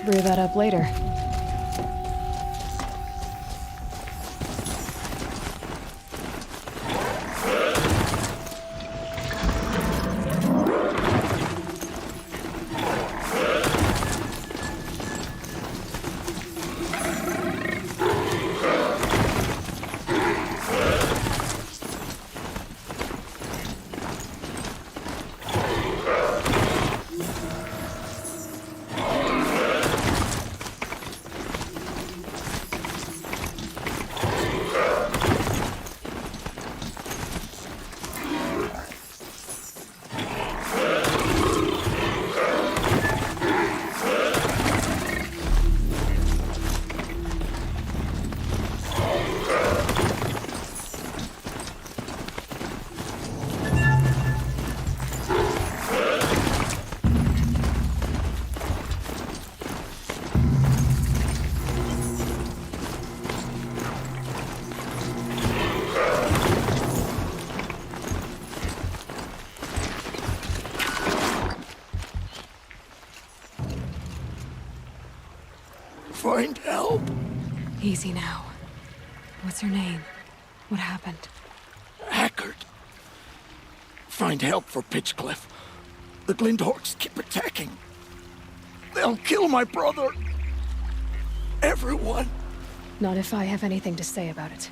Brew that up later. Find help. Easy now. What's her name? What happened? Hackard. Find help for Pitchcliff. The Glinthorks keep attacking. They'll kill my brother. Everyone. Not if I have anything to say about it.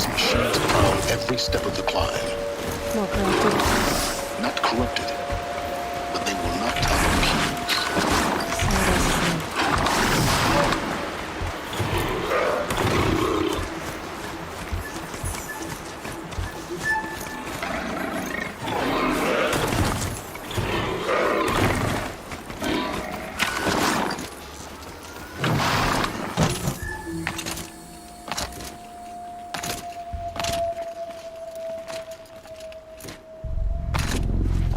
These machines prowl every step of the climb. More corrupted. Not corrupted, but they will not tolerate humans.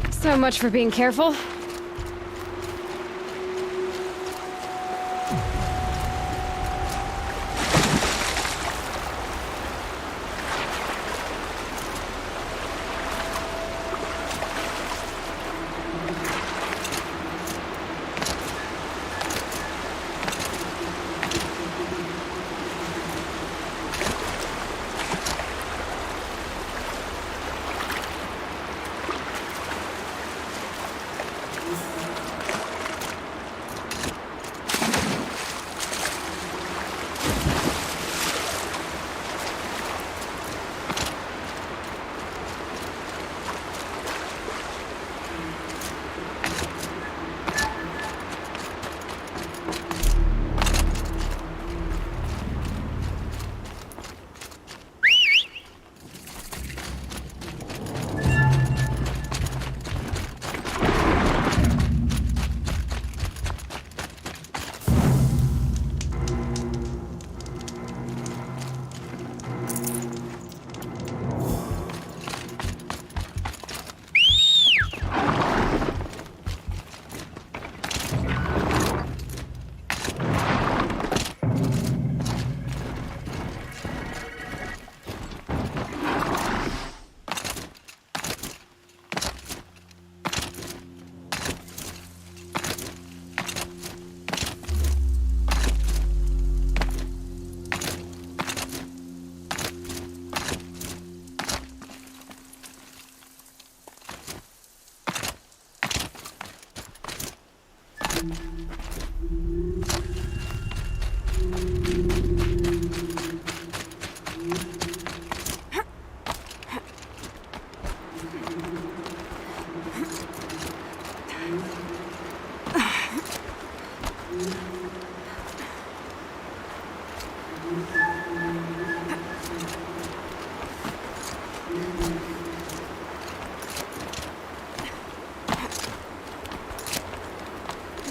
So much for being careful.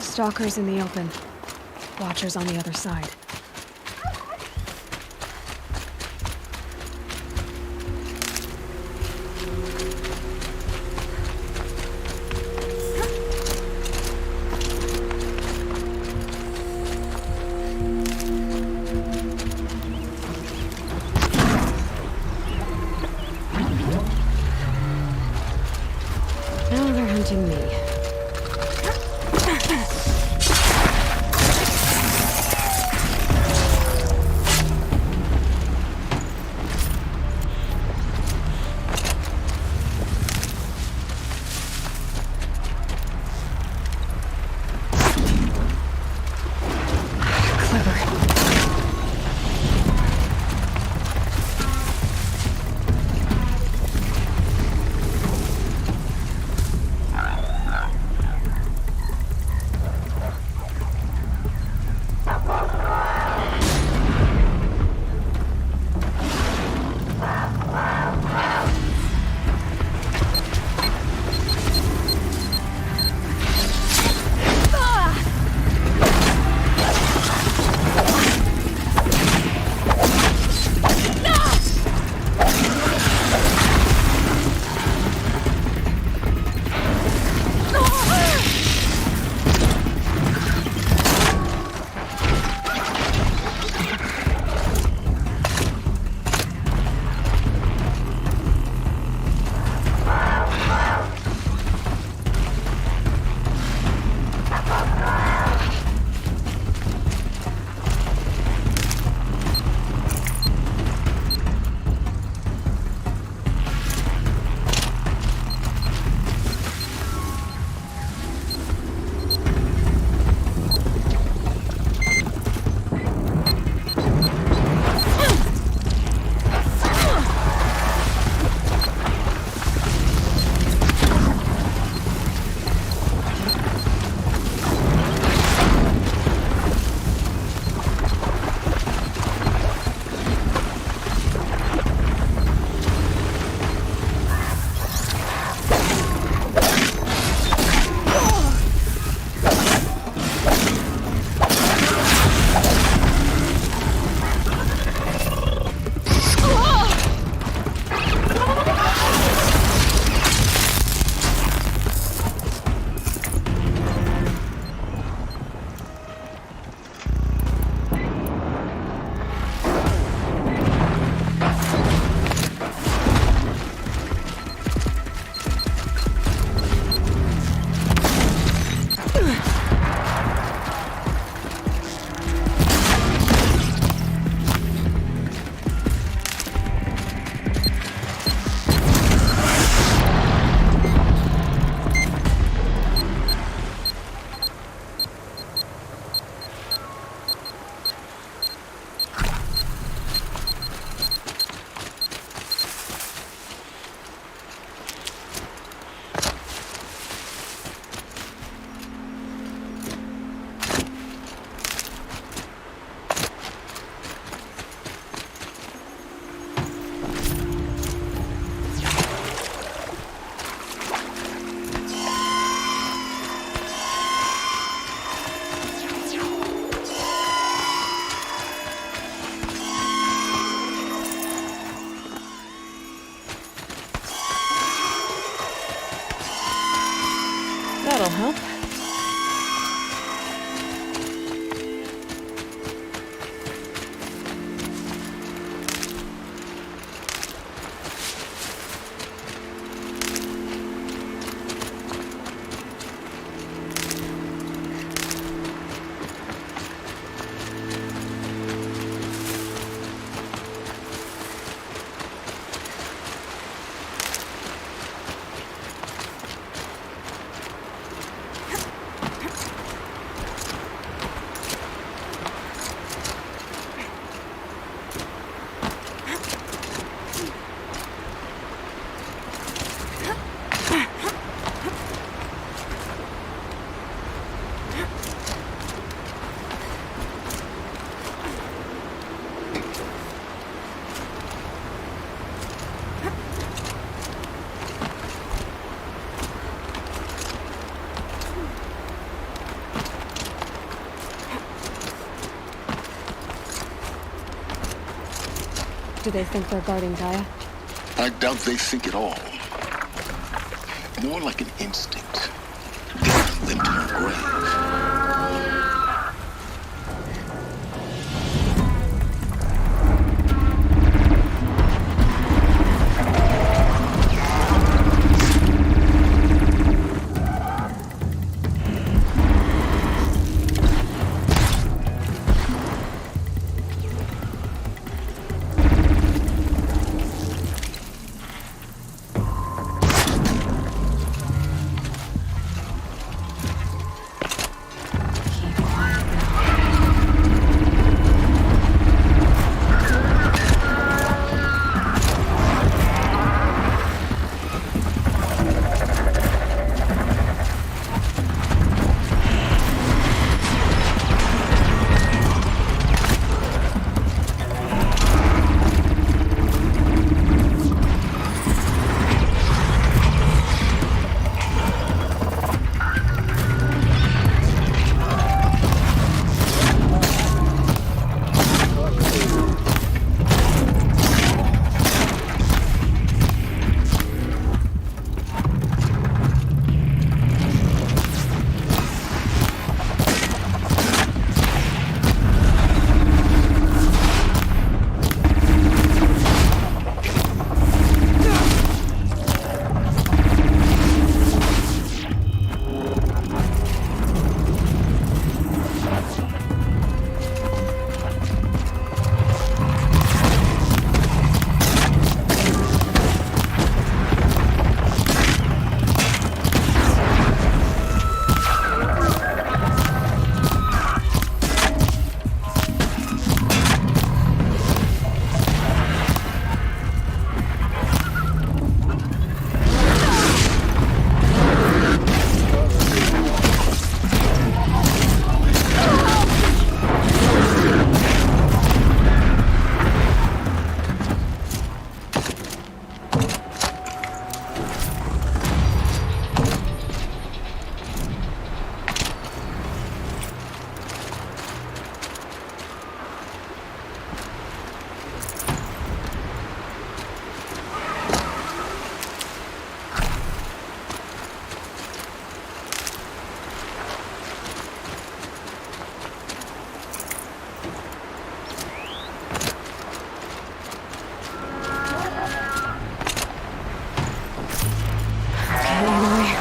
Stalkers in the open. Watchers on the other side. Now they're hunting me. That'll help. Do they think they're guarding Gaia? I doubt they think at all. More like an instinct. Guiding them to her grave.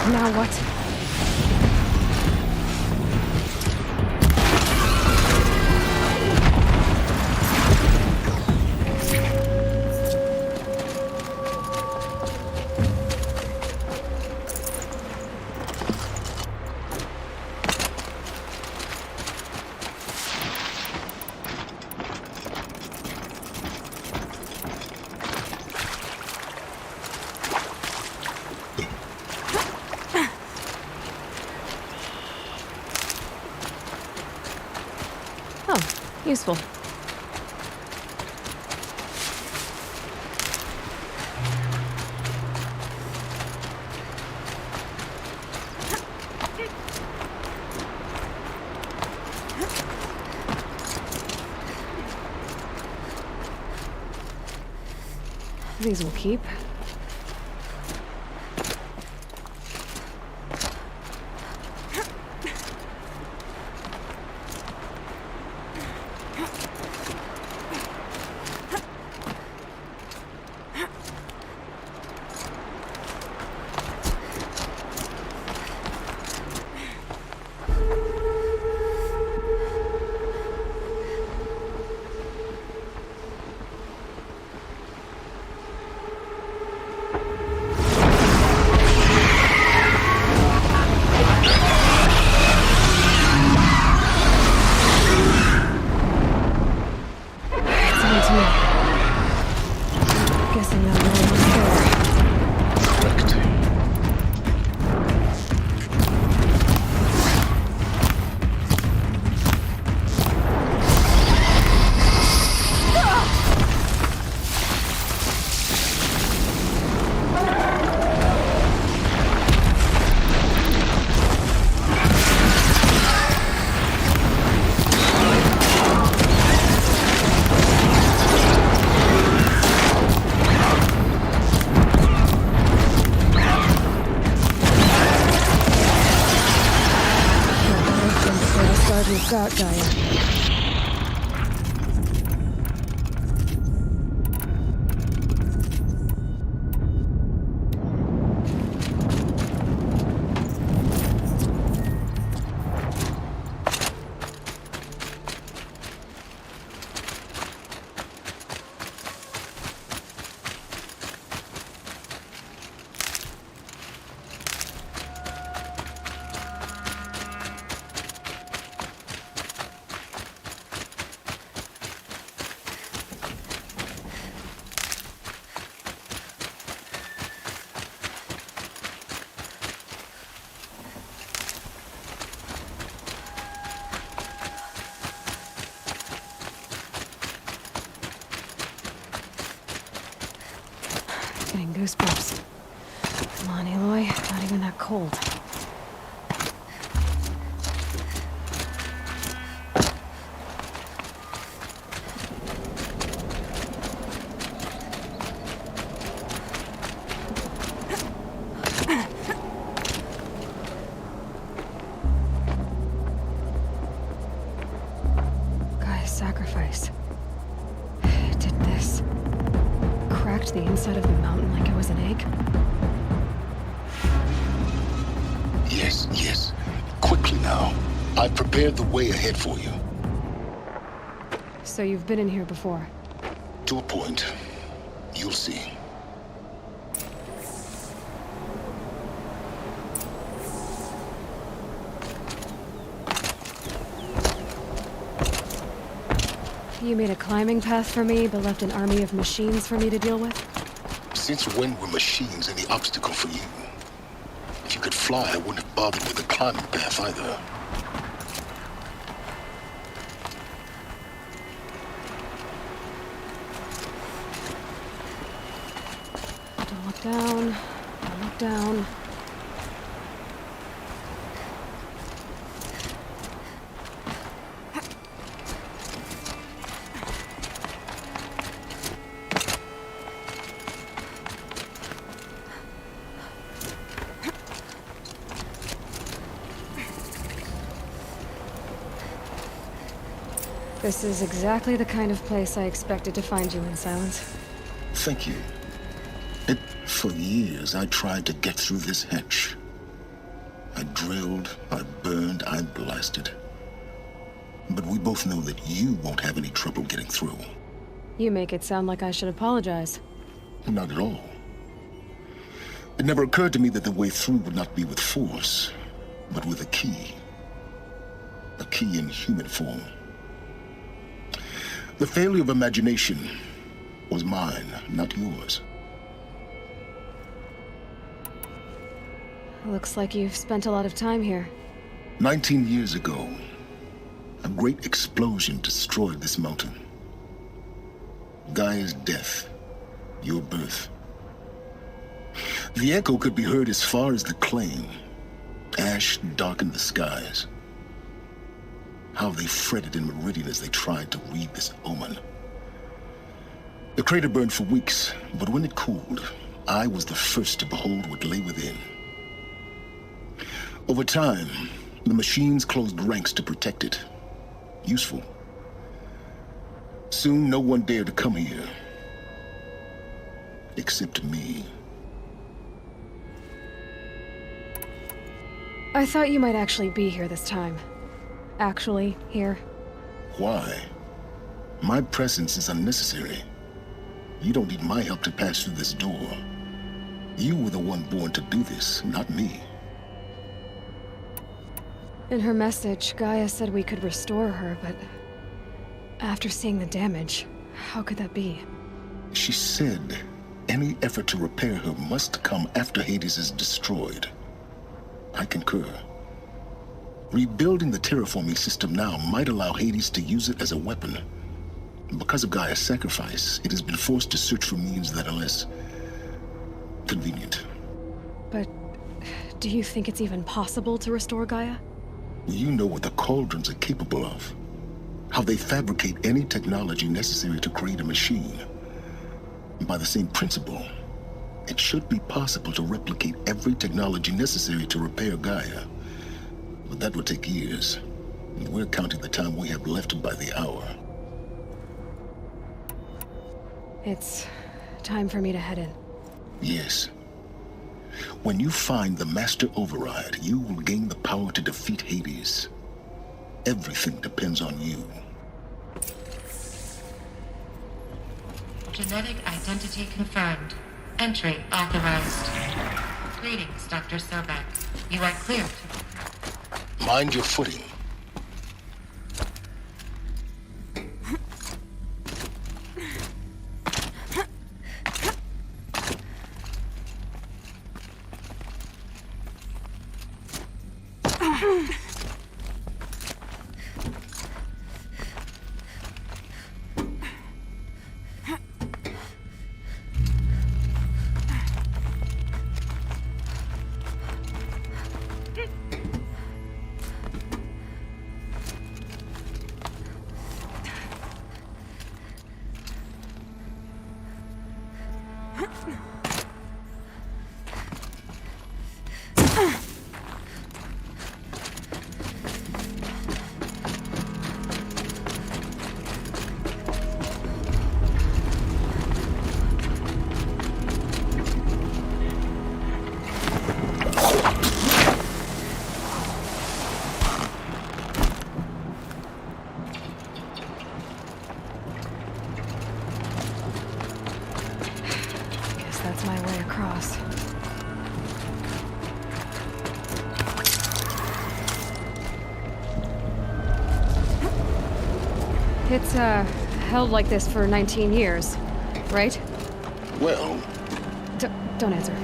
Now what? Useful. These will keep. Guessing that one was there. Correct. We've got Gaia. Getting goosebumps. Come on, Aloy. Not even that cold. Gaia's sacrifice. It did this. Cracked the inside of the mountain like it was an egg? Yes, yes. Quickly now. I've prepared the way ahead for you. So you've been in here before? To a point. You'll see. You made a climbing path for me, but left an army of machines for me to deal with? Since when were machines any obstacle for you? If you could fly, I wouldn't have bothered with the climbing path either. Don't look down. Don't look down. This is exactly the kind of place I expected to find you in, Silence. Thank you. For years, I tried to get through this hatch. I drilled, I burned, I blasted. But we both know that you won't have any trouble getting through. You make it sound like I should apologize. Not at all. It never occurred to me that the way through would not be with force, but with a key. A key in human form. The failure of imagination was mine, not yours. Looks like you've spent a lot of time here. 19 years ago, a great explosion destroyed this mountain. Gaia's death, your birth. The echo could be heard as far as the claim. Ash darkened the skies. How they fretted in Meridian as they tried to read this omen. The crater burned for weeks, but when it cooled, I was the first to behold what lay within. Over time, the machines closed ranks to protect it. Useful. Soon, no one dared to come here. Except me. I thought you might actually be here this time. Actually, here. Why? My presence is unnecessary. You don't need my help to pass through this door. You were the one born to do this, not me. In her message, Gaia said we could restore her, but after seeing the damage, how could that be? She said Any effort to repair her must come after Hades is destroyed. I concur. Rebuilding the terraforming system now might allow Hades to use it as a weapon. Because of Gaia's sacrifice, it has been forced to search for means that are less convenient. But do you think it's even possible to restore Gaia? You know what the Cauldrons are capable of. How they fabricate any technology necessary to create a machine. By the same principle, it should be possible to replicate every technology necessary to repair Gaia. But that would take years. And we're counting the time we have left by the hour. It's time for me to head in. Yes. When you find the Master Override, you will gain the power to defeat Hades. Everything depends on you. Genetic identity confirmed. Entry authorized. Greetings, Dr. Sobek. You are cleared. Mind your footing. That's my way across. It's, held like this for 19 years, right? Well... Don't answer.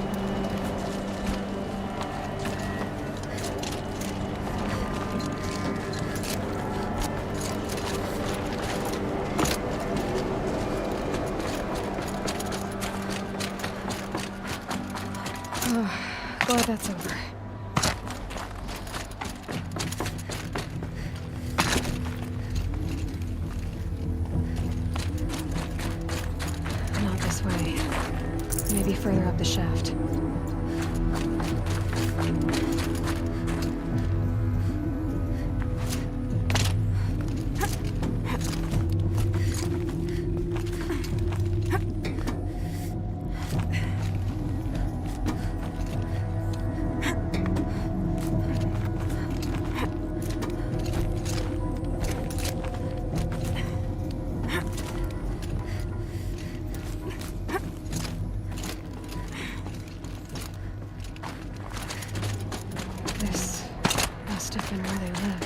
Glad that's over. Not this way. Maybe further up the shaft. This must have been where they lived.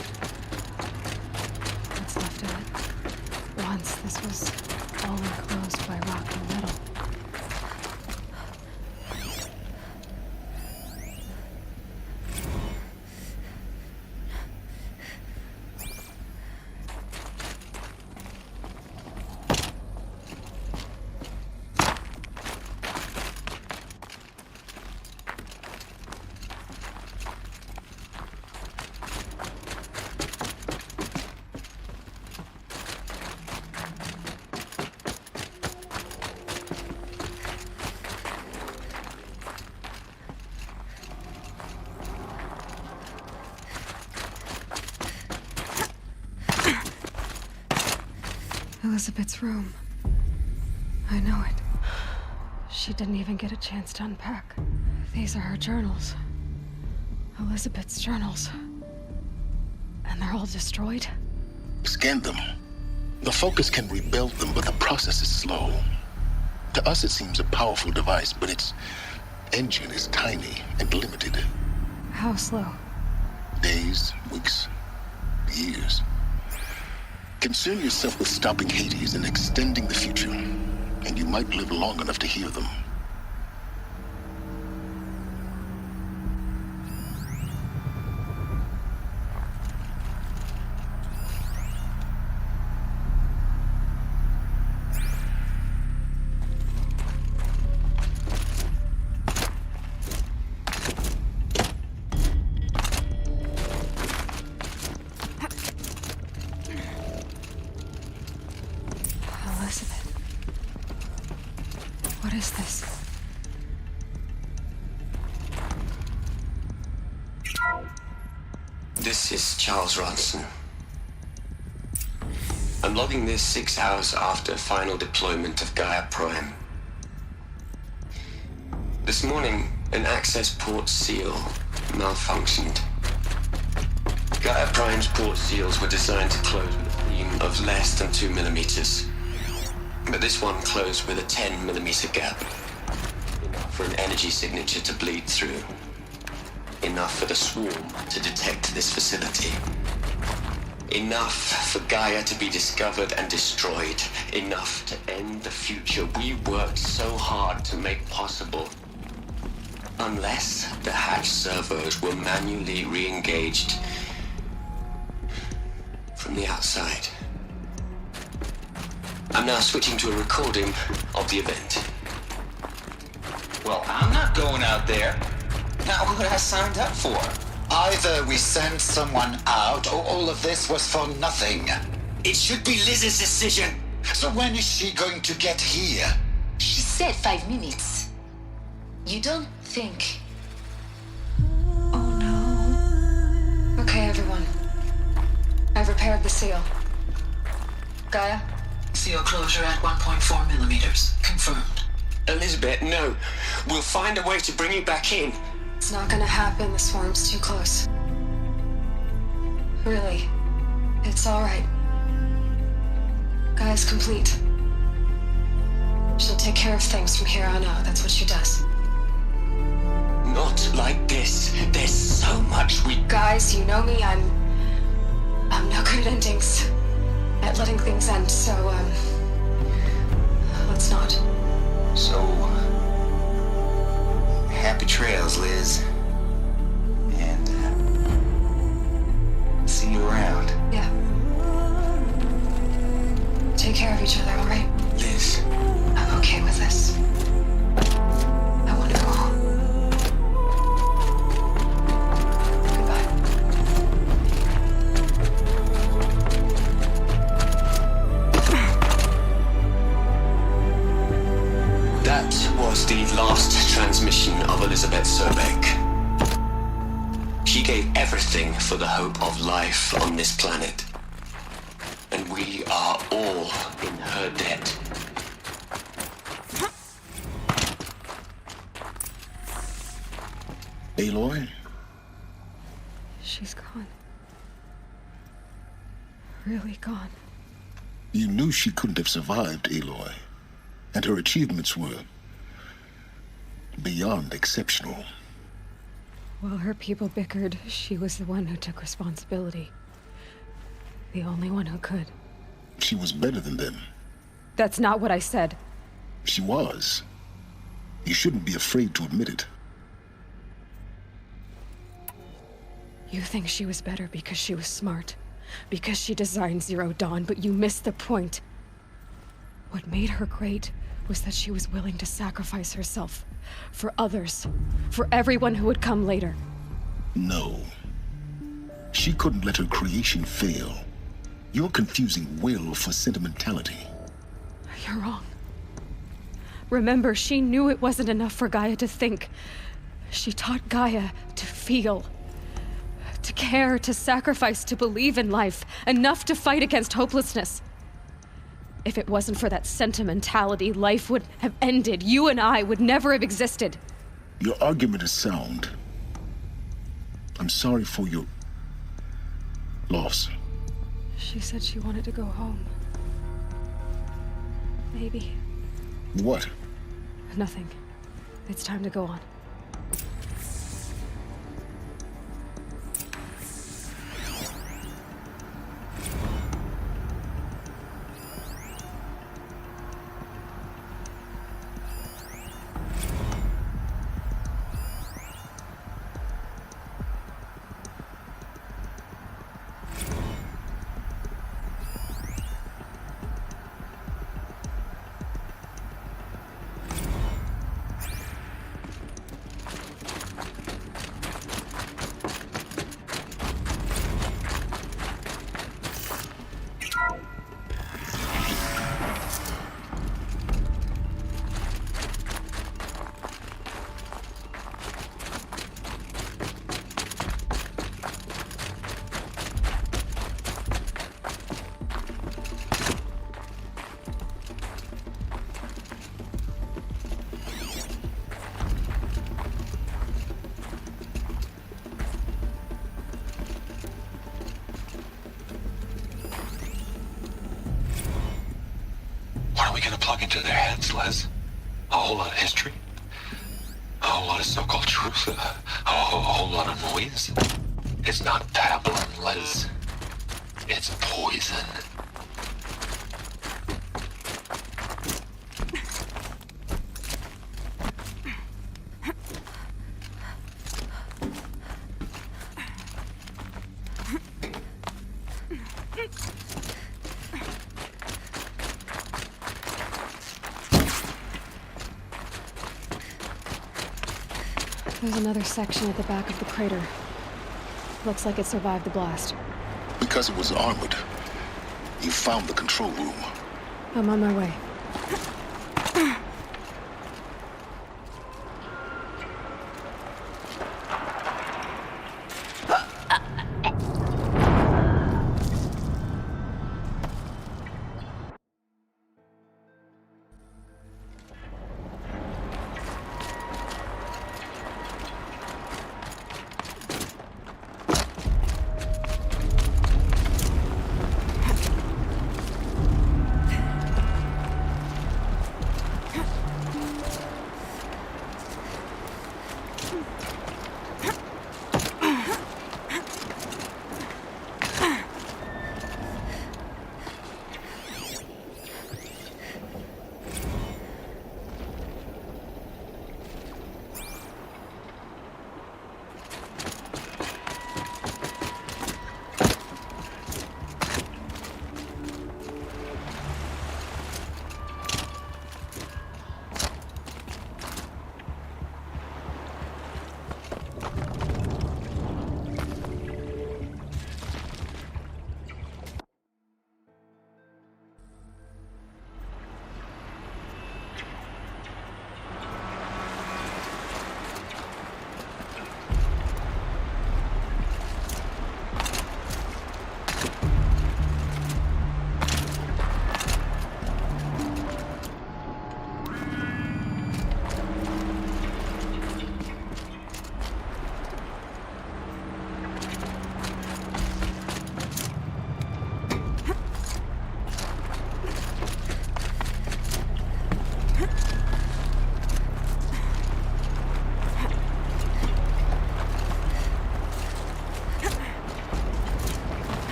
What's left of it. Once this was all enclosed by rock and metal. Elizabeth's room. I know it. She didn't even get a chance to unpack. These are her journals. Elizabeth's journals. And they're all destroyed? Scan them. The Focus can rebuild them, but the process is slow. To us, it seems a powerful device, but its engine is tiny and limited. How slow? Days, weeks, years. Concern yourself with stopping Hades and extending the future. and you might live long enough to hear them. What is this? This is Charles Ronson. I'm logging this 6 hours after final deployment of Gaia Prime. This morning, an access port seal malfunctioned. Gaia Prime's port seals were designed to close with a beam of less than 2 millimeters. But this one closed with a 10 millimeter gap. Enough for an energy signature to bleed through. Enough for the swarm to detect this facility. Enough for Gaia to be discovered and destroyed. Enough to end the future we worked so hard to make possible. Unless the hatch servos were manually re-engaged from the outside. I'm now switching to a recording of the event. Well, I'm not going out there. Not what I signed up for. Either we send someone out, or all of this was for nothing. It should be Liz's decision. So when is she going to get here? She said 5 minutes. You don't think... Oh no. Okay, everyone. I've repaired the seal. Gaia? Seal closure at 1.4 millimeters. Confirmed. Elizabeth, no. We'll find a way to bring you back in. It's not gonna happen. The swarm's too close. Really. It's alright. Gaia's complete. She'll take care of things from here on out. That's what she does. Not like this. There's so much we... Guys, you know me. I'm no good at endings. At letting things end, so, let's not. So... happy trails, Liz. And, see you around. Yeah. Take care of each other, alright? Liz. I'm okay with this. I want to go home. That was the last transmission of Elizabeth Sobeck. She gave everything for the hope of life on this planet. And we are all in her debt. Aloy? She's gone. Really gone. You knew she couldn't have survived, Aloy. And her achievements were beyond exceptional. While her people bickered, she was the one who took responsibility. The only one who could. She was better than them. That's not what I said. She was. You shouldn't be afraid to admit it. You think she was better because she was smart. Because she designed Zero Dawn, but you missed the point. What made her great was that she was willing to sacrifice herself. For others. For everyone who would come later. No. She couldn't let her creation fail. You're confusing will for sentimentality. You're wrong. Remember, she knew it wasn't enough for Gaia to think. She taught Gaia to feel. To care, to sacrifice, to believe in life. Enough to fight against hopelessness. If it wasn't for that sentimentality, life would have ended. You and I would never have existed. Your argument is sound. I'm sorry for your loss. She said she wanted to go home. Maybe. What? Nothing. It's time to go on. we gonna plug into their heads, Les? A whole lot of history? A whole lot of so-called truth? A whole lot of noise? It's not pablum, Les. It's poison. There's another section at the back of the crater. Looks like it survived the blast. Because it was armored. You found the control room. I'm on my way.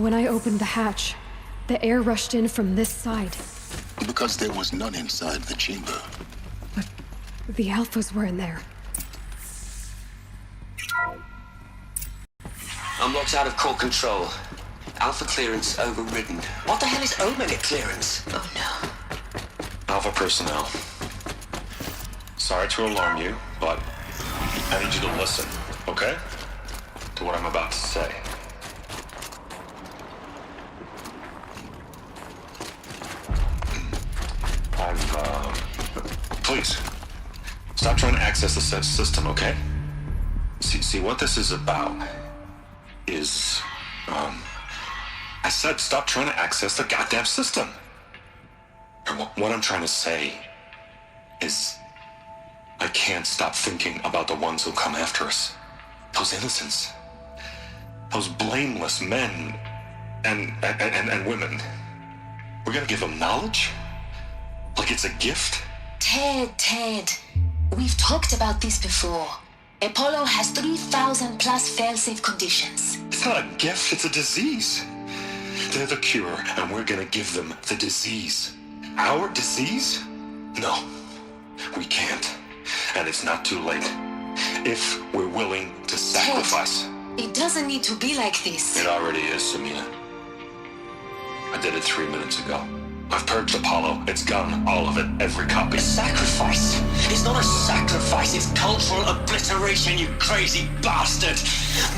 When I opened the hatch, the air rushed in from this side. Because there was none inside the chamber. But the Alphas were in there. I'm locked out of core control. Alpha clearance overridden. What the hell is Omega clearance? Oh no. Alpha personnel. Sorry to alarm you, but I need you to listen, okay? To what I'm about to say. Please, stop trying to access the system, okay? See what this is about is, I said stop trying to access the goddamn system. And what I'm trying to say is, I can't stop thinking about the ones who come after us. Those innocents. Those blameless men and women. We're gonna give them knowledge? Like it's a gift? Ted. We've talked about this before. Apollo has 3,000 plus fail-safe conditions. It's not a gift, it's a disease. They're the cure, and we're gonna give them the disease. Our disease? No, we can't. And it's not too late. If we're willing to sacrifice. Ted, it doesn't need to be like this. It already is, Samina. I did it 3 minutes ago. I've purged Apollo. It's gone. All of it. Every copy. A sacrifice? It's not a sacrifice. It's cultural obliteration, you crazy bastard.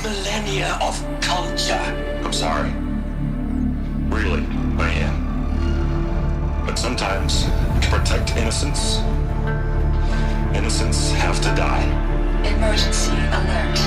Millennia of culture. I'm sorry. Really, I am. But sometimes, to protect innocence, innocents have to die. Emergency alert.